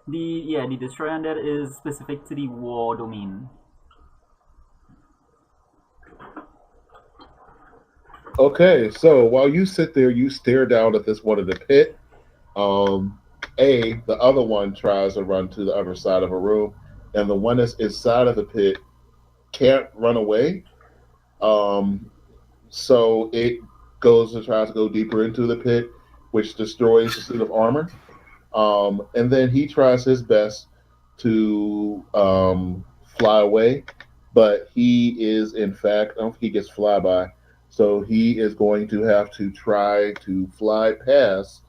the destroy undead is specific to the war domain. Okay, so while you sit there, you stare down at this one in the pit. The other one tries to run to the other side of a room, and the one that's inside of the pit can't run away. So it goes to try to go deeper into the pit, which destroys the suit of armor. And then he tries his best to fly away, but he is, in fact, I don't think he gets flyby. So he is going to have to try to fly past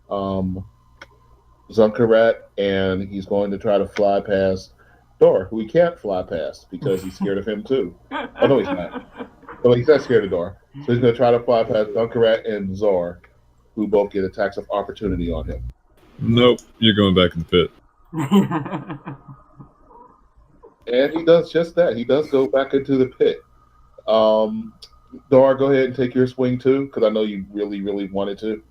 um, Zunkarat, and he's going to try to fly past Dor, who he can't fly past because he's scared of him too. Oh, no, he's not. Oh, he's not scared of Dor. So he's going to try to fly past Zunkarat and Zor, who both get attacks of opportunity on him. Nope, you're going back in the pit. And he does just that. He does go back into the pit. Um, Dor, go ahead and take your swing too, because I know you really, really wanted to.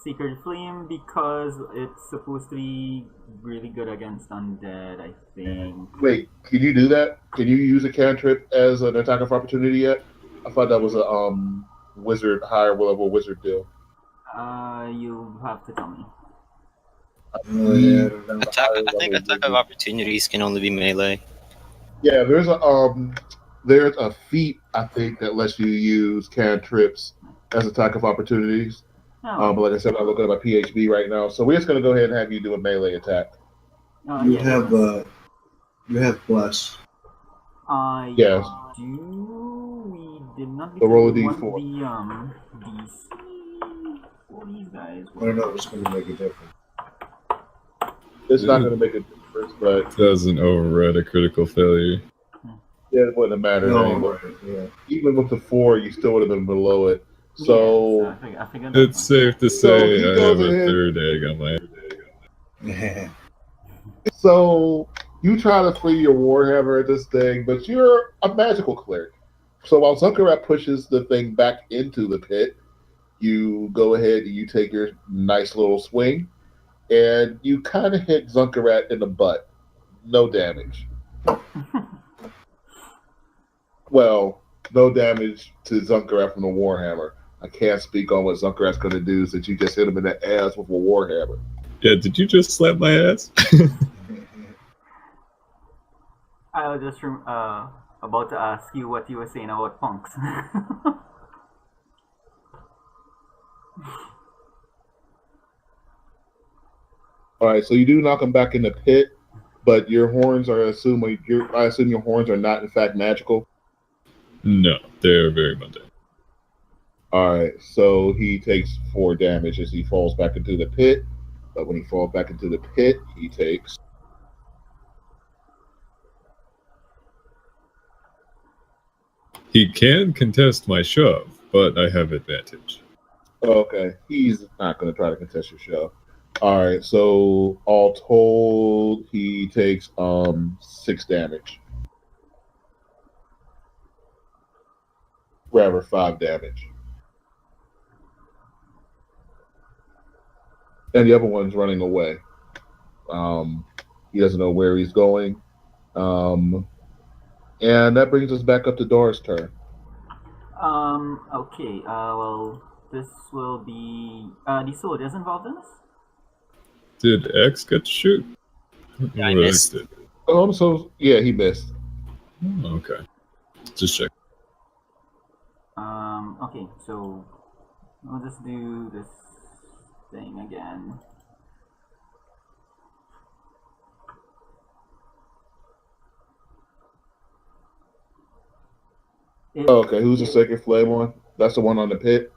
Secret Flame because it's supposed to be really good against undead, I think. Wait, can you do that? Can you use a cantrip as an attack of opportunity yet? I thought that was a wizard, higher level wizard deal. You have to tell me. Oh, yeah, I don't know. I think attack of opportunities can only be melee. Yeah, there's a feat I think that lets you use cantrips as attack of opportunities. Oh, But like I said, I'm looking at my PHB right now, so we're just gonna go ahead and have you do a melee attack. You yeah. have you have bless. I Yes. do. We did not So roll a want d4. the DC for these guys. I don't know if it's going to make a difference. It's not gonna make a difference, but Doesn't override a critical failure. yeah, it wouldn't have mattered No, anyway. right, yeah. Even with the 4, you still would have been below it. So I figured that It's safe to So say he I goes have a ahead- third egg on my. So you try to free your warhammer at this thing, but you're a magical cleric. So while Zunkarat pushes the thing back into the pit, you go ahead and you take your nice little swing, and you kind of hit Zunkarat in the butt. No damage. Well, no damage to Zunkarat from the warhammer. I can't speak on what Zunkarat's going to do since you just hit him in the ass with a warhammer. Yeah, did you just slap my ass? I was just about to ask you what you were saying about punks. All right, so you do knock him back in the pit, but your horns are assuming I assume your horns are not in fact magical. No, they're very mundane. All right, so he takes 4 damage as he falls back into the pit. But when he falls back into the pit, he takes. He can contest my shove, but I have advantage. Okay, he's not going to try to contest your shove. All right, so all told, he takes 6 damage. Rather, 5 damage. And the other one's running away. He doesn't know where he's going. And that brings us back up to Dora's turn. Okay, well, this will be, the soldiers involved in this? Did X get to shoot? Yeah, I Or missed. X did. So yeah, he missed. Oh, okay. Just check. Okay, so I'll just do this thing again. Okay, who's the second flame one? That's the one on the pit?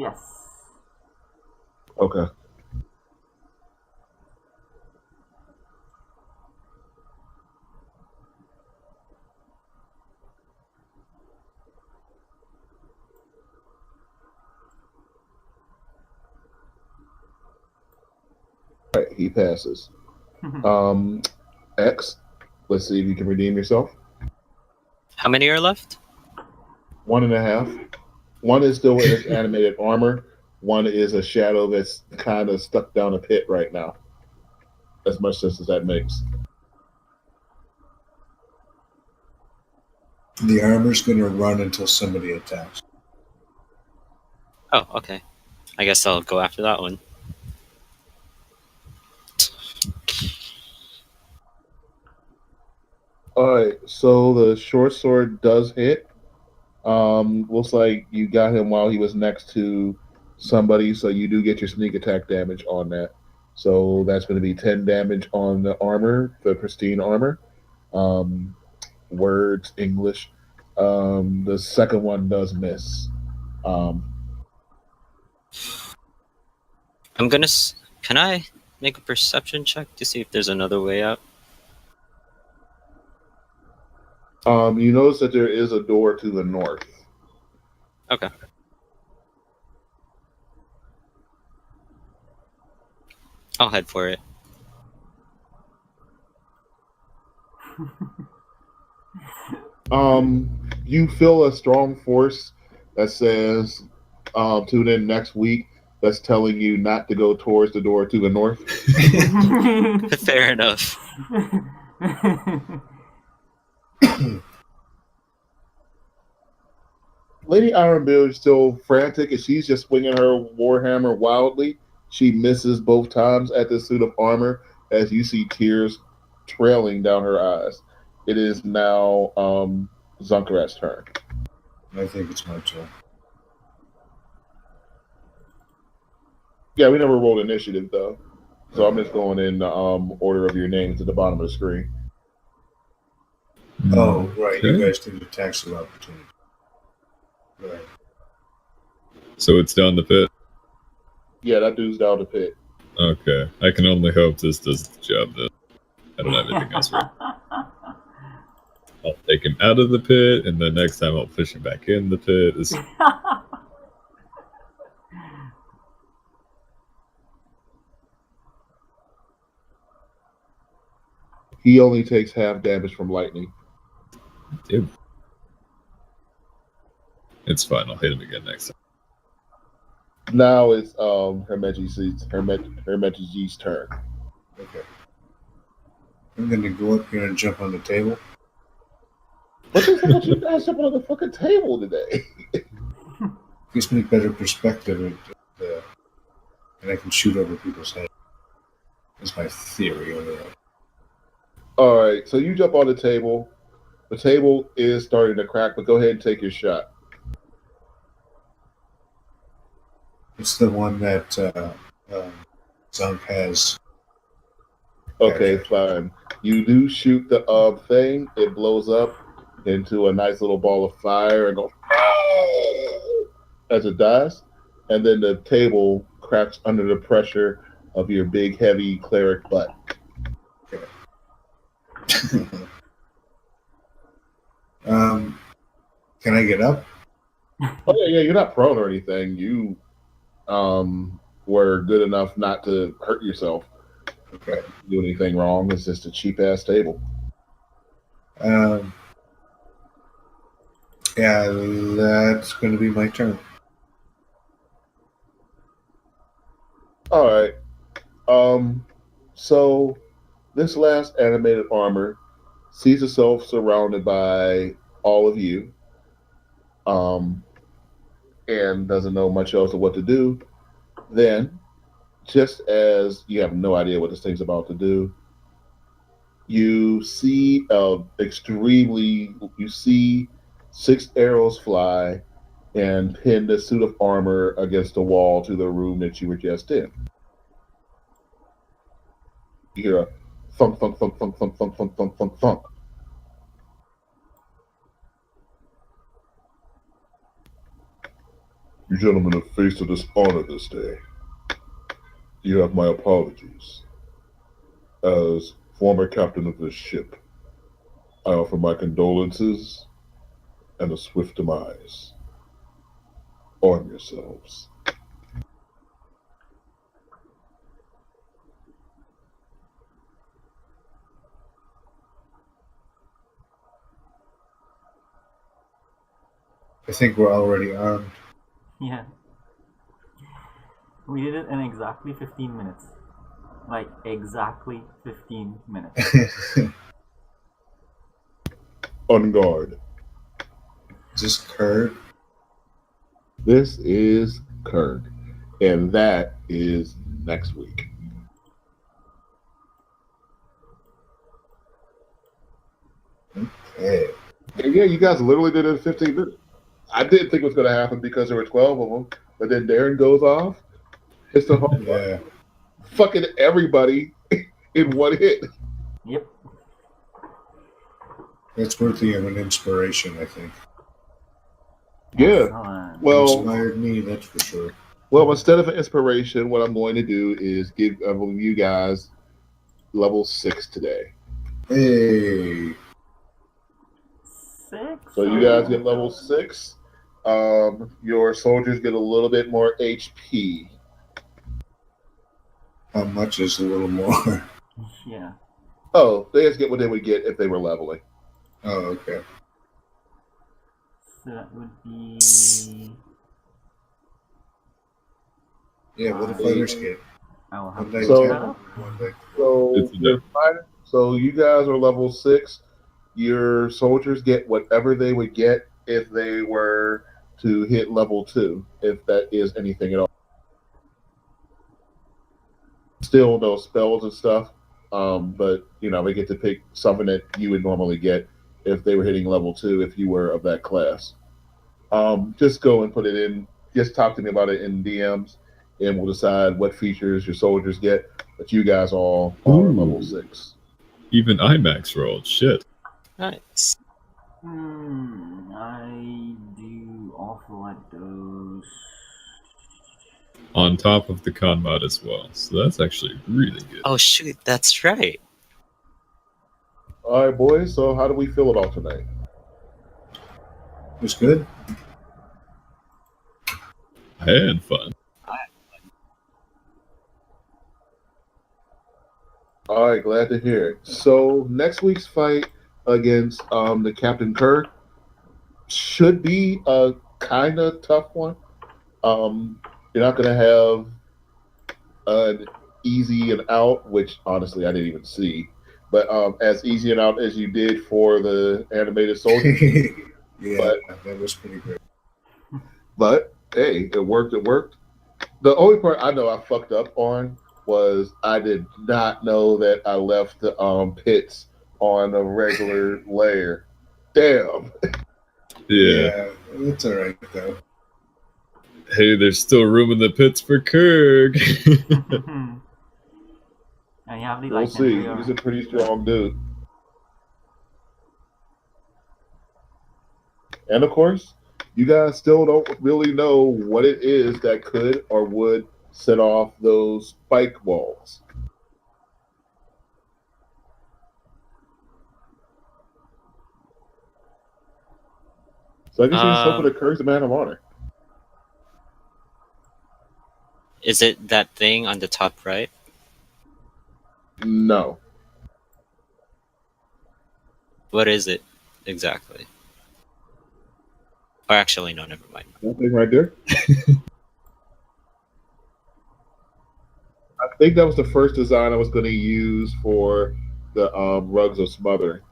Yes. Okay. All right, he passes. X, let's see if you can redeem yourself. How many are left? 1.5. One is still in its animated armor. One is a shadow that's kind of stuck down a pit right now. As much sense as that makes. The armor's going to run until somebody attacks. Oh, okay. I guess I'll go after that one. All right, so the short sword does hit. Looks like you got him while he was next to somebody, so you do get your sneak attack damage on that. So that's going to be 10 damage on the armor, the pristine armor. Um, Words, English. The second one does miss. Um, I'm gonna. Can I make a perception check to see if there's another way out? you notice that there is a door to the north. Okay. I'll head for it. You feel a strong force that says, tune in next week. That's telling you not to go towards the door to the north. Fair enough. Lady Ironbill is still frantic, and she's just swinging her warhammer wildly. She misses both times at the suit of armor as you see tears trailing down her eyes. It is now Zunkarat's turn. I think it's my turn. Yeah, we never rolled initiative though, so I'm just going in the order of your names at the bottom of the screen. Oh, right. You Okay. guys did attacks of opportunity. Right. So it's down the pit. Yeah, that dude's down the pit. Okay. I can only hope this does the job then. I don't have anything else right. I'll take him out of the pit, and then next time I'll push him back in the pit. He only takes half damage from lightning. Dude. It's fine. I'll hit him again next time. Now it's Hermetig's turn. Okay. I'm going to go up here and jump on the table. What the fuck you guys jumping on the fucking table today? Gives me better perspective, and I can shoot over people's heads. That's my theory over that. All right, so you jump on the table. The table is starting to crack, but go ahead and take your shot. It's the one that Zunk has. Okay, fine. You do shoot the thing. It blows up into a nice little ball of fire and goes as it dies, and then the table cracks under the pressure of your big, heavy cleric butt. Can I get up? Oh yeah, you're not prone or anything. You were good enough not to hurt yourself. Okay. Do anything wrong? It's just a cheap ass table. Yeah, that's going to be my turn. All right. So this last animated armor sees itself surrounded by all of you, and doesn't know much else of what to do. Then, just as you have no idea what this thing's about to do, you see you see 6 arrows fly and pin the suit of armor against the wall to the room that you were just in. You hear a thunk, thunk, thunk, thunk, thunk, thunk, thunk, thunk, thunk, thunk. You gentlemen have faced a dishonor this day. You have my apologies. As former captain of this ship, I offer my condolences and a swift demise. Arm yourselves. I think we're already armed. Yeah. We did it in exactly 15 minutes. Like, exactly 15 minutes. On guard. Just Kirk. This is Kirk, and that is next week. Hey. And yeah, you guys literally did it in 15 minutes. I didn't think it was going to happen because there were 12 of them, but then Darren goes off, hits the home run, Yeah. fucking everybody in one hit. Yep. That's worthy of an inspiration, I think. Yeah. Excellent. Well, Inspired me, that's for sure. well, instead of an inspiration, what I'm going to do is give you guys level 6 today. Hey. 6? So you guys get level 6. Your soldiers get a little bit more HP. How much is a little more? Yeah. Oh, they just get what they would get if they were leveling. Oh, okay. So that would be. Yeah, what do fighters get? I will have One to day So- look 10, that up. one day 12. So It's a your fighter, so you guys are level 6. Your soldiers get whatever they would get if they were to hit level 2, if that is anything at all. Still no spells and stuff, but they get to pick something that you would normally get if they were hitting level 2 if you were of that class. Just go and put it in. Just talk to me about it in DMs, and we'll decide what features your soldiers get. But you guys all are Ooh. level 6. Even IMAX rolled. Shit. Nice. I do awful like those. On top of the con mod as well. So that's actually really good. Oh shoot, that's right. All right, boys. So how do we feel about tonight? It was good. I had fun. All right, glad to hear it. So next week's fight against the Captain Kirk should be a kind of tough one. You're not going to have an easy and out, which honestly I didn't even see, but as easy and out as you did for the animated soldier. Yeah, that was pretty great. But hey, it worked. It worked. The only part I know I fucked up on was I did not know that I left the pits on a regular layer. Damn. Yeah. It's all right though. Hey, there's still room in the pits for Kirk. And you have the We'll like see. He's a pretty strong dude. And of course, you guys still don't really know what it is that could or would set off those spike walls. So I guess you just hope it occurs the man of honor. Is it that thing on the top right? No. What is it exactly? Or actually, no, never mind. That thing right there. I think that was the first design I was going to use for the rugs of smother.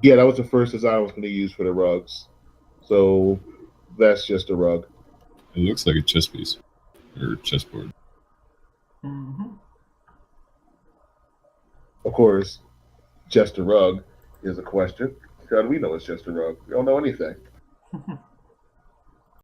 Yeah, that was the first design I was going to use for the rugs. So that's just a rug. It looks like a chess piece. Or chessboard. Mm-hmm. Of course, just a rug is a question. How do we know it's just a rug? We don't know anything.